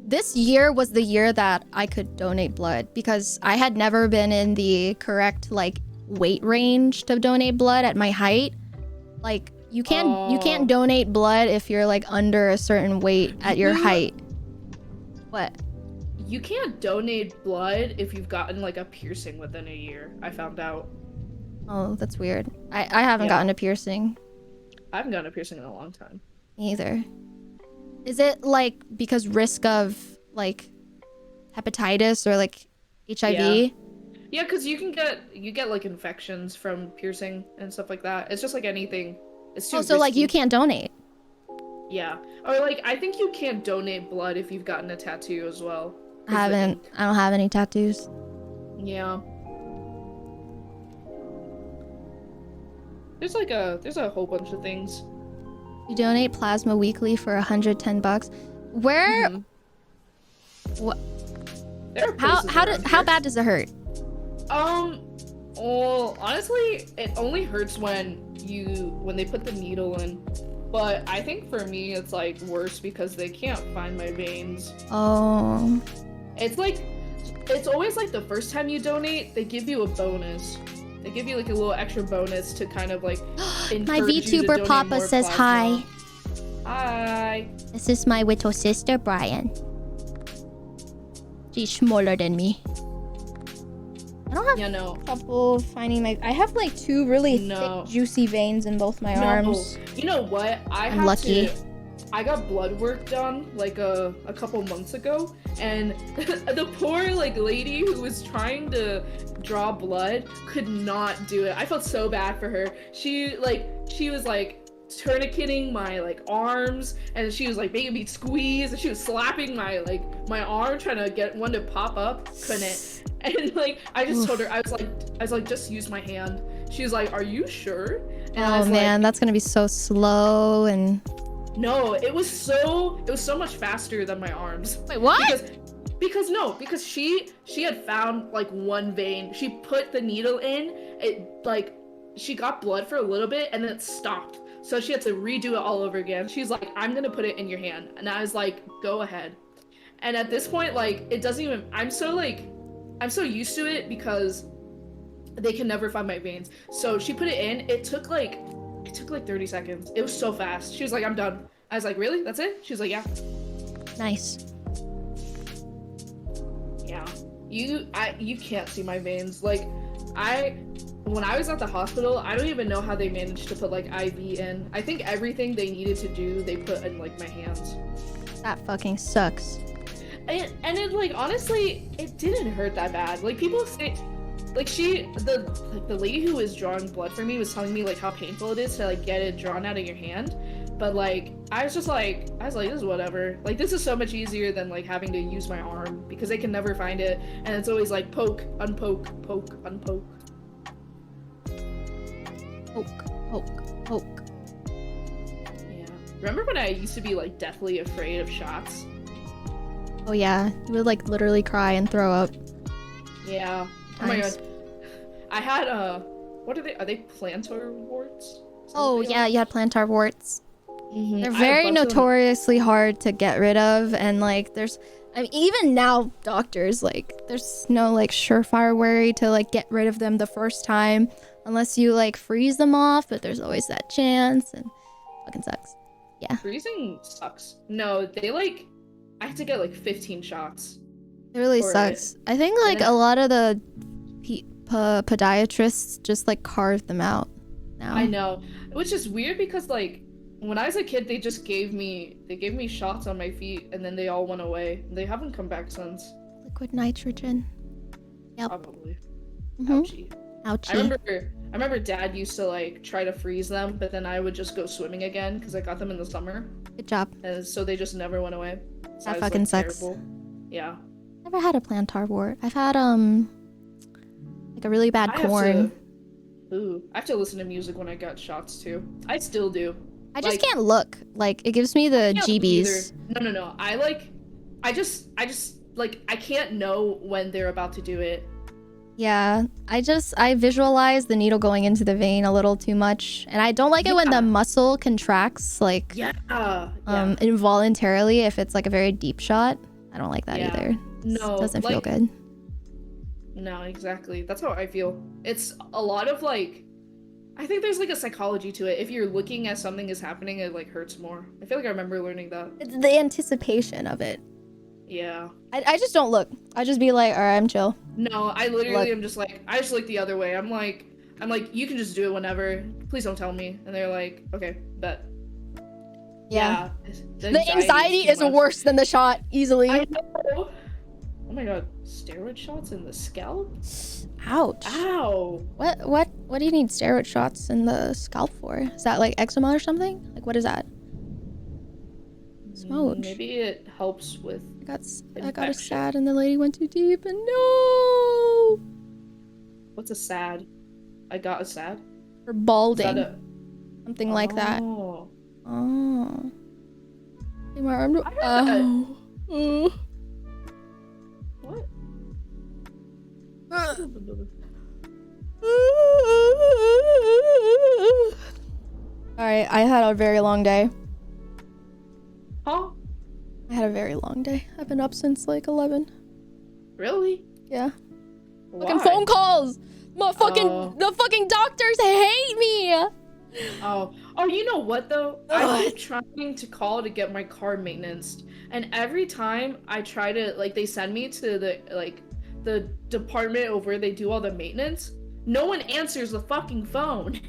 this year was the year that I could donate blood because I had never been in the correct like weight range to donate blood at my height. Like you can't donate blood if you're like under a certain weight at your height. What? You can't donate blood if you've gotten like a piercing within a year. I found out. Oh, that's weird. I haven't gotten a piercing. I haven't gotten a piercing in a long time. Me either. Is it like because risk of like hepatitis or like HIV? Yeah, because you get like infections from piercing and stuff like that. It's just like anything. It's too So like risky. you can't donate. Yeah. Or like I think you can't donate blood if you've gotten a tattoo as well. I don't have any tattoos. Yeah. There's a whole bunch of things. You donate plasma weekly for $110. Where? What? How bad does it hurt? Well, honestly, it only hurts when they put the needle in. But I think for me, it's like worse because they can't find my veins. Oh. It's always like the first time you donate, they give you a bonus. They give you like a little extra bonus to kind of like my encourage you to VTuber donate Papa more says plasma. hi. Hi. This is my little sister, Brian. She's smaller than me. I don't have trouble finding I have like 2 really thick, juicy veins in both my arms. You know what? I'm lucky. I got blood work done like a couple months ago, and the poor like lady who was trying to draw blood could not do it. I felt so bad for her. She was like tourniqueting my like arms, and she was like making me squeeze, and she was slapping my arm trying to get one to pop up. Couldn't. And like I just told her, I was like just use my hand. She was like, are you sure? And oh man, that's gonna be so slow. And no, it was so much faster than my arms. Wait, what? Because she had found like one vein. She put the needle in, it like she got blood for a little bit and then it stopped. So she had to redo it all over again. She's like, I'm gonna put it in your hand. And I was like, go ahead. And at this point, like, it doesn't even, I'm so used to it because they can never find my veins. So she put it in, it took like 30 seconds. It was so fast. She was like, I'm done. I was like, really? That's it? She was like, yeah. Nice. Yeah. You can't see my veins. Like, when I was at the hospital, I don't even know how they managed to put like IV in. I think everything they needed to do, they put in like my hands. That fucking sucks. And it like honestly, it didn't hurt that bad. Like people say, like the lady who was drawing blood for me was telling me like how painful it is to like get it drawn out of your hand. But like I was like this is whatever. Like this is so much easier than like having to use my arm because they can never find it, and it's always like poke, unpoke, poke, unpoke. Poke. Yeah. Remember when I used to be like deathly afraid of shots? Oh yeah, you would like literally cry and throw up. Yeah. Oh my god. I had what are they? Are they plantar warts? Oh yeah, you had plantar warts. Mm-hmm. They're very notoriously hard to get rid of, and like even now doctors like there's no like surefire way to like get rid of them the first time unless you like freeze them off, but there's always that chance, and fucking sucks. Yeah. Freezing sucks. No, I had to get like 15 shots. It really sucks. I think like a lot of the podiatrists just like carved them out now. I know, which is weird because like when I was a kid, they gave me shots on my feet, and then they all went away. They haven't come back since. Liquid nitrogen. Yep. Probably. Ouchie. I remember Dad used to like try to freeze them, but then I would just go swimming again because I got them in the summer. Good job. And so they just never went away. So that fucking sucks. Terrible. Yeah. Never had a plantar wart. I've had like a really bad corn. I have to listen to music when I got shots too. I still do. I just can't look. Like it gives me the GBs. No. I just like I can't know when they're about to do it. Yeah, I visualize the needle going into the vein a little too much, and I don't like it when the muscle contracts like involuntarily if it's like a very deep shot. I don't like that either. No, it doesn't feel good. No, exactly. That's how I feel. It's a lot of like, I think there's like a psychology to it. If you're looking at something is happening, it like hurts more. I feel like I remember learning that. It's the anticipation of it. Yeah. I just don't look. I just be like, all right, I'm chill. No, I literally am just like, I just look the other way. I'm like, I'm like, you can just do it whenever. Please don't tell me. And they're like, okay, bet. Yeah. The anxiety is too much. worse than the shot, easily. I know. Oh my god, steroid shots in the scalp? Ouch. Ow. What do you need steroid shots in the scalp for? Is that like eczema or something? Like, what is that? Smooch. Maybe it helps with I got a sad and the lady went too deep and no. What's a sad? I got a sad? For balding. Something like that. Oh. Oh. Hey, my arm. Oh. What? Alright, I had a very long day. Huh? I had a very long day. I've been up since like 11. Really? Yeah. Why? Fucking phone calls! The fucking doctors hate me! Oh, you know what though? I keep trying to call to get my car maintenance, and every time I try to, like, they send me to the department of where they do all the maintenance, no one answers the fucking phone.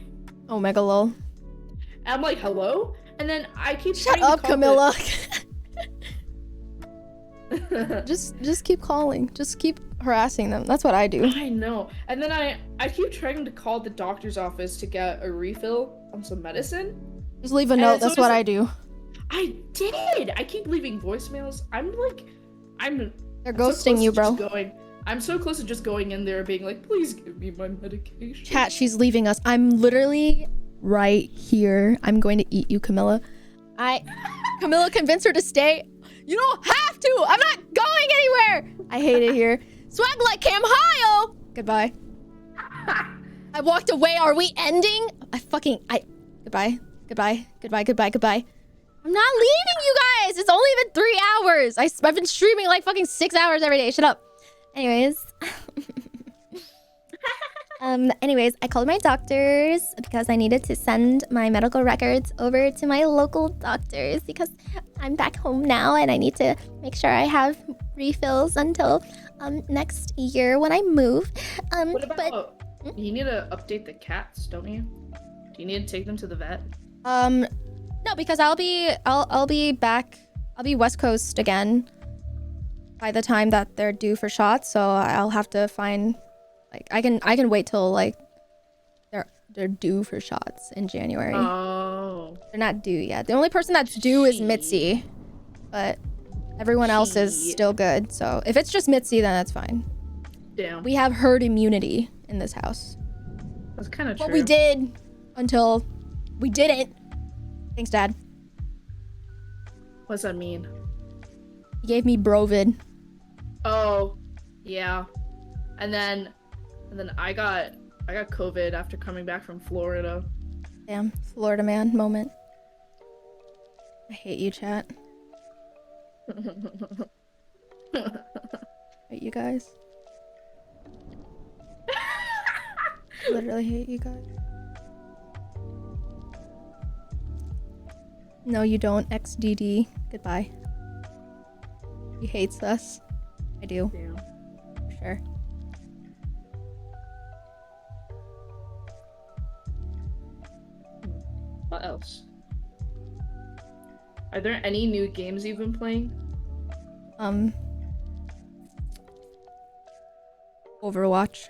Oh, mega lol. I'm like, hello? And then I keep Shut trying up, to call Camilla. just keep calling. Just keep harassing them. That's what I do. I know. And then I keep trying to call the doctor's office to get a refill on some medicine. Just leave a note. That's what I do. I did. I keep leaving voicemails. They're ghosting you, bro. I'm so close to just going in there and being like, please give me my medication. Chat, she's leaving us. I'm literally right here. I'm going to eat you, Camilla. Camilla convinced her to stay. You don't have to. I'm not going anywhere. I hate it here. Swag like Cam Hio. Goodbye. I walked away. Are we ending? Goodbye. I'm not leaving, you guys. It's only been 3 hours. I've been streaming like fucking 6 hours every day. Shut up. Anyways. Anyways, I called my doctors because I needed to send my medical records over to my local doctors because I'm back home now and I need to make sure I have refills until next year when I move. What about you need to update the cats, don't you? Do you need to take them to the vet? No, because I'll be back. I'll be West Coast again by the time that they're due for shots, so I'll have to find like I can wait till like they're due for shots in January. Oh. They're not due yet. The only person that's due is Mitzi, but everyone else is still good. So if it's just Mitzi, then that's fine. Damn. We have herd immunity in this house. That's kind of true. What we did until we didn't. Thanks, Dad. What's that mean? He gave me Brovid. Oh, yeah. And then I got COVID after coming back from Florida. Damn, Florida man moment. I hate you, chat. Hate you guys. Literally hate you guys. No, you don't. XDD. Goodbye. He hates us. I do. Damn. For sure. What else? Are there any new games you've been playing? Overwatch.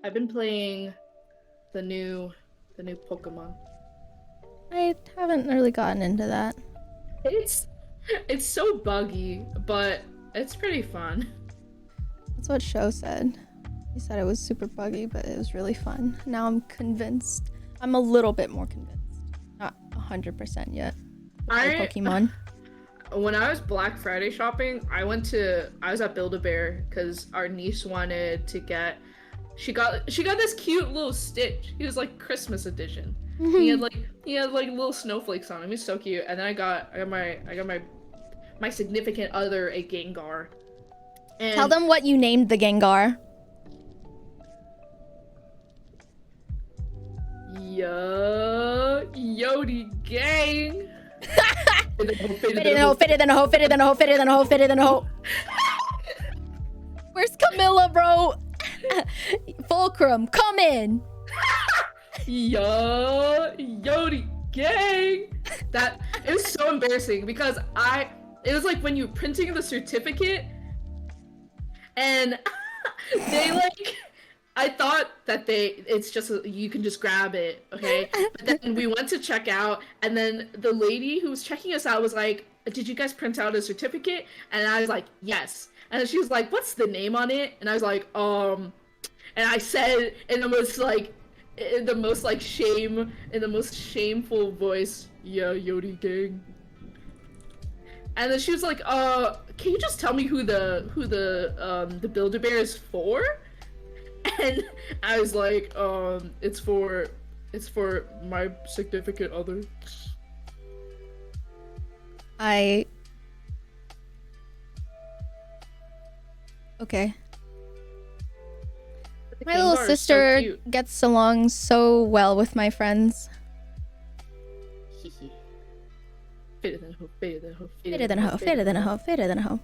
I've been playing the new Pokemon. I haven't really gotten into that. It's so buggy, but it's pretty fun. That's what Sho said. He said it was super buggy, but it was really fun. Now I'm convinced. I'm a little bit more convinced. Not 100% yet. Pokemon. When I was Black Friday shopping, I was at Build-A-Bear because our niece wanted to get. She got this cute little Stitch. He was like Christmas edition. He had like little snowflakes on him. He's so cute. And then I got my significant other a Gengar. And Tell them what you named the Gengar. Yodi gang. Fitted than a hoe, fitted than a hoe, fitted than a hoe, fitted than a hoe, fitted than a hoe. Where's Camilla, bro? Fulcrum, come in. Yodi gang. That it was so embarrassing because it was like when you printing the certificate and they like I thought that it's just you can just grab it, okay? But then we went to check out and then the lady who was checking us out was like, "Did you guys print out a certificate?" And I was like, "Yes." And then she was like, "What's the name on it?" And I was like, and I said in the most shameful voice, "Yeah, Yodi gang." And then she was like, "Can you just tell me who the Build-A-Bear is for?" And I was like, it's for my significant other." Okay. The My King little Bar is so sister cute. gets along so well with my friends. Fitter than a hoe, fitter than a hoe, Fitter than a hoe, fitter than a hoe, fitter than a hoe.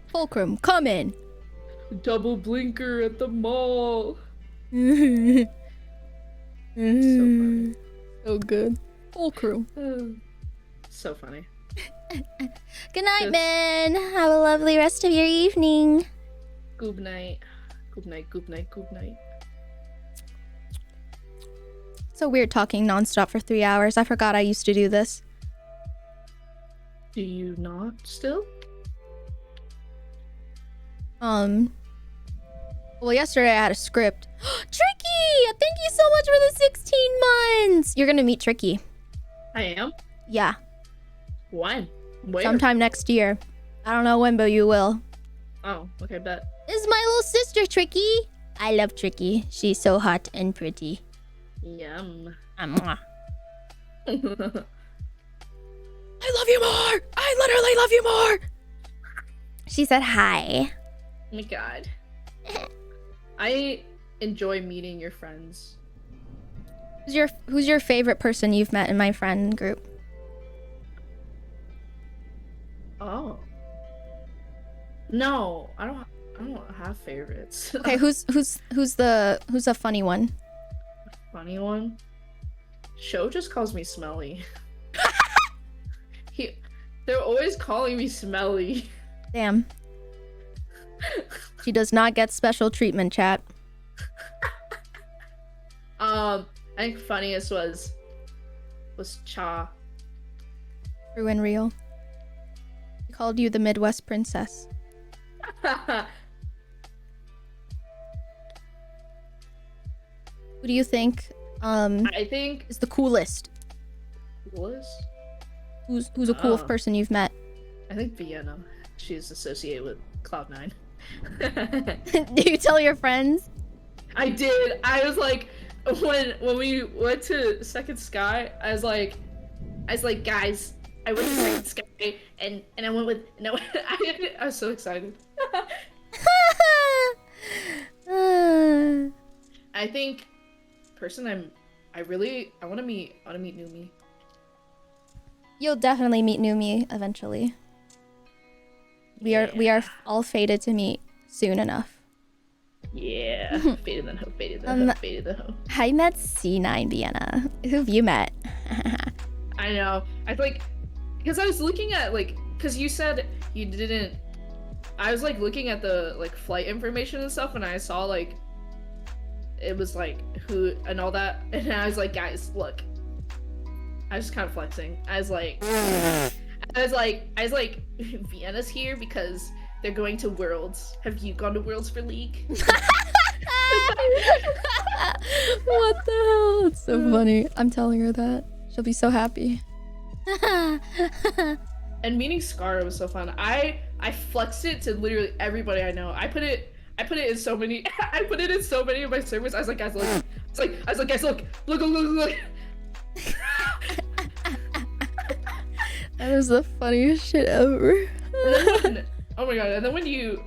Fulcrum, come in. Double blinker at the mall. So funny. So good. Fulcrum. So funny. Good night, Yes. Ben. Have a lovely rest of your evening. Good night. Good night, good night, good night. So weird talking nonstop for 3 hours. I forgot I used to do this. Do you not still? Well, yesterday I had a script. Tricky! Thank you so much for the 16 months! You're gonna meet Tricky. I am? Yeah. When? Where? Sometime next year. I don't know when, but you will. Oh, okay, bet. This is my little sister, Tricky. I love Tricky. She's so hot and pretty. Yum. Mwah. I love you more! I literally love you more! She said hi. Oh my god. I enjoy meeting your friends. Who's your favorite person you've met in my friend group? Oh. No, I don't have favorites. Okay, who's the funny one? Funny one? Sho just calls me smelly. They're always calling me smelly. Damn. She does not get special treatment, chat. I think funniest was Cha. True and real. He called you the Midwest princess. Who do you think I think is the coolest? Who's a cool person you've met? I think Vienna. She's associated with Cloud9. Do you tell your friends? I did. I was like, when we went to Second Sky, I was like, guys, I went to Second Sky, and I went with I was so excited. I think person I want to meet Numi. You'll definitely meet Numi eventually. We are all fated to meet soon enough. Yeah, fated than hope, fated than hope, fated than hope. I met C9 Vienna. Who've you met? I know. I like, because I was looking at because you said you didn't. I was looking at the flight information and stuff, and I saw it was who and all that, and I was like, guys, look. I was kind of flexing. I was like, Vienna's here because they're going to Worlds. Have you gone to Worlds for League? What the hell? It's so funny. I'm telling her that. She'll be so happy. And meeting Scar was so fun. I flexed it to literally everybody I know. I put it in so many of my servers. I was like, guys, look. I was like, guys, look. Look. That was the funniest shit ever. Oh my god! And then when you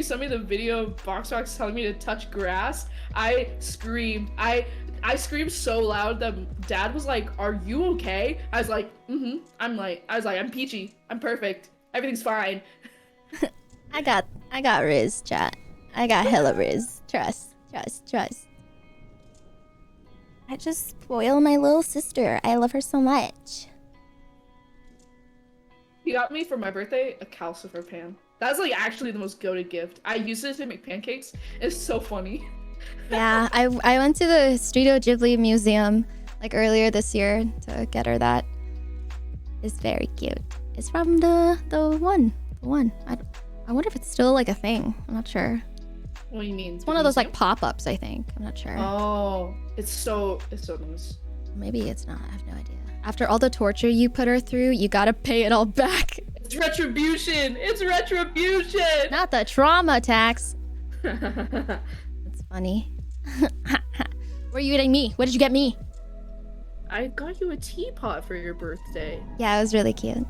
sent me the video of Boxbox telling me to touch grass, I screamed. I screamed so loud that Dad was like, "Are you okay?" I was like, "Mm-hmm." I'm peachy. I'm perfect. Everything's fine. I got Riz, chat. I got hella Riz. Trust. I just spoil my little sister. I love her so much. He got me for my birthday a calcifer pan. That's like actually the most goated gift. I used it to make pancakes. It's so funny. Yeah, I went to the Studio Ghibli Museum like earlier this year to get her that. It's very cute. It's from the one. I wonder if it's still like a thing. I'm not sure. What do you mean? It's one of those like pop-ups, I think. I'm not sure. Oh, it's so nice. Maybe it's not. I have no idea. After all the torture you put her through, you gotta pay it all back. It's retribution. It's retribution. Not the trauma tax. It's funny. Where are you getting me? What did you get me? I got you a teapot for your birthday. Yeah, it was really cute.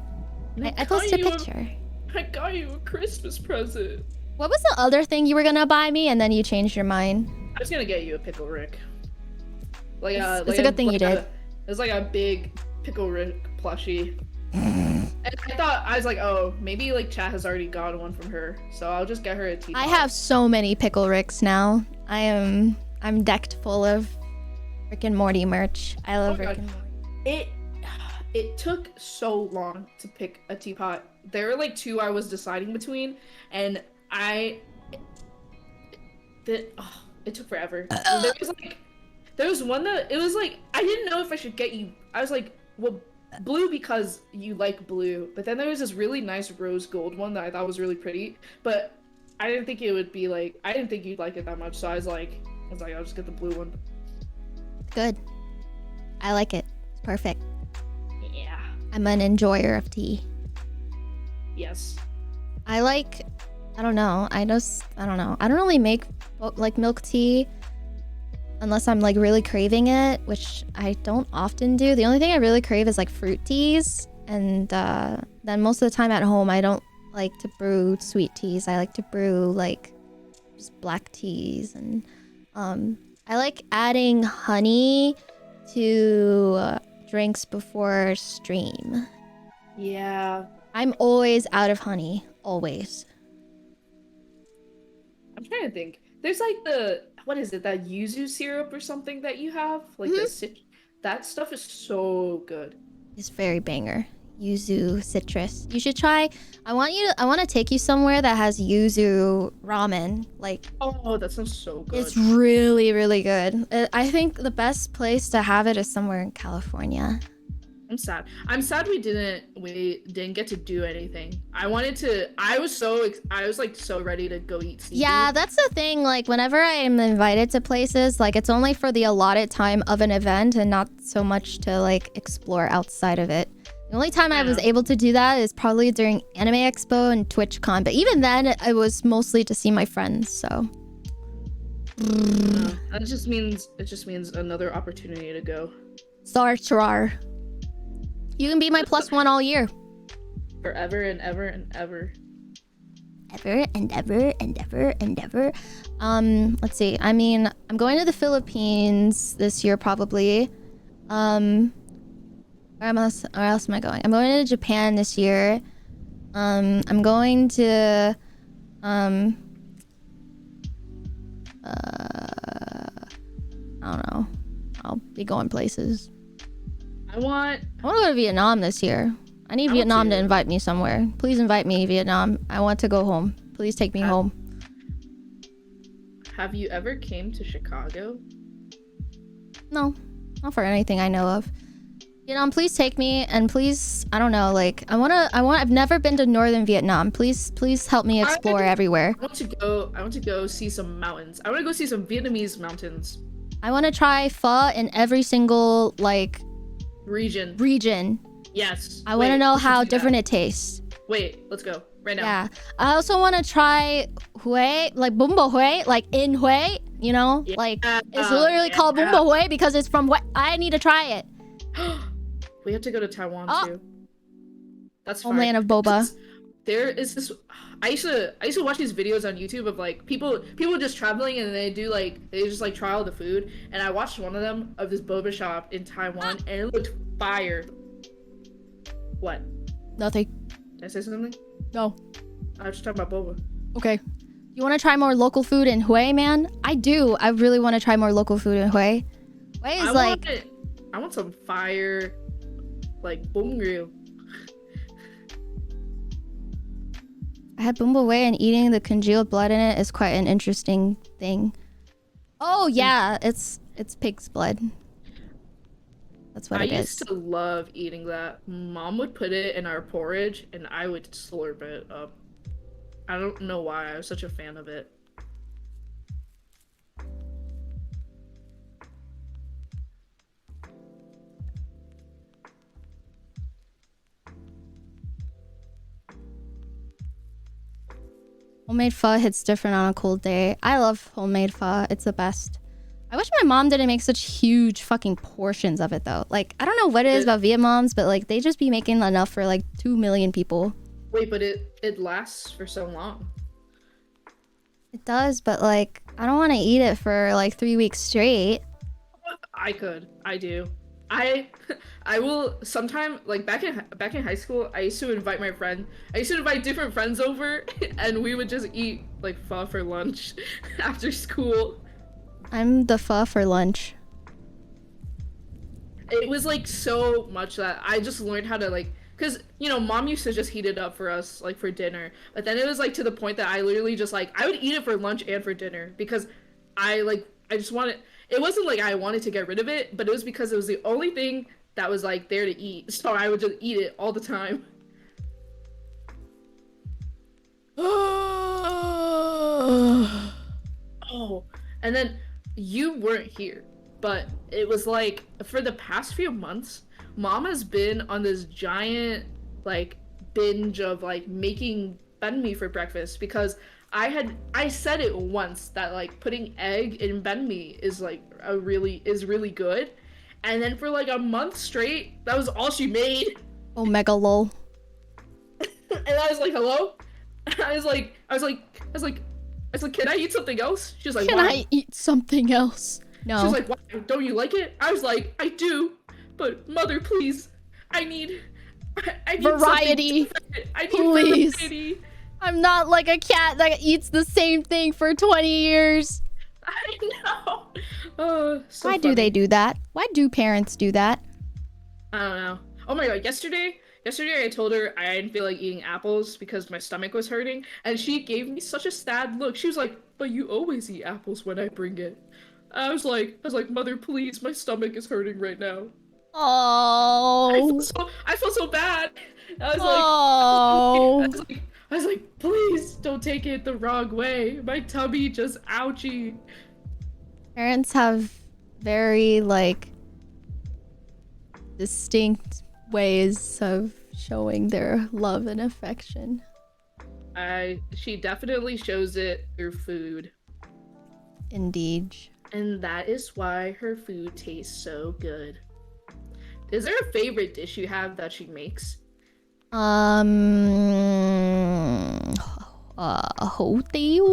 I posted a picture. I got you a Christmas present. What was the other thing you were gonna buy me and then you changed your mind? I was gonna get you a pickle Rick. Like it's a good thing you did. It's like a big pickle Rick plushie. And I was like, oh, maybe like chat has already got one from her, so I'll just get her a teapot. I have so many pickle Ricks now. I'm decked full of Rick and Morty merch. I love Rick and Morty. It took so long to pick a teapot. There were like two I was deciding between, and it took forever. There was one that it was like I didn't know if I should get you. I was like, well, blue because you like blue, but then there was this really nice rose gold one that I thought was really pretty, but I didn't think it would be like I didn't think you'd like it that much, so I was like I'll just get the blue one. Good. I like it. It's perfect. Yeah. I'm an enjoyer of tea. Yes. I don't know. I don't know. I don't really make like milk tea unless I'm like really craving it, which I don't often do. The only thing I really crave is like fruit teas, and then most of the time at home I don't like to brew sweet teas. I like to brew like just black teas, and I like adding honey to drinks before stream. Yeah. I'm always out of honey. Always. I'm trying to think. There's like what is it, that yuzu syrup or something that you have? Like that stuff is so good. It's very banger. Yuzu citrus. You should try. I want to take you somewhere that has yuzu ramen. Like, oh, that sounds so good. It's really, really good. I think the best place to have it is somewhere in California. I'm sad we didn't get to do anything. I was like so ready to go eat seafood. Yeah, that's the thing. Like whenever I am invited to places, like it's only for the allotted time of an event and not so much to like explore outside of it. The only time I was able to do that is probably during Anime Expo and TwitchCon, but even then it was mostly to see my friends, so. It just means another opportunity to go. Char. You can be my +1 all year. Forever and ever and ever. Ever and ever and ever and ever. Let's see. I mean, I'm going to the Philippines this year probably. Where else am I going? I'm going to Japan this year. I'm going to I don't know. I'll be going places. I want to go to Vietnam this year. I need Vietnam to invite me somewhere. Please invite me, Vietnam. I want to go home. Please take me home. Have you ever came to Chicago? No, not for anything I know of. Vietnam, please take me, and please, I don't know, like I've never been to northern Vietnam. Please help me explore everywhere. I want to go see some mountains. I want to go see some Vietnamese mountains. I want to try pho in every single like region. Yes. I want to know how different it tastes. Wait, let's go right now. Yeah. I also want to try Hue, like Bumbo Hue, like in Hue, you know? Yeah. Like it's literally called Bumbo Hue because it's from Hue. I need to try it. We have to go to Taiwan too. That's fine. Homeland of boba. There is this. I used to watch these videos on YouTube of like people just traveling and they just like try all the food. And I watched one of them of this boba shop in Taiwan and it looked fire. What? Nothing. Did I say something? No. I was just talking about boba. Okay. You want to try more local food in Hue, man? I do. I really want to try more local food in Hue. Why is like I want some fire, like bongryeo. I had bumbleway and eating the congealed blood in it is quite an interesting thing. Oh yeah, it's pig's blood. That's what I it is. used to love eating that. Mom would put it in our porridge and I would slurp it up. I don't know why. I was such a fan of it. Homemade pho hits different on a cold day. I love homemade pho. It's the best. I wish my mom didn't make such huge fucking portions of it though. Like, I don't know what it is about Viet moms, but like they just be making enough for like 2 million people. Wait, but it lasts for so long. It does, but like I don't want to eat it for like 3 weeks straight. I could. I do. I will sometime, like back in high school, I used to invite my friend. I used to invite different friends over and we would just eat like pho for lunch after school. I'm the pho for lunch. It was like so much that I just learned how to like, because you know mom used to just heat it up for us like for dinner, but then it was like to the point that I literally just like I would eat it for lunch and for dinner because I just wanted, it wasn't like I wanted to get rid of it, but it was because it was the only thing that was like there to eat, so I would just eat it all the time. Oh, and then you weren't here, but it was like for the past few months, mom has been on this giant like binge of like making banh mi for breakfast because I said it once that like putting egg in banh mi is like really good, and then for like a month straight, that was all she made. Omega lol. And I was like, hello? I was like, can I eat something else? She was like, Can why? I eat something else? No. She was like, why? Don't you like it? I was like, I do, but mother, please, I need variety. I need Please. variety. I'm not like a cat that eats the same thing for 20 years. I know. Oh, so Why do funny. they do that? Why do parents do that? I don't know. Oh my god, yesterday I told her I didn't feel like eating apples because my stomach was hurting, and she gave me such a sad look. She was like, but you always eat apples when I bring it. I was like, mother, please, my stomach is hurting right now. Oh. I felt so bad. Oh. I was like, please don't take it the wrong way. My tummy just ouchie. Parents have very like distinct ways of showing their love and affection. She definitely shows it through food. Indeed. And that is why her food tastes so good. Is there a favorite dish you have that she makes? Hủ tiếu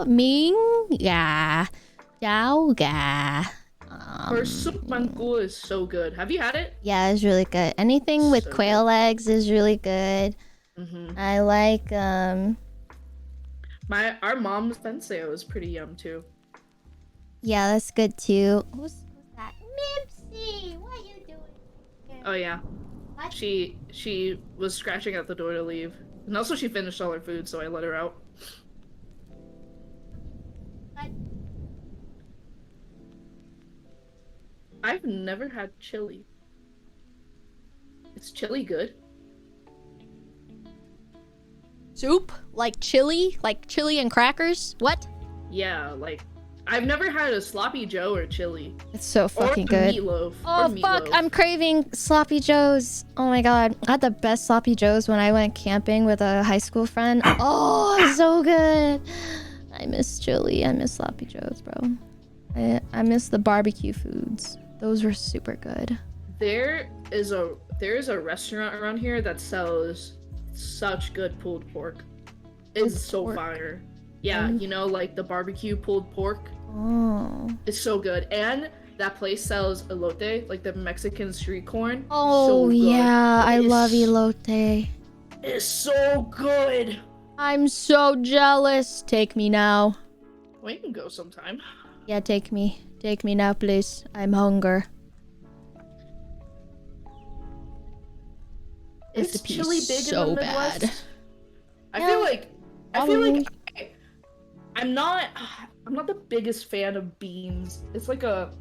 miếng gà cháo gà. Her soup mango is so good. Have you had it? Yeah, it's really good. Anything with So quail eggs is really good. Mm-hmm. I like Our mom's penseo is pretty yum too. yeah, that's good too. Who's that? Mipsy, what are you doing? Oh yeah. What? She was scratching at the door to leave. And also she finished all her food, so I let her out. What? I've never had chili. Is chili good? Soup? Like chili? Like chili and crackers? What? Yeah, like I've never had a sloppy joe or chili. It's so fucking or good. Meatloaf. Oh or fuck, meatloaf. I'm craving sloppy joes. Oh my god. I had the best sloppy joes when I went camping with a high school friend. Oh, so good. I miss chili. I miss sloppy joes, bro. I miss the barbecue foods. Those were super good. There is a restaurant around here that sells such good pulled pork. It's so pork. fire. Yeah, you know, like the barbecue pulled pork. Oh. It's so good. And that place sells elote, like the Mexican street corn. Oh So good. yeah, I It is- love elote. It's so good. I'm so jealous. Take me now. Well, you can go sometime. Yeah, take me. Take me now, please. I'm hunger. Is Recipe chili big so in the Midwest? bad. I Yeah, feel like probably. I'm not the biggest fan of beans. It's like the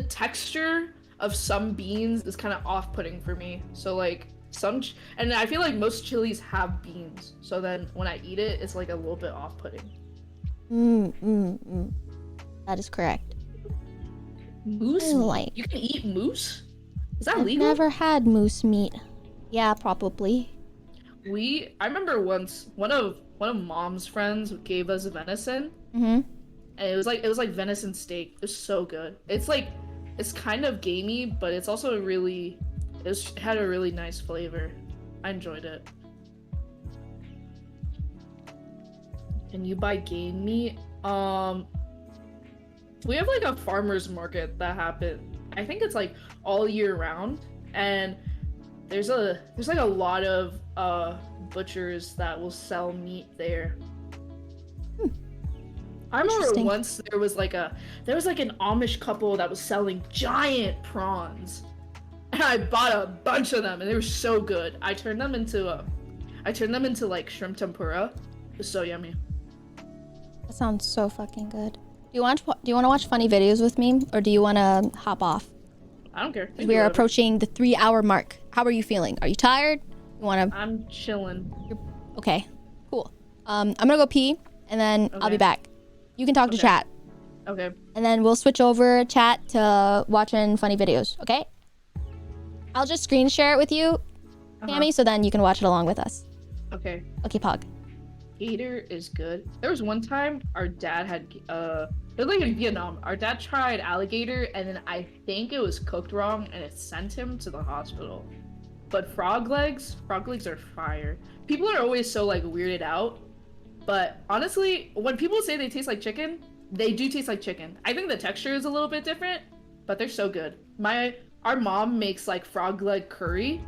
texture of some beans is kind of off-putting for me. So like and I feel like most chilies have beans. So then when I eat it, it's like a little bit off-putting. That is correct. Moose I meat? like- You can eat moose? Is that I've legal? never had moose meat. Yeah, probably. I remember once one of mom's friends gave us venison. Mm-hmm. And it was like venison steak. It was so good. It's kind of gamey, but it's also it had a really nice flavor. I enjoyed it. Can you buy game meat? We have like a farmer's market that happens. I think it's like all year round, and there's like a lot of butchers that will sell meat there. I remember once there was like an Amish couple that was selling giant prawns, and I bought a bunch of them, and they were so good. I turned them into like shrimp tempura. It was so yummy. That sounds so fucking good. Do you want to watch funny videos with me, or do you want to hop off? I don't care. We are approaching the 3-hour mark. How are you feeling? Are you tired? You want to? I'm chilling. Okay, cool. I'm gonna go pee, and then I'll be Okay. back. You can talk to chat, Okay. and then we'll switch over chat to watching funny videos. Okay? I'll just screen share it with you, Tammy, so then you can watch it along with us. Okay. Okay, Pog. Gator is good. There was one time our dad had it was like in Vietnam. Our dad tried alligator, and then I think it was cooked wrong, and it sent him to the hospital. But frog legs are fire. People are always so like weirded out, but honestly, when people say they taste like chicken, they do taste like chicken. I think the texture is a little bit different, but they're so good. Our mom makes like frog leg curry,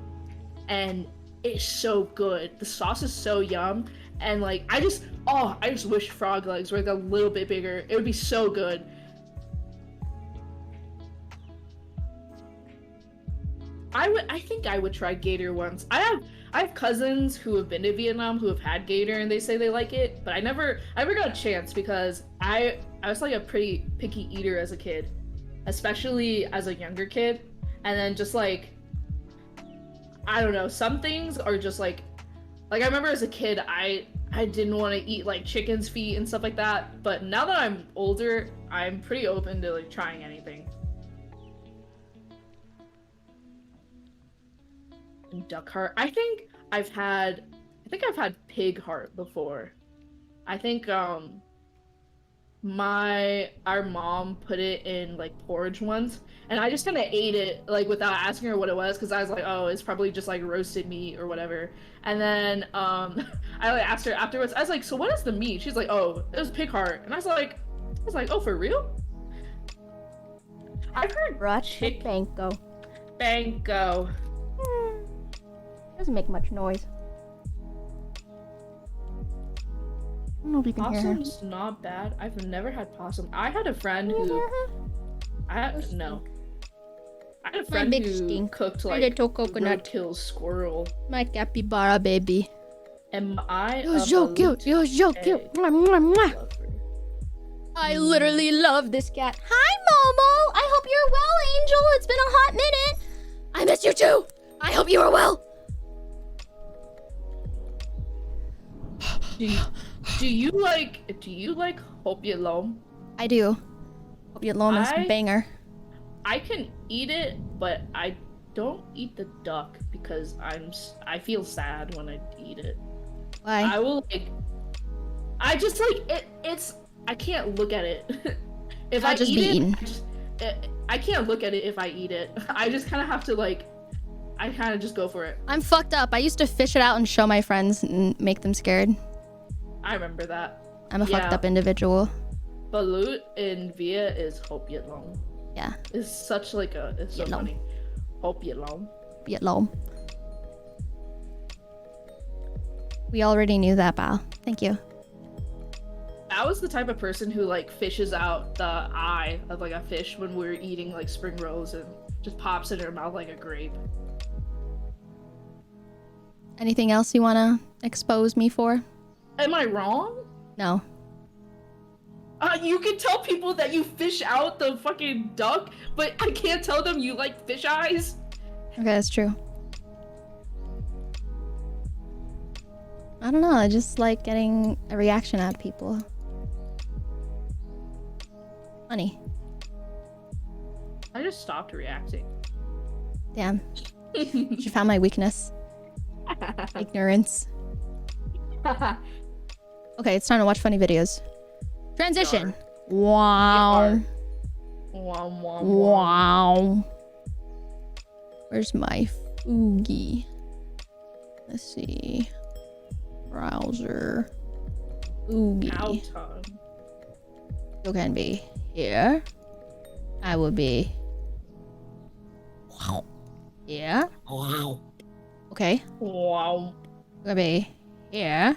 and it's so good. The sauce is so yum. And like I just wish frog legs were like a little bit bigger. It would be so good. I think I would try gator once. I have cousins who have been to Vietnam who have had gator, and they say they like it, but I never got a chance because I was like a pretty picky eater as a kid, especially as a younger kid. And then just like I don't know, some things are just like I remember as a kid, I didn't want to eat like chicken's feet and stuff like that. But now that I'm older, I'm pretty open to like trying anything. And duck heart. I think I've had pig heart before. I think our mom put it in like porridge once, and I just kind of ate it like without asking her what it was, because I was like, oh, it's probably just like roasted meat or whatever. And then I like asked her afterwards. I was like, so what is the meat? She's like, oh, it was pig heart. And I was like, oh, for real? I've heard Banco. Banco. Doesn't make much noise. I don't know if you can hear her. Possum's not bad. I've never had possum. I had a friend who I had a friend who cooked like little coconut. roadkill squirrel. My capybara baby. Am I You're so cute. You're so cute. Mwah, mwah, mwah. I literally love this cat. Hi, Momo. I hope you're well, Angel. It's been a hot minute. I miss you too. I hope you are well. Do you like Hope Yalom? I do. Hope you love this banger. I can eat it, but I don't eat the duck because I feel sad when I eat it. Why? I will I just like it. I can't look at it. If I just eat be it, eaten. I can't look at it if I eat it. I just kind of have to I kind of just go for it. I'm fucked up. I used to fish it out and show my friends and make them scared. I remember that. I'm a fucked up individual. Balut in Via is Hope Yalom. Yeah. It's such like it's so funny. Hope Yalom. Vietnam. We already knew that, Bao. Thank you. I was the type of person who like fishes out the eye of like a fish when we're eating like spring rolls and just pops in her mouth like a grape. Anything else you want to expose me for? Am I wrong? No. You can tell people that you fish out the fucking duck, but I can't tell them you like fish eyes. Okay, that's true. I don't know, I just like getting a reaction out of people. Funny. I just stopped reacting. Damn. You found my weakness. Ignorance. Okay, it's time to watch funny videos. Transition. Wow. Wow. Where's my Foogie? Let's see. Browser. Foogie. Cow tongue. You can be here. I will be. Wow. Yeah. Wow. Okay. Wow. We'll be here.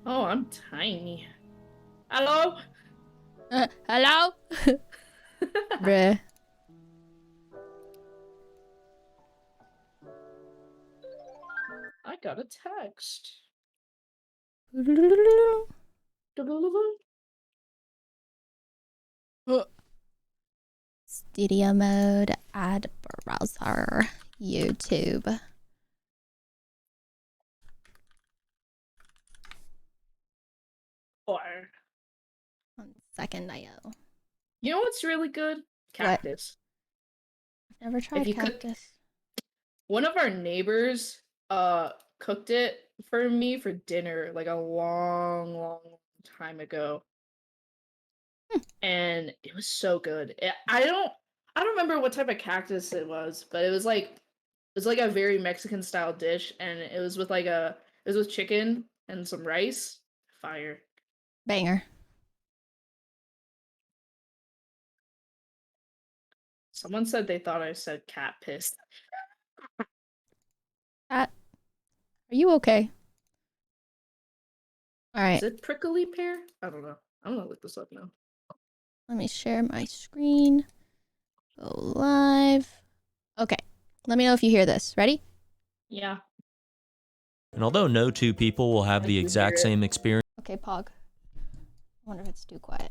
Oh, I'm tiny. Hello? Hello? Bruh. I got a text. Studio mode, add browser, YouTube. 1 second, IO. You know what's really good? Cactus. I've never tried cactus. One of our neighbors cooked it for me for dinner like a long time ago. And it was so good. I don't remember what type of cactus it was, but it was like a very Mexican style dish, and it was with chicken and some rice. Fire. Banger. Someone said they thought I said cat piss. Cat, are you okay? All right. Is it prickly pear? I don't know. I'm gonna look this up now. Let me share my screen. Go live. Okay. Let me know if you hear this. Ready? Yeah. And although no two people will have the exact same experience, Okay, Pog. I wonder if it's too quiet.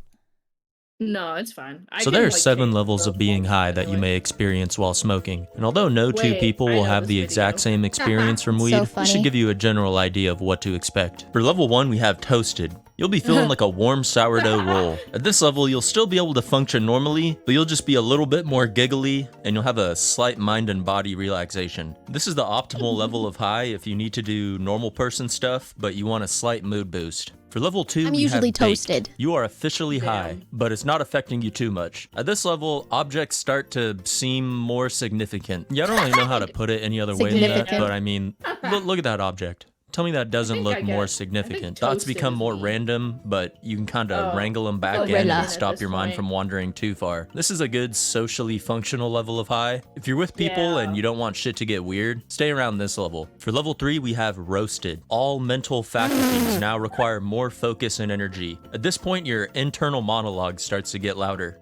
No, it's fine. so there are 7 levels of being high that you may experience while smoking. And although no two Wait, people I will know have this the video. exact same experience from So weed, this funny. should give you a general idea of what to expect. For level 1, we have toasted. You'll be feeling like a warm sourdough roll. At this level, you'll still be able to function normally, but you'll just be a little bit more giggly, and you'll have a slight mind and body relaxation. This is the optimal level of high if you need to do normal person stuff, but you want a slight mood boost. For level 2, I'm we usually have baked. toasted. You are officially Damn. high, but it's not affecting you too much. At this level, objects start to seem more significant. Yeah, I don't really know how to put it any other way than that, Significant. but I mean, look at that object. Tell me that doesn't think look I more get- I significant. think Thoughts toasted become is more me. random, but you can kind of Oh, wrangle them back in Gorilla. and At stop this your mind point. from wandering too far. This is a good socially functional level of high. If you're with people Yeah. and you don't want shit to get weird, stay around this level. For level 3, we have roasted. All mental faculties now require more focus and energy. At this point, your internal monologue starts to get louder.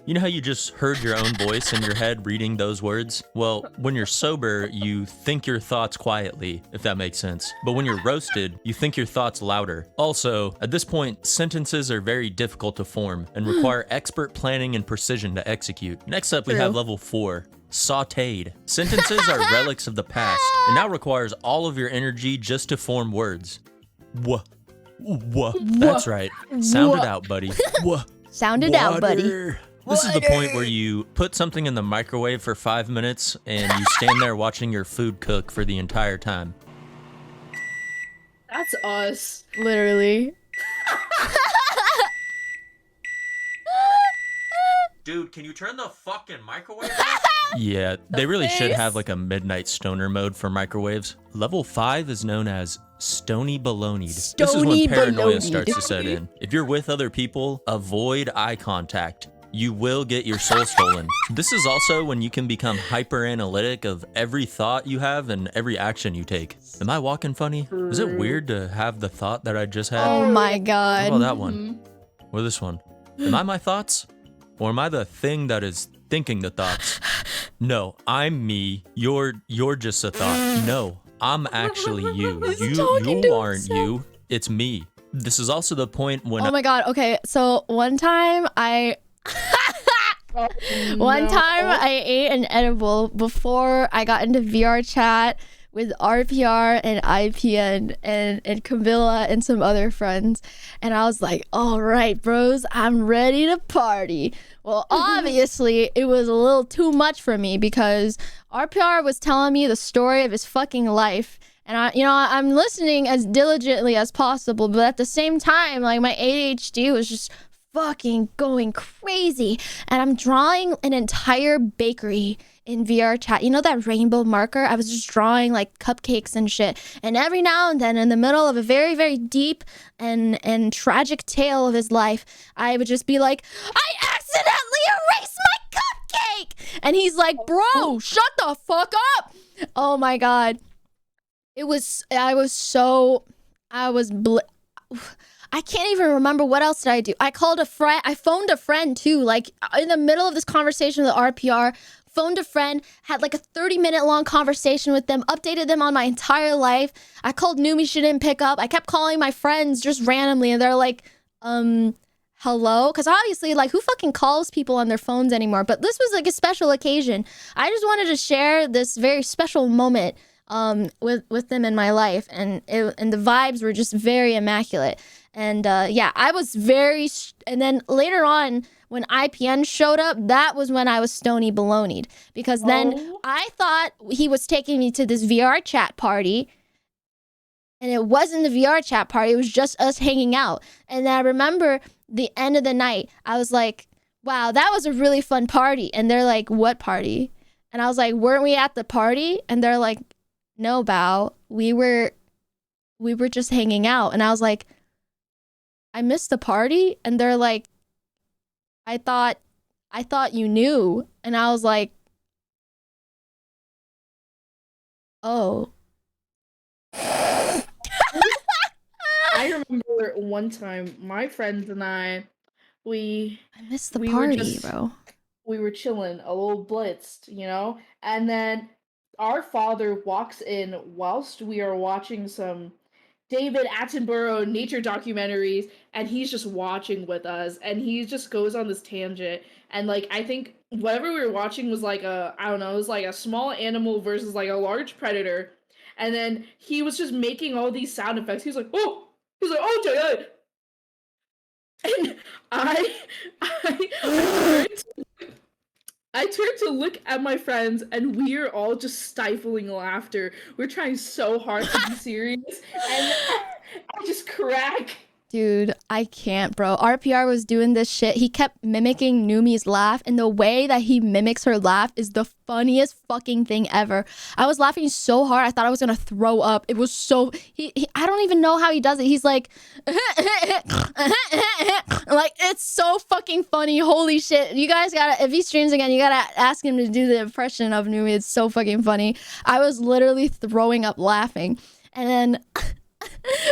You know how you just heard your own voice in your head reading those words? Well, when you're sober, you think your thoughts quietly, if that makes sense. But when you're roasted, you think your thoughts louder. Also, at this point, sentences are very difficult to form and require expert planning and precision to execute. Next up, we True. have level 4. Sauteed. Sentences are relics of the past and now requires all of your energy just to form words. Wha. Wha. That's right. Sound it out, buddy. Wha. Sound it out, buddy. Water. This is the point where you put something in the microwave for 5 minutes and you stand there watching your food cook for the entire time. That's us. Literally. Dude, can you turn the fucking microwave off? Yeah, they really should have like a midnight stoner mode for microwaves. Level 5 is known as stony baloneyed. This is when Stony paranoia baloneyed. starts to set in. If you're with other people, avoid eye contact. you will get your soul stolen. This is also when you can become hyper analytic of every thought you have and every action you take. Am I walking funny? Is it weird to have the thought that I just had? Oh my What god. about that one? Or this one? Am I my thoughts? Or am I the thing that is thinking the thoughts? No, I'm me. You're just a thought. No, I'm actually you. You aren't you. It's me. This is also the point when Oh my god. Okay, so one time I I ate an edible before I got into VR chat with RPR and IPN and Camilla and some other friends. And I was like, all right, bros, I'm ready to party. Well, obviously, it was a little too much for me because RPR was telling me the story of his fucking life. And I'm listening as diligently as possible, but at the same time, like my ADHD was just fucking going crazy. And I'm drawing an entire bakery in VR chat. You know that rainbow marker? I was just drawing like cupcakes and shit. And every now and then in the middle of a very, very deep and tragic tale of his life, I would just be like, I accidentally erased my cupcake! And he's like, bro, shut the fuck up! Oh my god. I can't even remember what else did I do. I called a friend. I phoned a friend too. Like in the middle of this conversation with the RPR, phoned a friend, had like a 30-minute long conversation with them, updated them on my entire life. I called Numi, she didn't pick up. I kept calling my friends just randomly and they're like, hello? Because obviously, like, who fucking calls people on their phones anymore? But this was like a special occasion. I just wanted to share this very special moment with them in my life, and the vibes were just very immaculate. And yeah, I was and then later on when IPN showed up, that was when I was stony baloneyed, because then I thought he was taking me to this VR chat party, and it wasn't the VR chat party, it was just us hanging out. And I remember the end of the night, I was like, wow, that was a really fun party. And they're like, what party? And I was like, weren't we at the party? And they're like, no, Bao, we were just hanging out. And I was like, I missed the party? And they're like, I thought you knew. And I was like, oh. I remember one time my friends and I missed the party, bro. We were chilling, a little blitzed, you know? And then our father walks in whilst we are watching some David Attenborough nature documentaries, and he's just watching with us, and he just goes on this tangent. And like, I think whatever we were watching was like it was like a small animal versus like a large predator. And then he was just making all these sound effects. He's like, oh, Jay. And I turned to look at my friends, and we are all just stifling laughter. We're trying so hard to be serious, and I just crack. Dude, I can't, bro. RPR was doing this shit. He kept mimicking Numi's laugh, and the way that he mimics her laugh is the funniest fucking thing ever. I was laughing so hard, I thought I was gonna throw up. It was so... I don't even know how he does it. He's like... like, it's so fucking funny. Holy shit. You guys gotta... If he streams again, you gotta ask him to do the impression of Numi. It's so fucking funny. I was literally throwing up laughing. And then...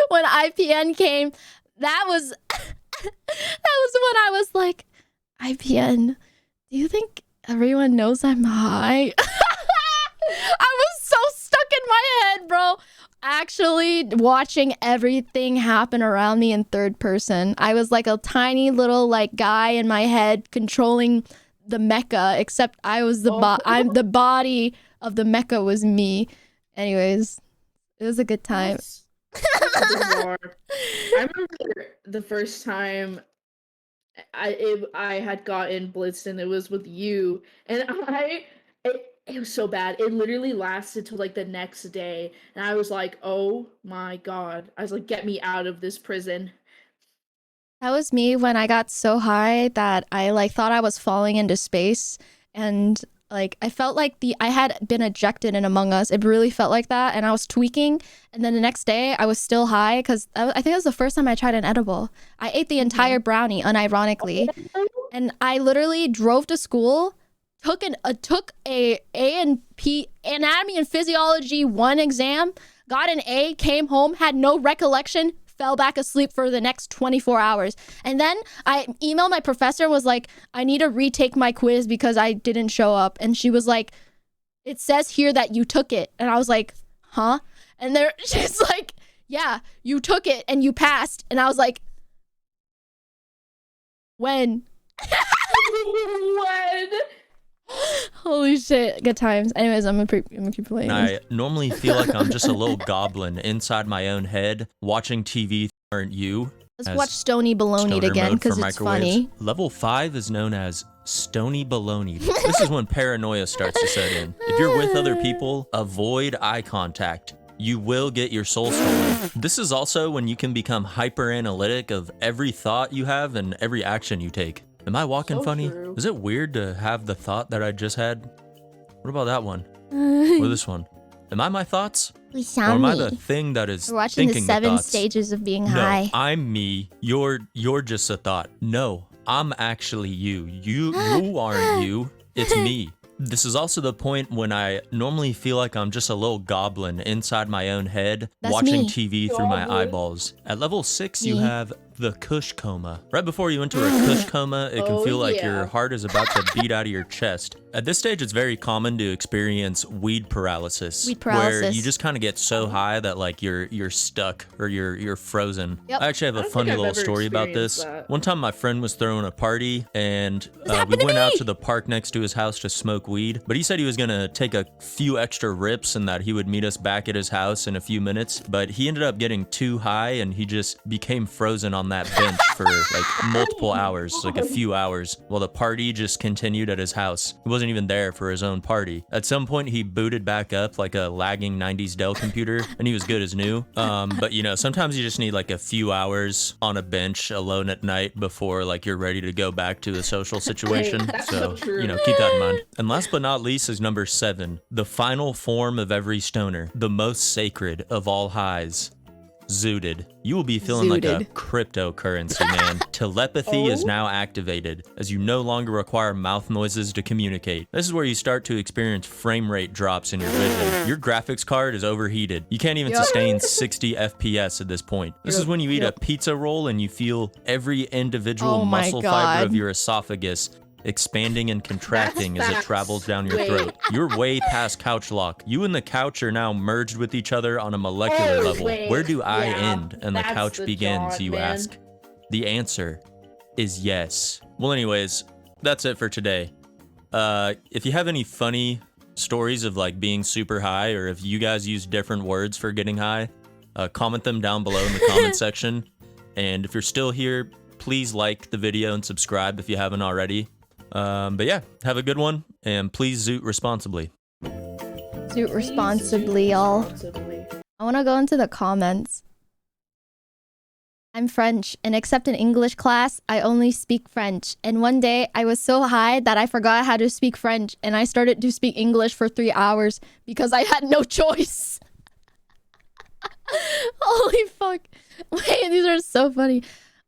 when IPN came... That was when I was like, IPN, do you think everyone knows I'm high? I was so stuck in my head, bro. Actually watching everything happen around me in third person. I was like a tiny little like guy in my head controlling the mecha, except I was I'm the body of the mecha was me. Anyways, it was a good time. I remember the first time I had gotten blitzed, and it was with you, and it was so bad. It literally lasted till like the next day, and I was like, oh my god. I was like, get me out of this prison. That was me when I got so high that I like thought I was falling into space, and like I felt like I had been ejected in Among Us. It really felt like that, and I was tweaking. And then the next day I was still high because I think it was the first time I tried an edible. I ate the entire brownie unironically. and I literally drove to school, took a A&P Anatomy and Physiology 1 exam, got an A, came home, had no recollection, fell back asleep for the next 24 hours. And then I emailed my professor and was like, I need to retake my quiz because I didn't show up. And she was like, it says here that you took it. And I was like, huh? And she's like, yeah, you took it and you passed. And I was like, when? When? Holy shit, good times. Anyways, I'm gonna keep playing. I normally feel like I'm just a little goblin inside my own head, watching TV. Aren't you? Let's watch Stony Baloney Stoner again mode for because it's microwaves. funny. Level 5 is known as Stony Baloney. This is when paranoia starts to set in. If you're with other people, avoid eye contact. You will get your soul stolen. This is also when you can become hyper analytic of every thought you have and every action you take. Am I walking So funny? true. Is it weird to have the thought that I just had? What about that one? Or this one? Am I my thoughts? We Or sound am I me. the thing that is We're watching the thinking the 7 thoughts? stages of being No, high. I'm me. You're just a thought. No, I'm actually you. You aren't you. It's me. This is also the point when I normally feel like I'm just a little goblin inside my own head, That's watching me. TV through my Goblin. eyeballs. At level 6, you Me. have the Kush coma. Right before you enter a Kush coma, it can Oh, feel like yeah. your heart is about to beat out of your chest. At this stage, it's very common to experience weed paralysis. Weed Where paralysis. you just kind of get so high that like you're stuck or you're frozen. Yep. I actually have I a don't funny think I've little ever story about this. experienced that. One time my friend was throwing a party and happened we to went out me. to the park next to his house to smoke weed, but he said he was gonna take a few extra rips and that he would meet us back at his house in a few minutes, but he ended up getting too high and he just became frozen on that bench for like multiple hours, like a few hours, while the party just continued at his house. He wasn't even there for his own party. At some point he booted back up like a lagging 90s Dell computer and he was good as new. But you know, sometimes you just need like a few hours on a bench alone at night before like you're ready to go back to a social situation. That's So, so true. you know, keep that in mind. And last but not least is number 7, the final form of every stoner, the most sacred of all highs. Zooted. You will be feeling like a Zooted. cryptocurrency, man. Telepathy is Oh. now activated, as you no longer require mouth noises to communicate. This is where you start to experience frame rate drops in your vision. Your graphics card is overheated. You can't even Yup. sustain 60 FPS at this point. This is when you eat a pizza roll and you feel every individual Oh my muscle fiber God. of your esophagus expanding and contracting as it facts. travels down your Wait. throat. You're way past couch lock. You and the couch are now merged with each other on a molecular Oh, level. wait. Where do I Yeah, end and the that's couch the begins, jaunt, you man. ask? The answer is yes. Well, anyways, that's it for today. If you have any funny stories of like being super high, or if you guys use different words for getting high, comment them down below in the comment section. And if you're still here, please like the video and subscribe if you haven't already. But yeah, have a good one, and please zoot responsibly. Do it responsibly, y'all. Responsibly. I want to go into the comments. I'm French, and except in English class, I only speak French. And one day, I was so high that I forgot how to speak French, and I started to speak English for 3 hours because I had no choice. Holy fuck. Wait, these are so funny.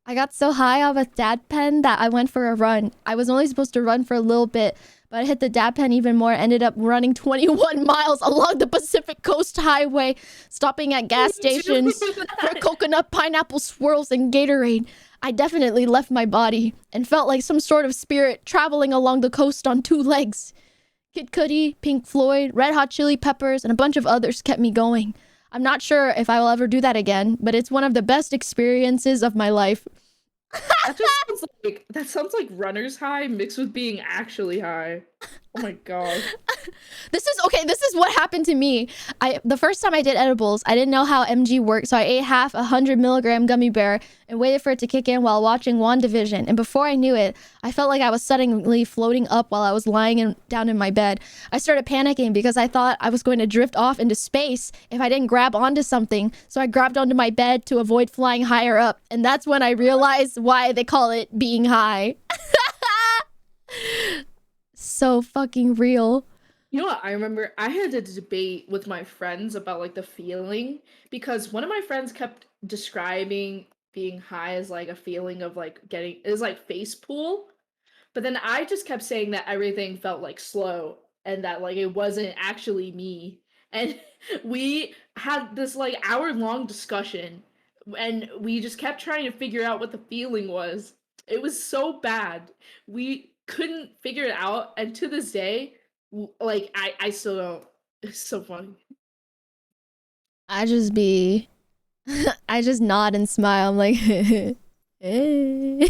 I got so high off a dad pen that I went for a run. I was only supposed to run for a little bit, but I hit the dad pen even more, ended up running 21 miles along the Pacific Coast Highway, stopping at gas stations for coconut, pineapple swirls, and Gatorade. I definitely left my body and felt like some sort of spirit traveling along the coast on 2 legs. Kid Cudi, Pink Floyd, Red Hot Chili Peppers, and a bunch of others kept me going. I'm not sure if I will ever do that again, but it's one of the best experiences of my life. That sounds like runner's high mixed with being actually high. Oh my god. This is what happened to me. The first time I did edibles, I didn't know how MG worked, so I ate half a 100-milligram gummy bear and waited for it to kick in while watching WandaVision. And before I knew it, I felt like I was suddenly floating up while I was lying down in my bed. I started panicking because I thought I was going to drift off into space if I didn't grab onto something. So I grabbed onto my bed to avoid flying higher up. And that's when I realized why they call it being high. So fucking real. You know what? I remember I had a debate with my friends about like the feeling, because one of my friends kept describing being high as like a feeling of like getting, it was like face pool. But then I just kept saying that everything felt like slow and that like it wasn't actually me. And we had this like hour-long discussion and we just kept trying to figure out what the feeling was. It was so bad. We couldn't figure it out, and to this day, like I still don't. It's so funny. I just be, I just nod and smile. I'm like, eh.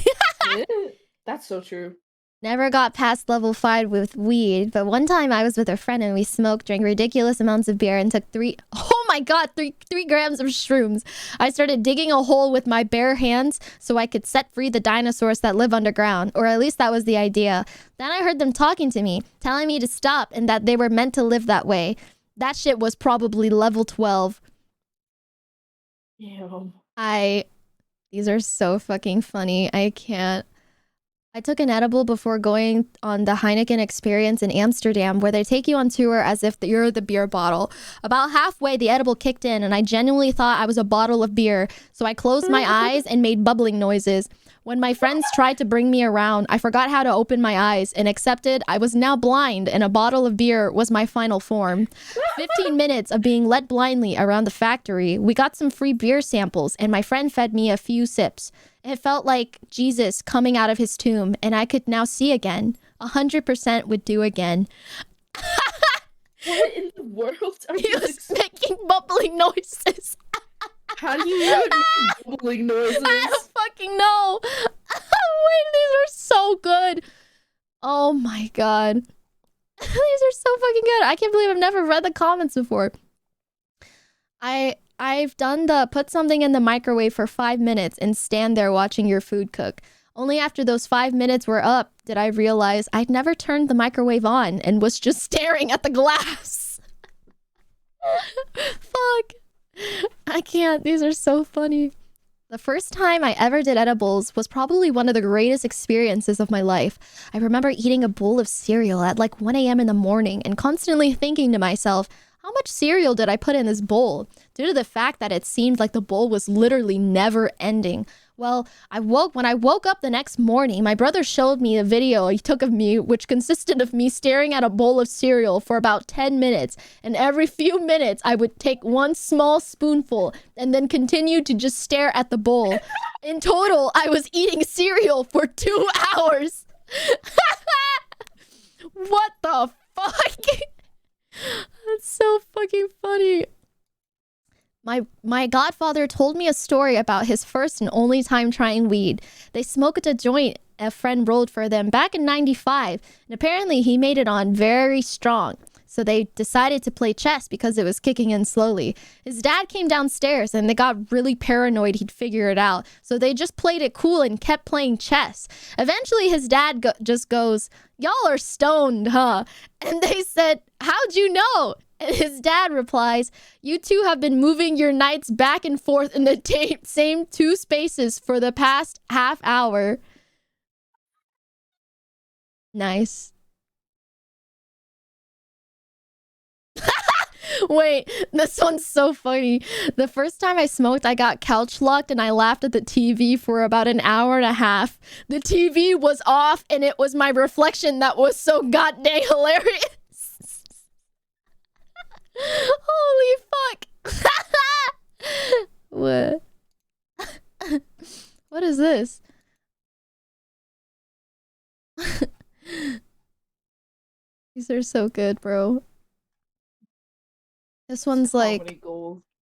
That's so true. Never got past level 5 with weed, but one time I was with a friend and we smoked, drank ridiculous amounts of beer, and took oh my god, 3 grams of shrooms. I started digging a hole with my bare hands so I could set free the dinosaurs that live underground, or at least that was the idea. Then I heard them talking to me, telling me to stop and that they were meant to live that way. That shit was probably level 12. Ew. These are so fucking funny. I can't. I took an edible before going on the Heineken experience in Amsterdam, where they take you on tour as if you're the beer bottle. About halfway, the edible kicked in, and I genuinely thought I was a bottle of beer, so I closed my eyes and made bubbling noises. When my friends tried to bring me around, I forgot how to open my eyes and accepted I was now blind, and a bottle of beer was my final form. 15 minutes of being led blindly around the factory. We got some free beer samples, and my friend fed me a few sips. It felt like Jesus coming out of his tomb, and I could now see again. 100% would do again. What in the world are He you was making bubbling noises. How do you know it makes bubbling noises? I don't fucking know. Wait, these are so good. Oh my god. These are so fucking good. I can't believe I've never read the comments before. I've done the put something in the microwave for 5 minutes and stand there watching your food cook. Only after those 5 minutes were up did I realize I'd never turned the microwave on and was just staring at the glass. Fuck. I can't. These are so funny. The first time I ever did edibles was probably one of the greatest experiences of my life. I remember eating a bowl of cereal at like 1 a.m. in the morning and constantly thinking to myself, how much cereal did I put in this bowl? Due to the fact that it seemed like the bowl was literally never ending. Well, when I woke up the next morning, my brother showed me a video he took of me, which consisted of me staring at a bowl of cereal for about 10 minutes. And every few minutes, I would take one small spoonful and then continue to just stare at the bowl. In total, I was eating cereal for 2 hours. What the fuck? That's so fucking funny. My godfather told me a story about his first and only time trying weed. They smoked a joint a friend rolled for them back in '95, and apparently he made it on very strong. So they decided to play chess because it was kicking in slowly. His dad came downstairs and they got really paranoid he'd figure it out. So they just played it cool and kept playing chess. Eventually his dad just goes, "Y'all are stoned, huh?" And they said, "How'd you know?" And his dad replies, "You two have been moving your knights back and forth in the same 2 spaces for the past half hour." Nice. Wait, this one's so funny. The first time I smoked, I got couch locked and I laughed at the TV for about an hour and a half. The TV was off and it was my reflection that was so goddamn hilarious. Holy fuck. What? What is this? These are so good, bro. This one's like,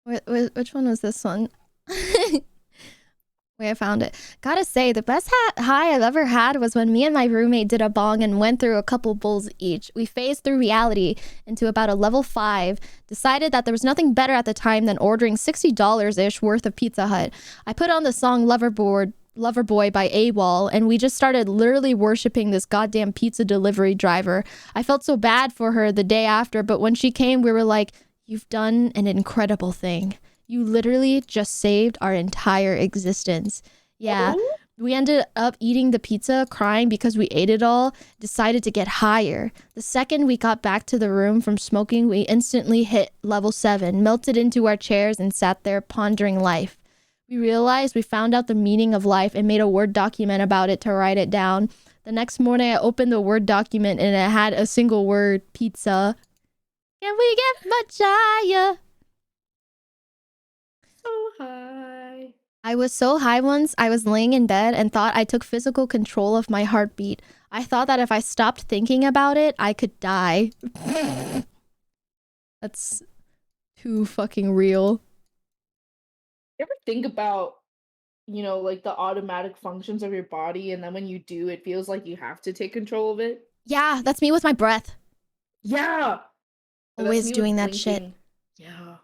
which one was this one? Wait, I found it. Gotta say, the best high I've ever had was when me and my roommate did a bong and went through a couple bowls each. We phased through reality into about a level 5, decided that there was nothing better at the time than ordering $60-ish worth of Pizza Hut. I put on the song Loverboy by AWOL, and we just started literally worshiping this goddamn pizza delivery driver. I felt so bad for her the day after, but when she came, we were like, "You've done an incredible thing. You literally just saved our entire existence." Yeah, we ended up eating the pizza, crying because we ate it all, decided to get higher. The second we got back to the room from smoking, we instantly hit level 7, melted into our chairs, and sat there pondering life. We realized we found out the meaning of life and made a Word document about it to write it down. The next morning, I opened the Word document and it had a single word, pizza. Can we get much higher? So high. I was so high once, I was laying in bed and thought I took physical control of my heartbeat. I thought that if I stopped thinking about it, I could die. That's too fucking real. You ever think about, you know, like the automatic functions of your body, and then when you do, it feels like you have to take control of it? Yeah, that's me with my breath. Yeah. But that's Always me with doing that shit. blinking. Yeah.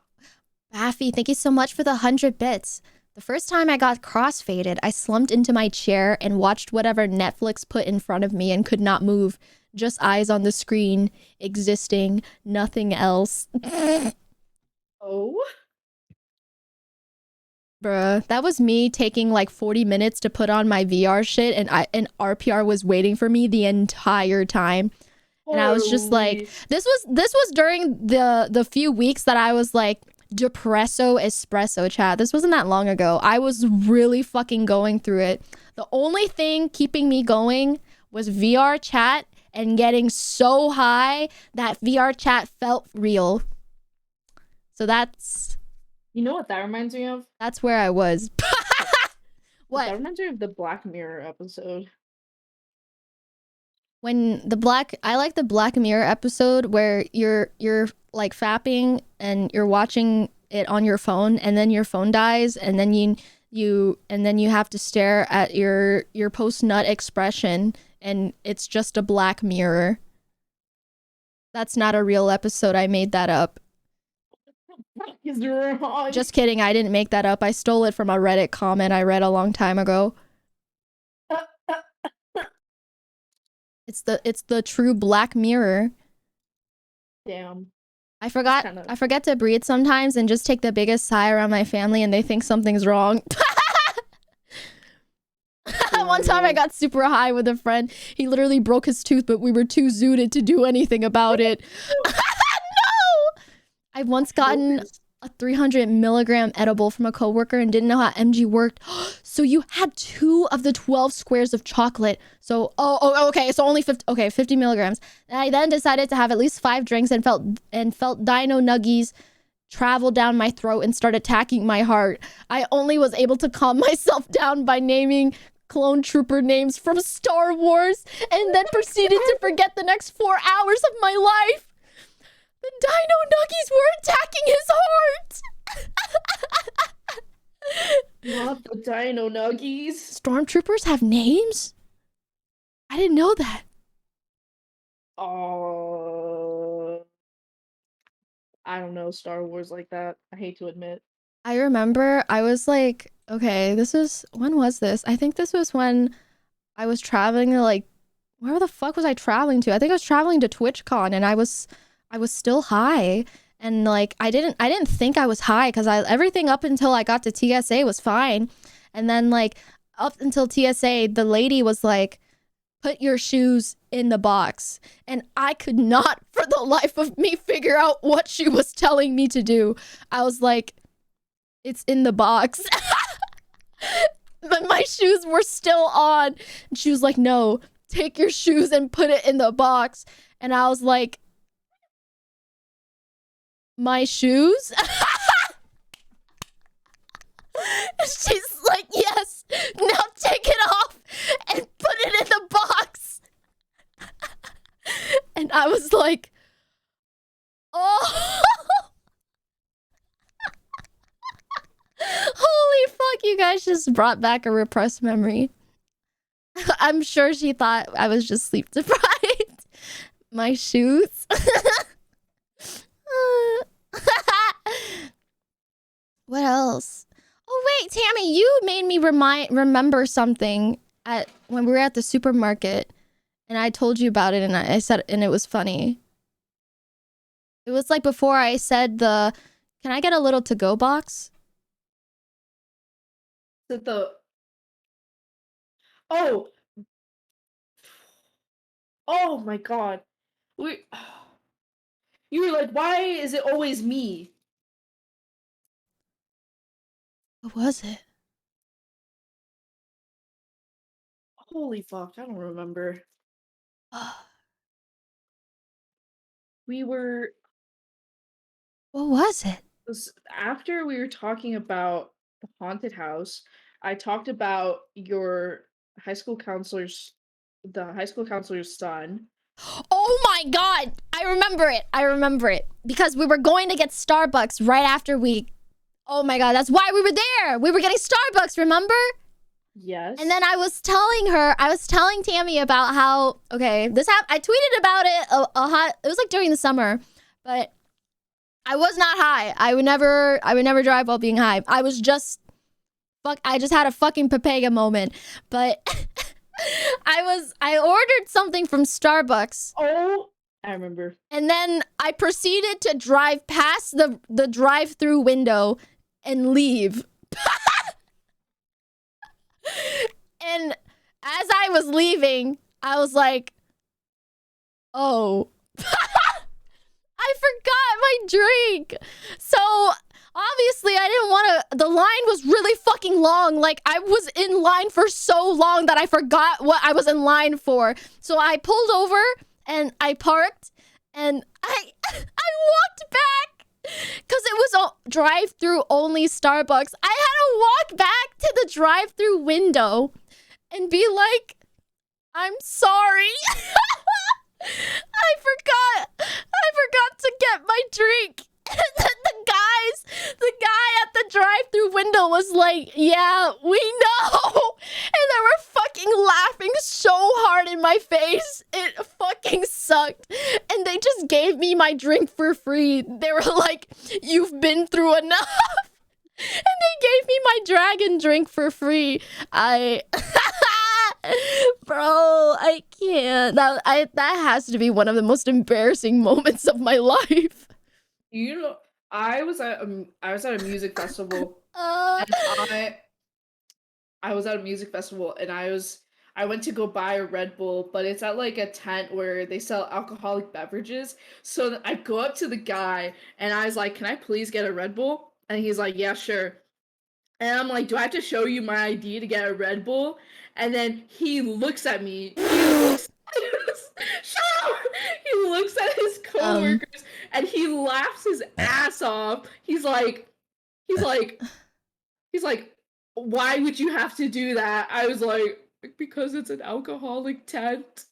Baffy, thank you so much for the 100 bits. The first time I got crossfaded, I slumped into my chair and watched whatever Netflix put in front of me and could not move. Just eyes on the screen, existing, nothing else. Oh? Bruh, that was me taking like 40 minutes to put on my VR shit, and RPR was waiting for me the entire time. And I was just like, Holy. this was during the few weeks that I was like depresso espresso chat. This wasn't that long ago. I was really fucking going through it. The only thing keeping me going was VR chat and getting so high that VR chat felt real. So that's You know what that reminds me of? where I was. That What? reminds me of the Black Mirror episode. When I like the Black Mirror episode where you're like fapping and you're watching it on your phone, and then your phone dies, and then you have to stare at your post nut expression, and it's just a black mirror. That's not a real episode. I made that up. Is wrong. Just kidding. I didn't make that up. I stole it from a Reddit comment I read a long time ago. It's the true Black Mirror. Damn. I forget to breathe sometimes and just take the biggest sigh around my family, and they think something's wrong. One time I got super high with a friend. He literally broke his tooth, but we were too zooted to do anything about it. No! I've once gotten a 300 milligram edible from a coworker and didn't know how MG worked. So you had 2 of the 12 squares of chocolate. So, okay. So only 50 milligrams. And I then decided to have at least 5 drinks and felt dino nuggies travel down my throat and start attacking my heart. I only was able to calm myself down by naming clone trooper names from Star Wars, and then proceeded to forget the next 4 hours of my life. The dino nuggies were attacking his heart. Not the dino nuggies. Stormtroopers have names? I didn't know that. I don't know Star Wars like that. I hate to admit. I remember I was like, okay, when was this? I think this was when I was traveling to like, where the fuck was I traveling to? I think I was traveling to TwitchCon, and I was still high, and like I didn't think I was high because everything up until I got to TSA was fine, and then like up until TSA the lady was like, put your shoes in the box, and I could not for the life of me figure out what she was telling me to do. I was like, it's in the box. But my shoes were still on, and she was like, no, take your shoes and put it in the box. And I was like, my shoes? She's like, yes, now take it off and put it in the box. And I was like, oh. Holy fuck, you guys just brought back a repressed memory. I'm sure she thought I was just sleep deprived. My shoes. What else? Oh wait, Tammy, you made me remember something when we were at the supermarket, and I told you about it, and I said, and it was funny. It was like before I said can I get a little to-go box? Is it oh my god. You were like, why is it always me? What was it? Holy fuck, I don't remember. We were What was it? after we were talking about the haunted house, I talked about your high school counselor's the high school counselor's son. Oh my god! I remember it. I remember it. Because we were going to get Starbucks right after we... Oh my god, that's why we were there! We were getting Starbucks, remember? Yes. And then I was telling Tammy about how... Okay, I tweeted about it it was like during the summer. But I was not high. I would never drive while being high. I was just... I just had a fucking Pepega moment. But... I ordered something from Starbucks. Oh, I remember. And then I proceeded to drive past the drive-through window and leave. And as I was leaving, I was like, oh. I forgot my drink. So obviously I didn't want to, the line was really fucking long. Like I was in line for so long that I forgot what I was in line for. So I pulled over and I parked and I walked back because it was a drive-through only Starbucks. I had to walk back to the drive-through window and be like, I'm sorry. I forgot to get my drink. The guy at the drive-through window was like, yeah, we know. And they were fucking laughing so hard in my face. It fucking sucked. And they just gave me my drink for free. They were like, you've been through enough. And they gave me my dragon drink for free. Bro, I can't. That has to be one of the most embarrassing moments of my life. You know, I was at a music festival. And I was at a music festival and I went to go buy a Red Bull, but it's at like a tent where they sell alcoholic beverages. So I go up to the guy and I was like, "Can I please get a Red Bull?" And he's like, "Yeah, sure." And I'm like, "Do I have to show you my ID to get a Red Bull?" And then he looks at me. Shut up! He looks at his coworkers and he laughs his ass off. He's like, why would you have to do that? I was like, because it's an alcoholic tent.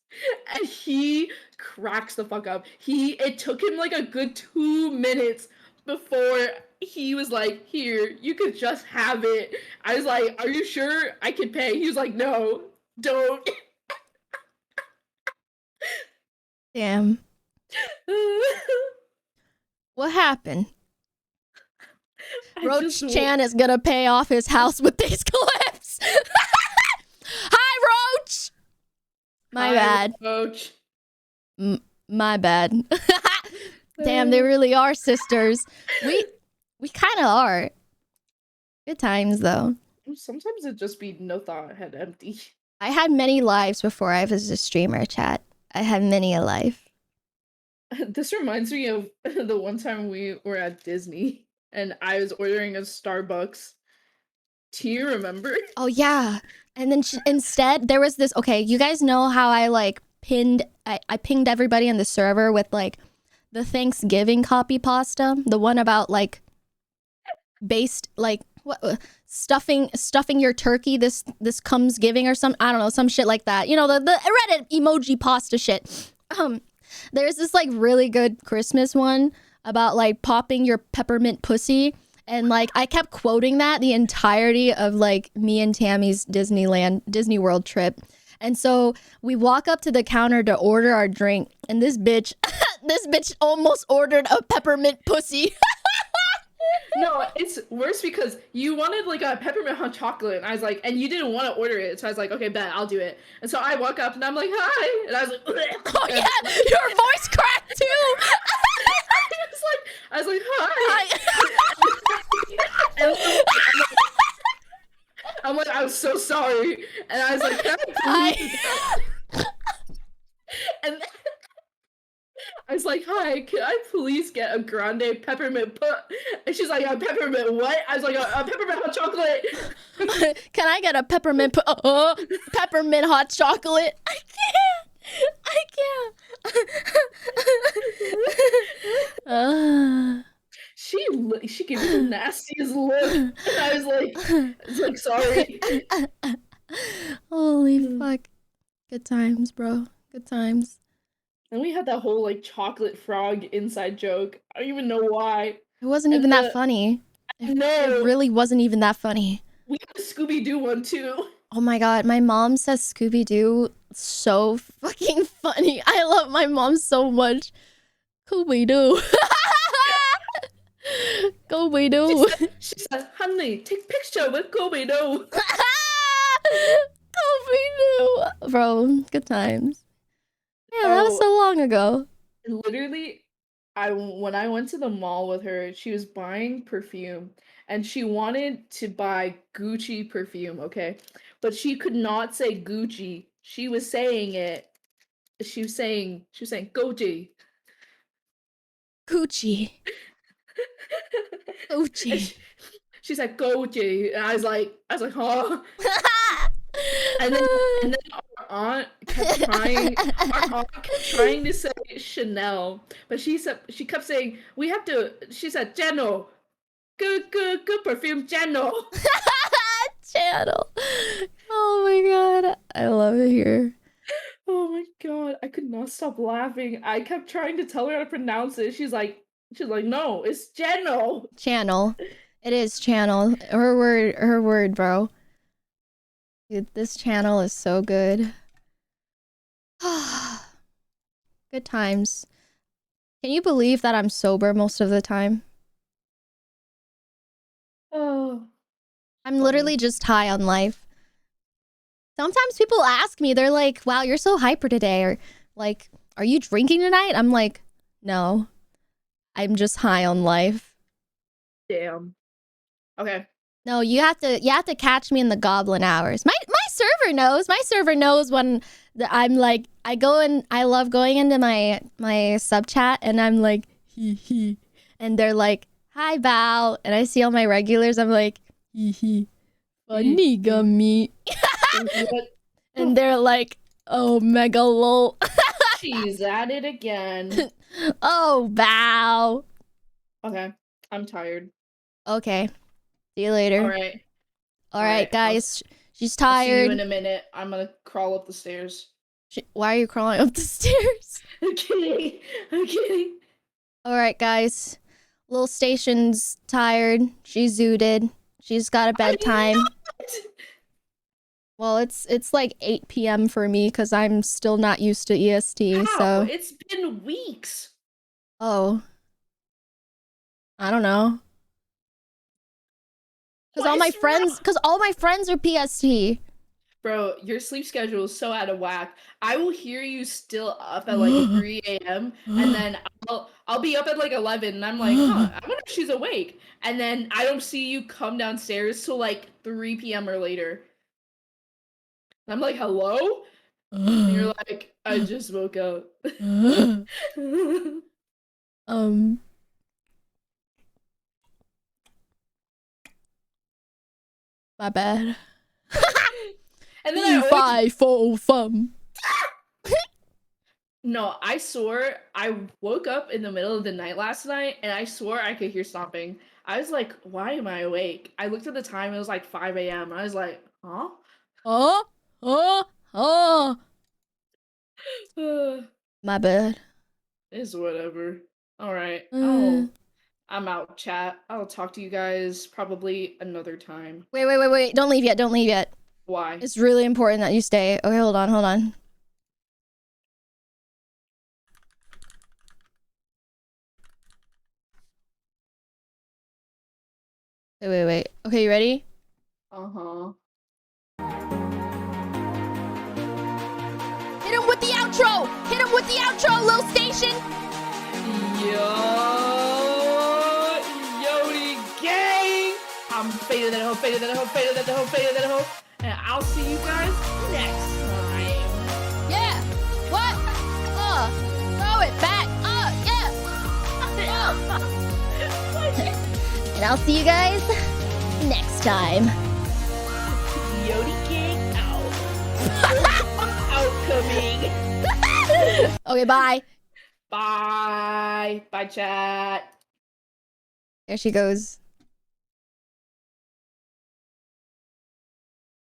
And he cracks the fuck up. It took him like a good 2 minutes before he was like, here, you could just have it. I was like, are you sure I can pay? He was like, no, don't. damn. What happened? Roach Chan is gonna pay off his house with these clips. Hi, Roach. My bad. Roach. My bad. Damn, they really are sisters. We kind of are. Good times though. Sometimes it just be no thought head empty. I had many lives before I was a streamer, chat. I had many a life. This reminds me of the one time we were at Disney and I was ordering a Starbucks. Do you remember? Oh yeah. And then instead there was this, okay, you guys know how I like I pinged everybody on the server with like the Thanksgiving copy pasta, the one about like based like what stuffing your turkey this comes giving or some, I don't know, some shit like that. You know, the Reddit emoji pasta shit. There's this like really good Christmas one about like popping your peppermint pussy. And like I kept quoting that the entirety of like me and Tammy's Disney World trip. And so we walk up to the counter to order our drink, and this bitch almost ordered a peppermint pussy. No, it's worse because you wanted like a peppermint hot chocolate, and I was like, and you didn't want to order it, so I was like, okay, bet, I'll do it. And so I walk up and I'm like, hi, and I was like, oh yeah, your voice cracked too. I was like, hi. And I'm like, I'm so sorry, and I was like, can I please? And I was like, hi, can I please get a grande peppermint And she's like, a peppermint what? I was like, a peppermint hot chocolate. Can I get a peppermint peppermint hot chocolate? I can't. She gave me the nastiest look. And I was like, sorry. Holy fuck. Good times, bro. Good times. And we had that whole like chocolate frog inside joke. I don't even know why. It wasn't even that funny. It really wasn't even that funny. We had a Scooby-Doo one too. Oh my god, my mom says Scooby-Doo so fucking funny. I love my mom so much. Scooby-Doo. Scooby-Doo. She said, honey, take picture with Scooby-Doo. Scooby-Doo. Bro, good times. Yeah, that was so long ago. Literally, when I went to the mall with her, she was buying perfume and she wanted to buy Gucci perfume, okay? But she could not say Gucci. She was saying Gucci. Gucci. Gucci. She said Gucci. And I was like, huh? And then our aunt kept trying to say Chanel, but she kept saying she said Channel. Good perfume Channel. Channel. Oh my god. I love it here. Oh my god. I could not stop laughing. I kept trying to tell her how to pronounce it. She's like, no, it's Channel. Channel. It is channel. Her word, bro. Dude, this channel is so good. Good times. Can you believe that I'm sober most of the time? Oh. I'm literally just high on life. Sometimes people ask me, they're like, wow, you're so hyper today. Or like, are you drinking tonight? I'm like, no. I'm just high on life. Damn. Okay. No, you have to catch me in the goblin hours. My server knows. My server knows when I'm like, I love going into my sub chat and I'm like, hee hee. And they're like, hi Val. And I see all my regulars, I'm like, hee hee. Funny gummy. And they're like, oh mega lol. She's at it again. Oh Val. Okay. I'm tired. Okay. See you later. All right, guys. She's tired. I'll see you in a minute. I'm gonna crawl up the stairs. Why are you crawling up the stairs? I'm kidding. All right, guys. Lil Station's tired. She's zooted. She's got a bedtime. Well, it's like 8 p.m. for me because I'm still not used to EST. How? So It's been weeks. Oh. I don't know. Because all my friends are PST. Bro, your sleep schedule is so out of whack. I will hear you still up at like 3 a.m. and then I'll be up at like 11 and I'm like, huh, I wonder if she's awake. And then I don't see you come downstairs till like 3 p.m. or later. And I'm like, hello? And you're like, I just woke up. My bad. And then No, I swore I woke up in the middle of the night last night and I swore I could hear stomping. I was like, why am I awake? I looked at the time, it was like 5 a.m. I was like, huh? My bad. It's whatever. Alright. I'm out, chat. I'll talk to you guys probably another time. Wait. Don't leave yet. Why? It's really important that you stay. Okay, hold on. Wait. Okay, you ready? Uh-huh. Hit him with the outro, Lil Station! Yodi gang! I'm faded that hoe. And I'll see you guys next time. Yeah! What? Throw it back up! And I'll see you guys next time. Yodi King out. Outcoming. Okay, bye. Bye. Bye, chat. There she goes.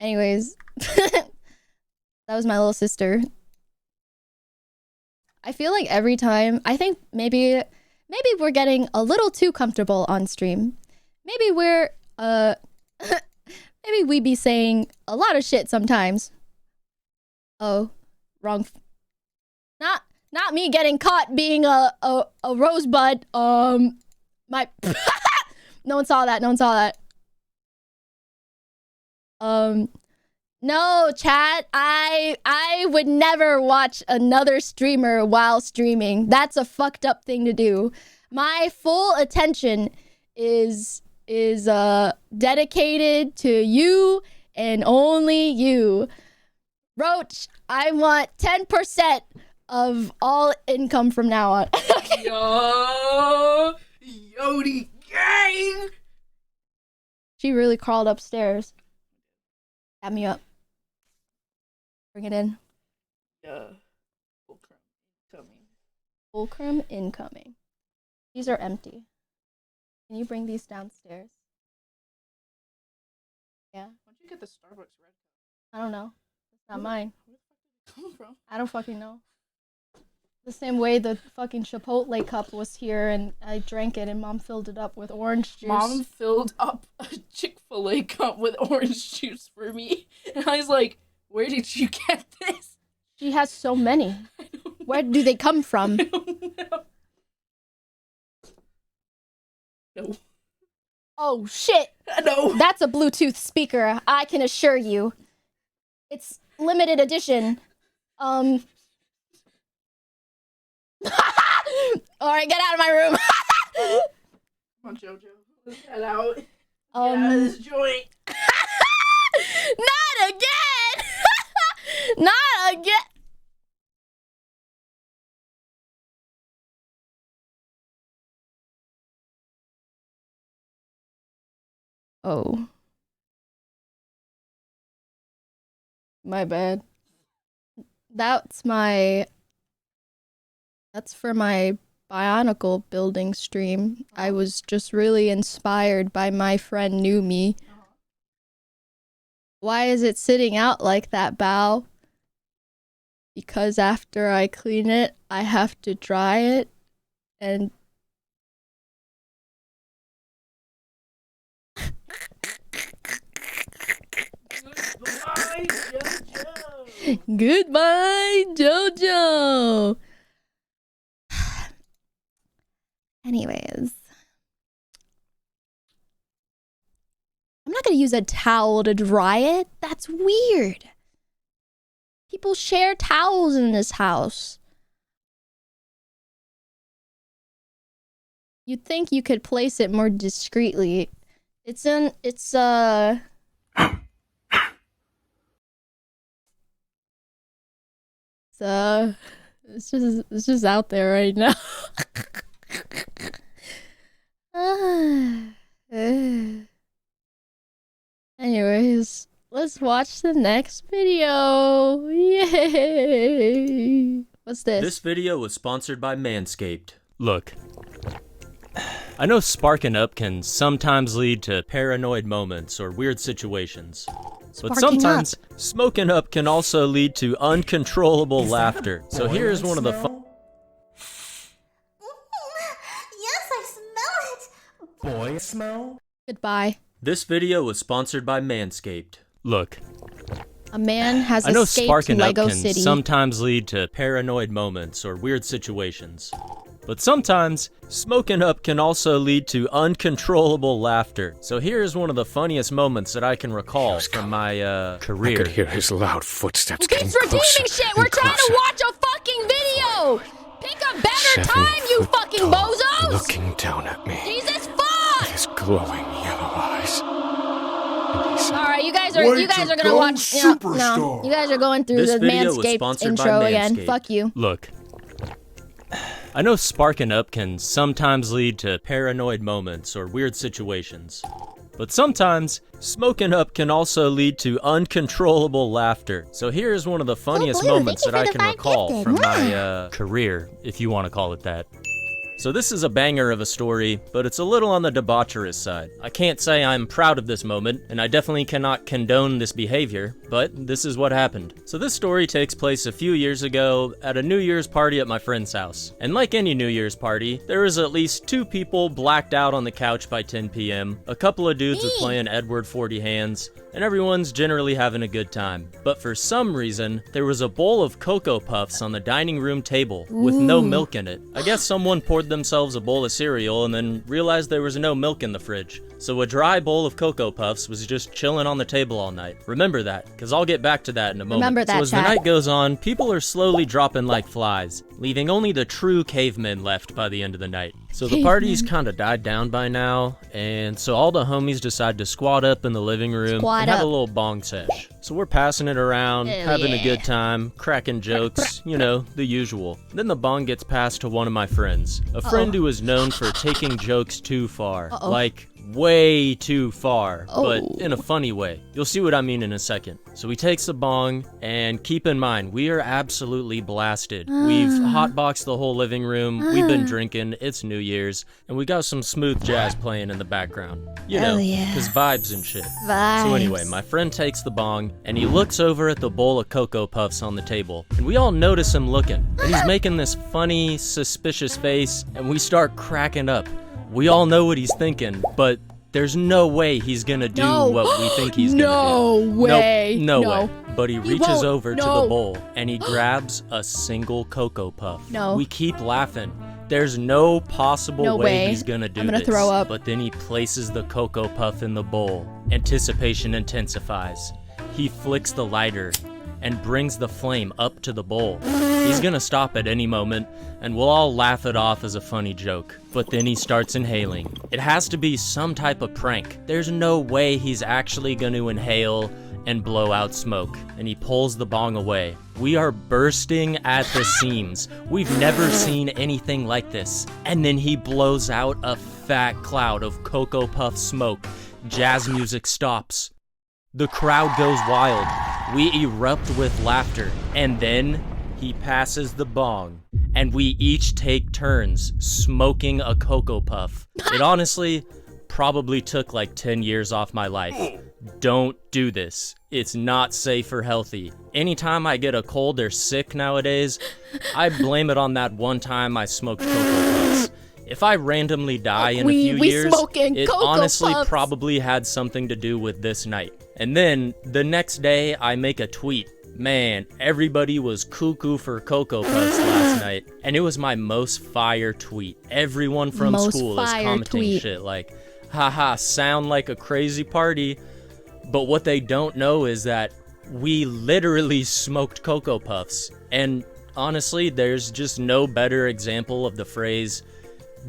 Anyways, that was my little sister. I feel like every time, I think maybe we're getting a little too comfortable on stream. Maybe we're maybe we be saying a lot of shit sometimes. Oh, wrong. Not me getting caught being a rosebud. My no one saw that. No one saw that. No, chat. I would never watch another streamer while streaming. That's a fucked up thing to do. My full attention is dedicated to you and only you. Roach, I want 10% of all income from now on. Yo, Yodi gang. She really crawled upstairs. Got me up. Bring it in. Yeah. Fulcrum coming. Fulcrum incoming. These are empty. Can you bring these downstairs? Yeah. Where'd you get the Starbucks red cup? I don't know. It's not mine. Where the fuck did it come from? I don't fucking know. The same way the fucking Chipotle cup was here and I drank it and mom filled it up with orange juice. Mom filled up a Chick-fil-A cup with orange juice for me. And I was like, where did you get this? She has so many. Where do they come from? I don't know. No. Oh shit! No. That's a Bluetooth speaker, I can assure you. It's limited edition. Alright, get out of my room. Come on, Jojo. Let's head out. Get out of this joint. Not again! Not again! Oh. My bad. That's for my Bionicle building stream. I was just really inspired by my friend Numi. Why is it sitting out like that, Bao? Because after I clean it, I have to dry it and Goodbye, Jojo. goodbye, Jojo. Anyways, I'm not gonna use a towel to dry it. That's weird. People share towels in this house. You'd think you could place it more discreetly. It's just out there right now. Anyways, let's watch the next video. Yay! What's this? This video was sponsored by Manscaped. Look, I know sparking up can sometimes lead to paranoid moments or weird situations. But Sparking sometimes smoking up can also lead to uncontrollable laughter. So here's one of the fun. Yes, I smell it. Boy smell? Goodbye. This video was sponsored by Manscaped. Look, A man has I know escaped sparking up Lego can City. sometimes lead to paranoid moments or weird situations. But sometimes, smoking up can also lead to uncontrollable laughter. So here's one of the funniest moments that I can recall from my career. I could hear his loud footsteps Who getting keeps redeeming closer shit? and We're trying to closer. watch a fucking video! Pick a better 7 time, you foot fucking tall, bozos! looking down at me Jesus with fuck! his glowing yellow eyes. And he said, Alright, you guys are gonna go, watch no. You guys are going through This the video was Manscaped sponsored by intro again. Manscaped. Fuck you. Look, I know sparking up can sometimes lead to paranoid moments or weird situations. But sometimes, smoking up can also lead to uncontrollable laughter. So here's one of the funniest Blue, moments thank that you I for can the recall 5 from gifted. my career, if you want to call it that. So this is a banger of a story, but it's a little on the debaucherous side. I can't say I'm proud of this moment, and I definitely cannot condone this behavior, but this is what happened. So this story takes place a few years ago at a New Year's party at my friend's house. And like any New Year's party, there was at least 2 people blacked out on the couch by 10 p.m., a couple of dudes were playing Edward 40 Hands, and everyone's generally having a good time. But for some reason, there was a bowl of Cocoa Puffs on the dining room table with no milk in it. I guess someone poured themselves a bowl of cereal and then realized there was no milk in the fridge. So a dry bowl of Cocoa Puffs was just chilling on the table all night. Remember that, because I'll get back to that in a moment. Remember that, so as the chat. night goes on, people are slowly dropping like flies, leaving only the true cavemen left by the end of the night. So the party's kind of died down by now, and so all the homies decide to squat up in the living room and have a little bong sesh. So we're passing it around, having a good time, cracking jokes, you know, the usual. Then the bong gets passed to one of my friends, a friend who is known for taking jokes too far, like way too far, but in a funny way. You'll see what I mean in a second. So he takes the bong, and keep in mind, we are absolutely blasted. We've hotboxed the whole living room, we've been drinking, it's New Year's, and we got some smooth jazz playing in the background. You know, because vibes and shit. So anyway, my friend takes the bong, and he looks over at the bowl of Cocoa Puffs on the table, and we all notice him looking, and he's making this funny, suspicious face, and we start cracking up. We all know what he's thinking, but there's no way he's gonna do what we think he's gonna do. No way. But he reaches over to the bowl and he grabs a single Cocoa Puff. We keep laughing. There's no possible way he's gonna do this. I'm gonna throw up. But then he places the Cocoa Puff in the bowl. Anticipation intensifies. He flicks the lighter and brings the flame up to the bowl. He's gonna stop at any moment, and we'll all laugh it off as a funny joke. But then he starts inhaling. It has to be some type of prank. There's no way he's actually gonna inhale and blow out smoke. And he pulls the bong away. We are bursting at the seams. We've never seen anything like this. And then he blows out a fat cloud of Cocoa Puff smoke. Jazz music stops. The crowd goes wild. We erupt with laughter, and then he passes the bong, and we each take turns smoking a Cocoa Puff. It honestly probably took like 10 years off my life. Don't do this. It's not safe or healthy. Anytime I get a cold or sick nowadays, I blame it on that one time I smoked Cocoa Puffs. If I randomly die in a few years, it honestly probably had something to do with this night. And then, the next day, I make a tweet. Man, everybody was cuckoo for Cocoa Puffs last night. And it was my most fire tweet. Everyone from school is commenting shit like, haha, sound like a crazy party. But what they don't know is that we literally smoked Cocoa Puffs. And honestly, there's just no better example of the phrase,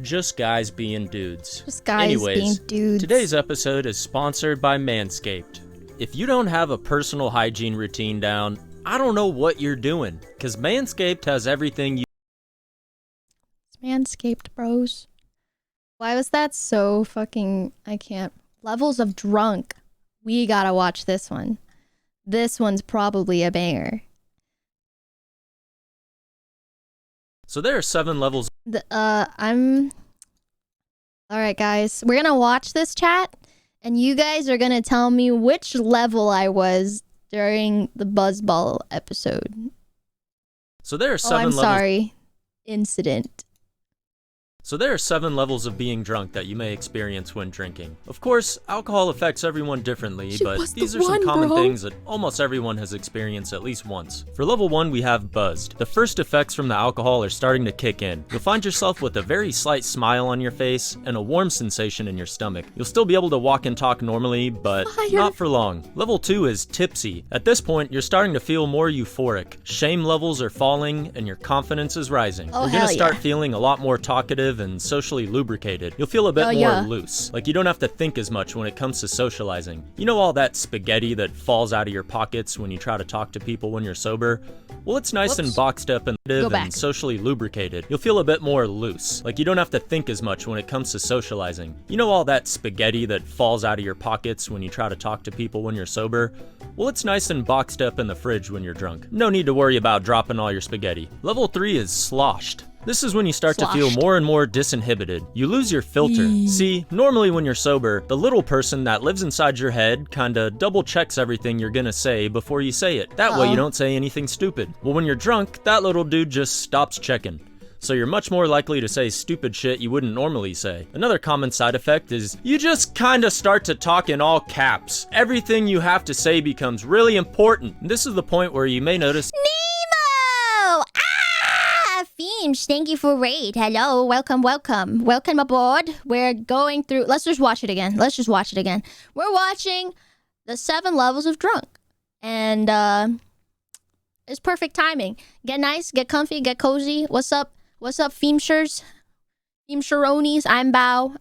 just guys being dudes. Just guys being dudes. Today's episode is sponsored by Manscaped. If you don't have a personal hygiene routine down, I don't know what you're doing, because Manscaped has everything you... Manscaped, bros. Why was that so fucking... I can't... Levels of drunk. We gotta watch this one. This one's probably a banger. So there are 7 levels... Alright guys, we're gonna watch this, chat. And you guys are gonna tell me which level I was during the Buzzball episode. So there are 7 levels. Sorry. Incident. So there are 7 levels of being drunk that you may experience when drinking. Of course, alcohol affects everyone differently, but these are some common things that almost everyone has experienced at least once. For level 1, we have buzzed. The first effects from the alcohol are starting to kick in. You'll find yourself with a very slight smile on your face and a warm sensation in your stomach. You'll still be able to walk and talk normally, but not for long. Level 2 is tipsy. At this point, you're starting to feel more euphoric. Shame levels are falling and your confidence is rising. You're gonna start feeling a lot more talkative talkative and socially lubricated. You'll feel a bit more loose, like you don't have to think as much when it comes to socializing. You know all that spaghetti that falls out of your pockets when you try to talk to people when you're sober? Well, it's nice and boxed up and socially lubricated. You'll feel a bit more loose, like you don't have to think as much when it comes to socializing. You know all that spaghetti that falls out of your pockets when you try to talk to people when you're sober? Well, it's nice and boxed up in the fridge when you're drunk. No need to worry about dropping all your spaghetti. Level 3 is sloshed. This is when you start to feel more and more disinhibited. You lose your filter. See, normally when you're sober, the little person that lives inside your head kinda double checks everything you're gonna say before you say it. That way you don't say anything stupid. Well, when you're drunk, that little dude just stops checking. So you're much more likely to say stupid shit you wouldn't normally say. Another common side effect is you just kinda start to talk in all caps. Everything you have to say becomes really important. And this is the point where you may notice Nemo! Feems, thank you for raid. Hello, welcome, welcome. Welcome aboard. We're going through, let's just watch it again. We're watching the 7 levels of drunk. And it's perfect timing. Get nice, get comfy, get cozy. What's up, Feemshers? Feemsheronis, I'm Bao.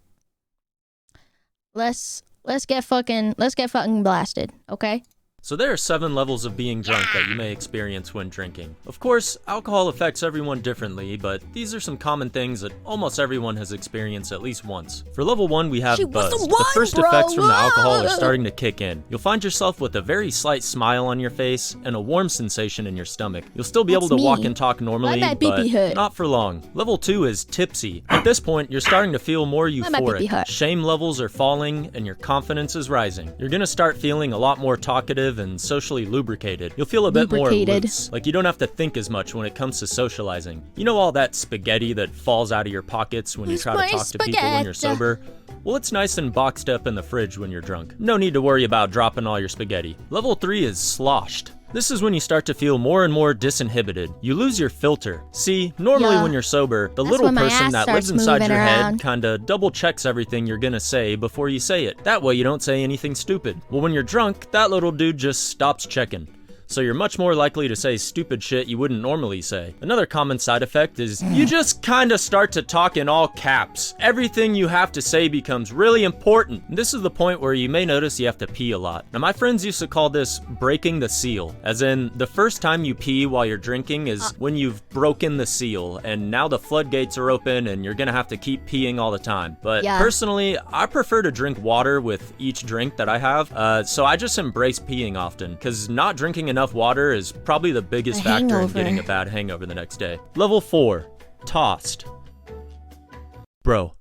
Let's get fucking blasted, okay? So there are 7 levels of being drunk that you may experience when drinking. Of course, alcohol affects everyone differently, but these are some common things that almost everyone has experienced at least once. For level 1, we have buzz. The first effects from the alcohol are starting to kick in. You'll find yourself with a very slight smile on your face and a warm sensation in your stomach. You'll still be able to walk and talk normally, but not for long. Level 2 is tipsy. At this point, you're starting to feel more euphoric. Shame levels are falling and your confidence is rising. You're gonna start feeling a lot more talkative and socially lubricated. You'll feel a bit more loose, like you don't have to think as much when it comes to socializing. You know all that spaghetti that falls out of your pockets when you try to talk to people when you're sober? Well, it's nice and boxed up in the fridge when you're drunk. No need to worry about dropping all your spaghetti. Level 3 is sloshed. This is when you start to feel more and more disinhibited. You lose your filter. See, normally when you're sober, the little person that lives inside your head kinda double checks everything you're gonna say before you say it. That way you don't say anything stupid. Well, when you're drunk, that little dude just stops checking. So you're much more likely to say stupid shit you wouldn't normally say. Another common side effect is you just kinda start to talk in all caps. Everything you have to say becomes really important. And this is the point where you may notice you have to pee a lot. Now my friends used to call this breaking the seal, as in the first time you pee while you're drinking is when you've broken the seal, and now the floodgates are open and you're gonna have to keep peeing all the time. But personally, I prefer to drink water with each drink that I have, so I just embrace peeing often, because not drinking enough water is probably the biggest factor in getting a bad hangover the next day. Level 4, tossed. Bro,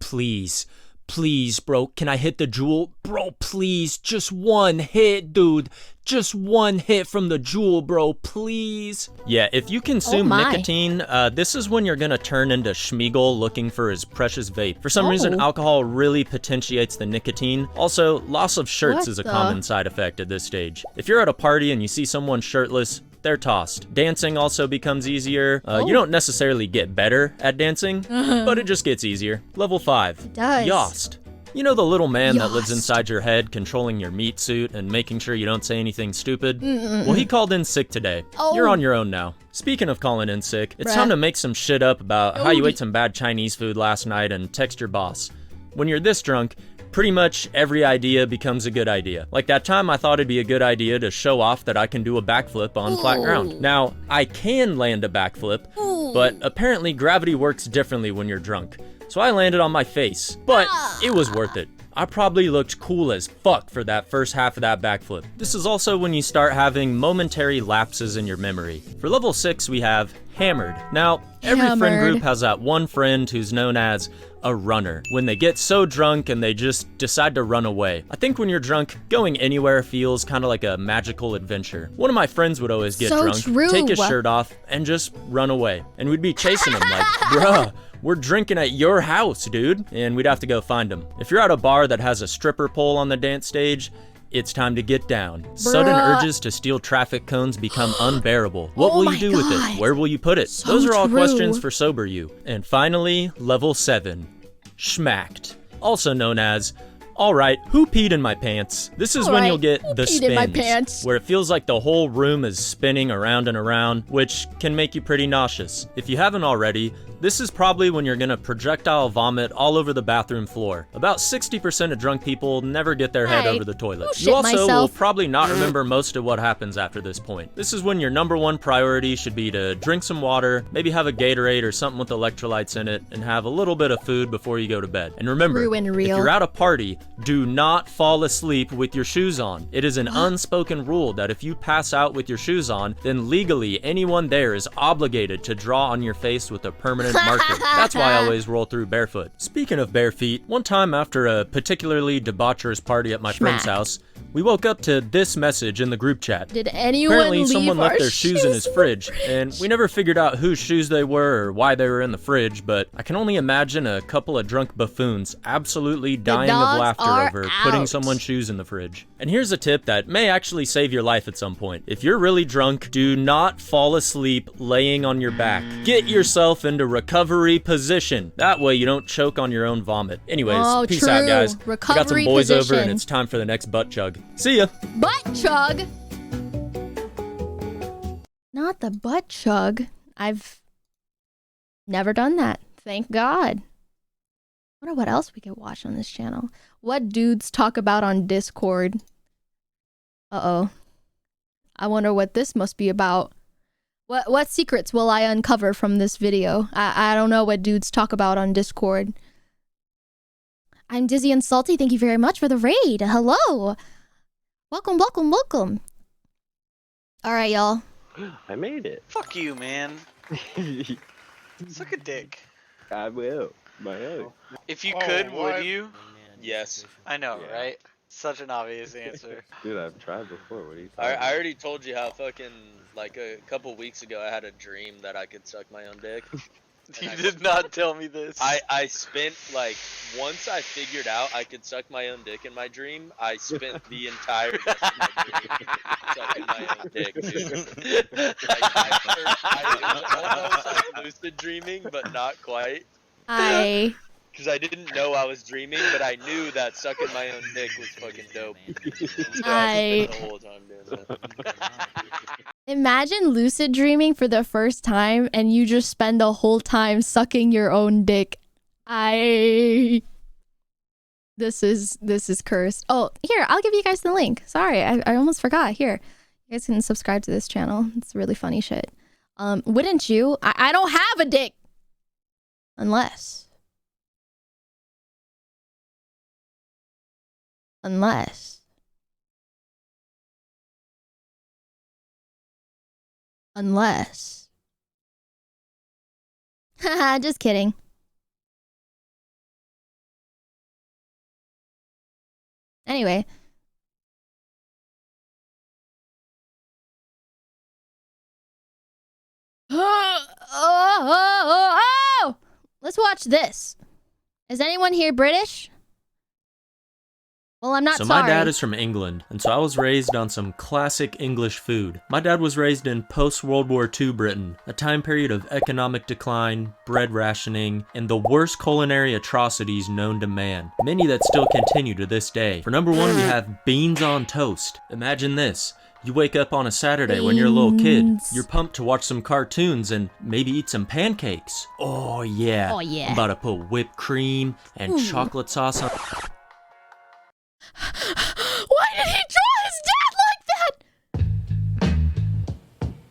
please, bro, can I hit the jewel? Bro, please, just one hit, dude. Just one hit from the jewel, bro, please. Yeah, if you consume nicotine, this is when you're gonna turn into Schmeagol looking for his precious vape. For some reason, alcohol really potentiates the nicotine. Also, loss of shirts is a common side effect at this stage. If you're at a party and you see someone shirtless, they're tossed. Dancing also becomes easier. You don't necessarily get better at dancing, but it just gets easier. Level 5, yost. You know the little man that lives inside your head controlling your meat suit and making sure you don't say anything stupid? Well, he called in sick today. You're on your own now. Speaking of calling in sick, it's time to make some shit up about how you ate some bad Chinese food last night and text your boss. When you're this drunk, pretty much every idea becomes a good idea. Like that time I thought it'd be a good idea to show off that I can do a backflip on flat ground. Now, I can land a backflip, but apparently gravity works differently when you're drunk. So I landed on my face, but it was worth it. I probably looked cool as fuck for that first half of that backflip. This is also when you start having momentary lapses in your memory. For level 6, we have hammered. Now, every friend group has that one friend who's known as a runner, when they get so drunk and they just decide to run away. I think when you're drunk, going anywhere feels kind of like a magical adventure. One of my friends would always get drunk, take his shirt off, and just run away. And we'd be chasing him like, bruh, we're drinking at your house, dude. And we'd have to go find him. If you're at a bar that has a stripper pole on the dance stage, it's time to get down. Sudden urges to steal traffic cones become unbearable. What will you do with it? Where will you put it? Those are all questions for sober you. And finally, level 7, schmacked. Also known as Alright, who peed in my pants? This is when you'll get the peed in my spins, pants? where it feels like the whole room is spinning around and around, which can make you pretty nauseous. If you haven't already, this is probably when you're gonna projectile vomit all over the bathroom floor. About 60% of drunk people never get their head Hey, over the toilet. shit You also will myself. probably not remember most of what happens after this point. This is when your number one priority should be to drink some water, maybe have a Gatorade or something with electrolytes in it, and have a little bit of food before you go to bed. And remember, True and if real. you're at a party, do not fall asleep with your shoes on. It is an unspoken rule that if you pass out with your shoes on, then legally anyone there is obligated to draw on your face with a permanent marker. That's why I always roll through barefoot. Speaking of bare feet, one time after a particularly debaucherous party at my friend's Schmack. house, we woke up to this message in the group chat. Did anyone Apparently leave someone left our their shoes in his the fridge, and we never figured out whose shoes they were or why they were in the fridge, but I can only imagine a couple of drunk buffoons absolutely dying of dogs laughter are over putting out. someone's shoes in the fridge. And here's a tip that may actually save your life at some point. If you're really drunk, do not fall asleep laying on your back. Get yourself into recovery position. That way you don't choke on your own vomit. Anyways, Oh, peace out, true. guys. I got some Recovery boys over, position. and it's time for the next butt chug. See ya. butt chug? Not the butt chug. I've never done that. Thank God. I wonder what else we could watch on this channel. What dudes talk about on Discord? Uh-oh. I wonder what this must be about. What secrets will I uncover from this video? I don't know what dudes talk about on Discord. I'm Dizzy and Salty. Thank you very much for the raid. Hello. Welcome, welcome, welcome. All right, y'all. I made it. Fuck you, man. Suck a dick. I will. If you could, what? would you? Yes. I know, Yeah. right? Such an obvious answer. Dude, I've tried before. What are you I talking already told you how fucking, like, a couple weeks ago I had a dream that I could suck my own dick. You did not tell me this. I spent, like, once I figured out I could suck my own dick in my dream, I spent the entire rest of my dream sucking my own dick, dude. Like, I was almost like lucid dreaming, but not quite. Because I didn't know I was dreaming, but I knew that sucking my own dick was fucking dope. So I spent the whole time doing that. Imagine lucid dreaming for the first time and you just spend the whole time sucking your own dick. This is cursed. Oh, here, I'll give you guys the link. Sorry, I almost forgot. Here. You guys can subscribe to this channel. It's really funny shit. Wouldn't you? I don't have a dick. Unless. Haha, just kidding. Anyway. Oh! Let's watch this. Is anyone here British? Well, I'm not So sorry. my dad is from England, and so I was raised on some classic English food. My dad was raised in post-World War II Britain, a time period of economic decline, bread rationing, and the worst culinary atrocities known to man. Many that still continue to this day. For number one, we have beans on toast. Imagine this. You wake up on a Saturday when you're a little kid. Beans. You're pumped to watch some cartoons and maybe eat some pancakes. Oh yeah. Oh, yeah. I'm about to put whipped cream and chocolate sauce on. Why did he draw his dad like that?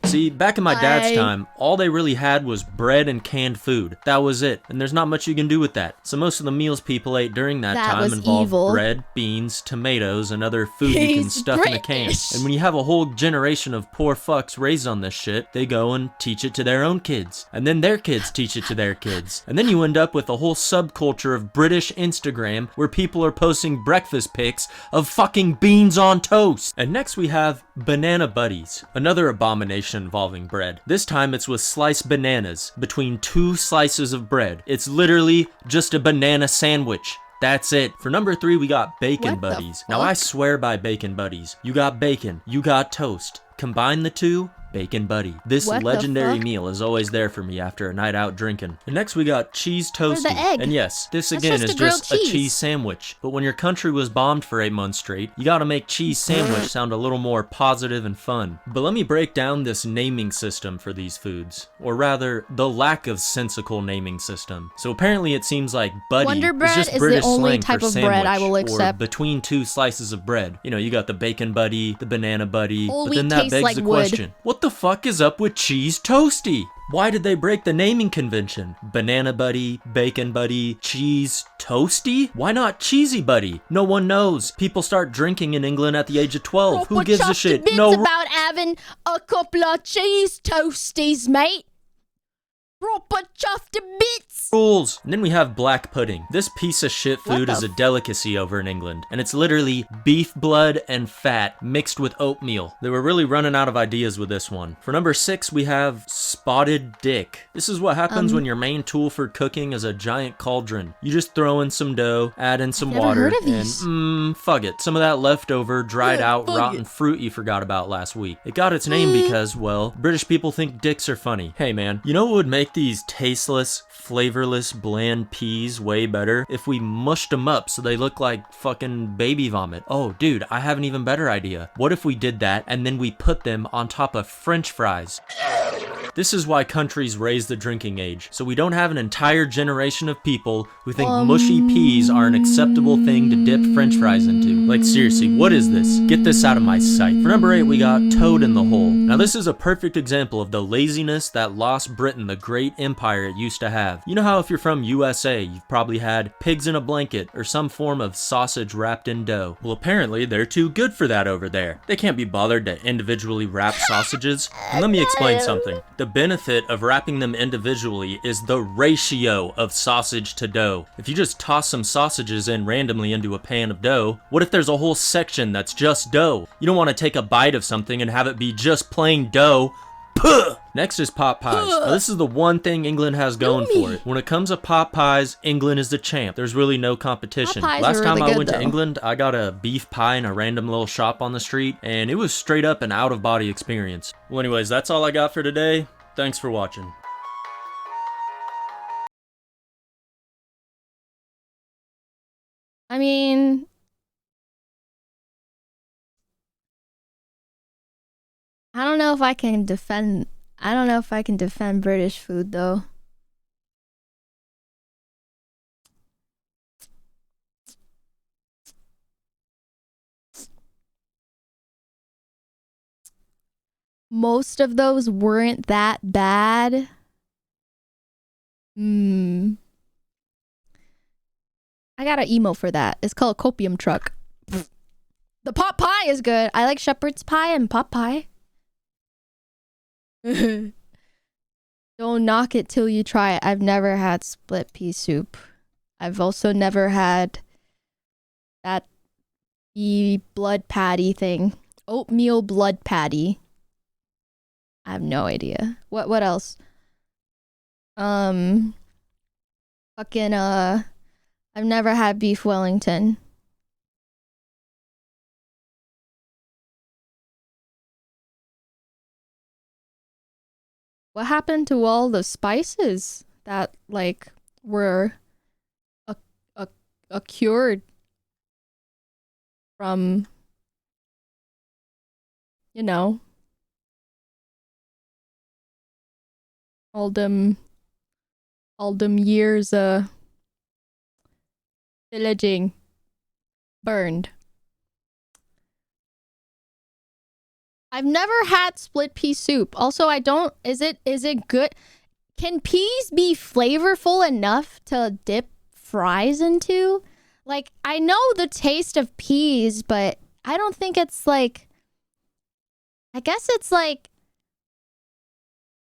See, back in my dad's I- time, all they really had was bread and canned food. That was it, and there's not much you can do with that. So most of the meals people ate during that That time was involved evil. bread, beans, tomatoes, and other food you can He's stuff in a can. British. And when you have a whole generation of poor fucks raised on this shit, they go and teach it to their own kids. And then their kids teach it to their kids. And then you end up with a whole subculture of British Instagram where people are posting breakfast pics of fucking beans on toast. And next we have banana buddies, another abomination involving bread. This time it's with sliced bananas between two slices of bread. It's literally just a banana sandwich. That's it. For number 3, we got bacon What the buddies. Now I fuck? swear by bacon buddies. You got bacon, you got toast. Combine the two, bacon buddy. This What the legendary fuck? meal is always there for me after a night out drinking. And next we got cheese Where's toasty. the egg? And yes, this That's again just is a grilled just a cheese. cheese sandwich. But when your country was bombed for 8 months straight, you gotta make cheese sandwich sound a little more positive and fun. But let me break down this naming system for these foods. Or rather, the lack of sensical naming system. So apparently it seems like buddy Wonder is bread just is the British only slang type for of bread I sandwich, will or accept. between two slices of bread. You know, you got the bacon buddy, the banana buddy, Whole but then wheat that tastes begs like the wood. question, what the fuck is up with cheese toasty? Why did they break the naming convention? Banana buddy, bacon buddy, cheese toasty? Why not cheesy buddy? No one knows. People start drinking in England at the age of 12. Who Proper gives a chuffed shit? bits No about having a couple of cheese toasties, mate. Proper chuffed bits. rules. And then we have black pudding. This piece of shit What food the is a delicacy over in England, and it's literally beef blood and fat mixed with oatmeal. They were really running out of ideas with this one. For number 6, we have spotted dick. This is what happens when your main tool for cooking is a giant cauldron. You just throw in some dough, add in some never water, heard of these. and fuck it. Some of that leftover, dried out, fuck rotten it. fruit you forgot about last week. It got its name because, well, British people think dicks are funny. Hey man, you know what would make these tasteless, flavorless, bland peas way better? If we mushed them up so they look like fucking baby vomit. Oh dude, I have an even better idea. What if we did that and then we put them on top of French fries? This is why countries raise the drinking age, so we don't have an entire generation of people who think mushy peas are an acceptable thing to dip French fries into. Like seriously, what is this? Get this out of my sight. For number 8, we got Toad in the Hole. Now this is a perfect example of the laziness that lost Britain the great empire it used to have. You know how if you're from USA, you've probably had pigs in a blanket or some form of sausage wrapped in dough. Well apparently they're too good for that over there. They can't be bothered to individually wrap sausages. And let me explain something. The benefit of wrapping them individually is the ratio of sausage to dough. If you just toss some sausages in randomly into a pan of dough, what if there's a whole section that's just dough? You don't want to take a bite of something and have it be just plain dough. Puh! Next is pot pies. Now, this is the one thing England has going for it. When it comes to pot pies, England is the champ. There's really no competition. Pot pies Last are time really I good, went to though. England, I got a beef pie in a random little shop on the street, and it was straight up an out-of-body experience. Well anyways, that's all I got for today. Thanks for watching. I mean, I don't know if I can defend. I don't know if I can defend British food though. Most of those weren't that bad. I got an emo for that. It's called Copium Truck. The pot pie is good. I like shepherd's pie and pot pie. Don't knock it till you try it. I've never had split pea soup. I've also never had that blood patty thing. Oatmeal blood patty. I have no idea. What else? Fucking I've never had beef Wellington. What happened to all the spices that like were cured from, you know, all them years pillaging, burned. I've never had split pea soup. Also, I don't, is it good? Can peas be flavorful enough to dip fries into? Like, I know the taste of peas, but I don't think it's like, I guess it's like,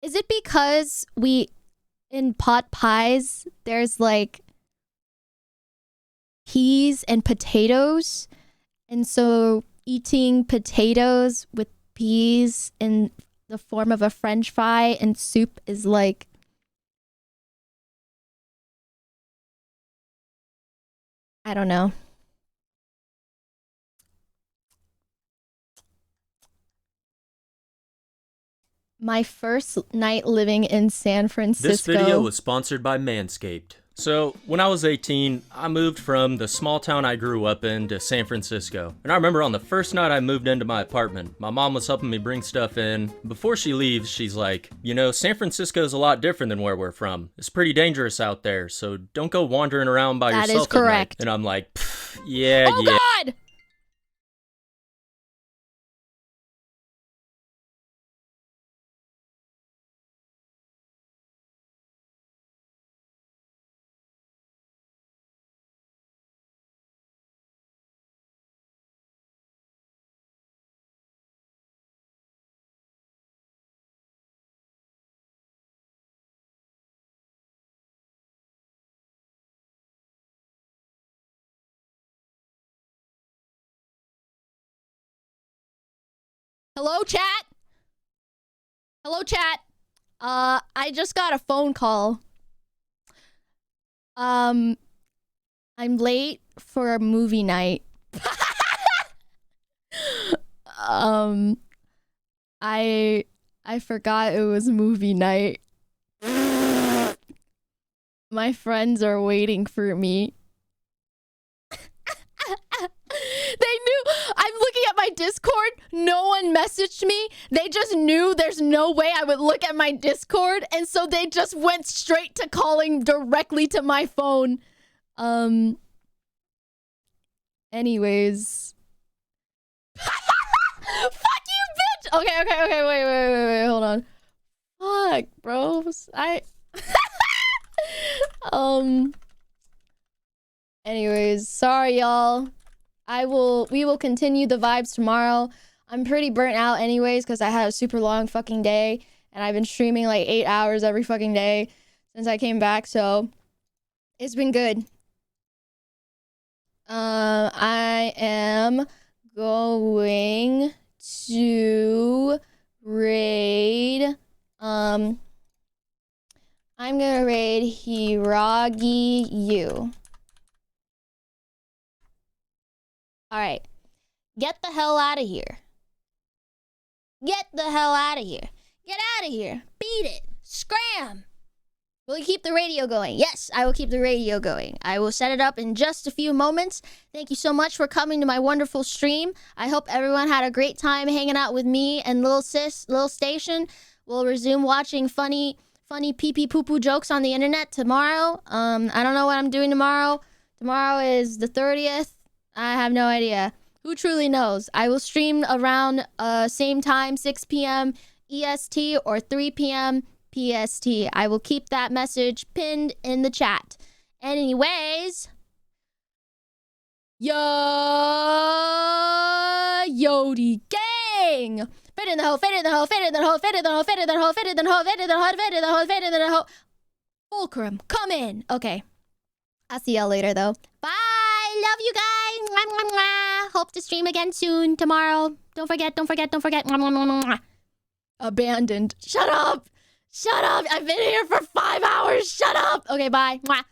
is it because in pot pies, there's like peas and potatoes, and so eating potatoes with peas in the form of a French fry and soup is like, I don't know. My first night living in San Francisco. This video was sponsored by Manscaped. So, when I was 18, I moved from the small town I grew up in to San Francisco. And I remember on the first night I moved into my apartment, my mom was helping me bring stuff in. Before she leaves, she's like, you know, San Francisco's a lot different than where we're from. It's pretty dangerous out there, so don't go wandering around by yourself That is correct. at night. And I'm like, yeah, Oh yeah. God! Hello, chat? Hello, chat. I just got a phone call. I'm late for a movie night. I forgot it was movie night. My friends are waiting for me. They knew. I'm looking at my Discord. No one messaged me. They just knew there's no way I would look at my Discord. And so they just went straight to calling directly to my phone. Anyways. Fuck you, bitch! Okay, wait, hold on. Fuck, bros. Anyways, sorry, y'all. We will continue the vibes tomorrow. I'm pretty burnt out anyways because I had a super long fucking day and I've been streaming like 8 hours every fucking day since I came back, so it's been good. I am going to raid I'm gonna raid Hiragi you. Alright. Get the hell out of here. Get the hell out of here. Get out of here. Beat it. Scram. Will you keep the radio going? Yes, I will keep the radio going. I will set it up in just a few moments. Thank you so much for coming to my wonderful stream. I hope everyone had a great time hanging out with me and Lil Station. We'll resume watching funny pee-pee poo-poo jokes on the internet tomorrow. I don't know what I'm doing tomorrow. Tomorrow is the 30th. I have no idea. Who truly knows? I will stream around same time, 6 p.m. EST or 3 p.m. PST. I will keep that message pinned in the chat. Anyways, Yodi gang! Fit in the hole, fit in the hole, fit in the hole, fit in the hole, fit in the hole, fit in the hole, fit in the hole, fit in the hole, fit in the hole. Fulcrum, come in. Okay. I'll see y'all later though. Bye! Love you guys! Mwah, mwah, mwah. Hope to stream again soon tomorrow. Don't forget. Mwah, mwah, mwah, mwah. Abandoned. Shut up! Shut up! I've been here for 5 hours. Shut up! Okay, bye. Mwah.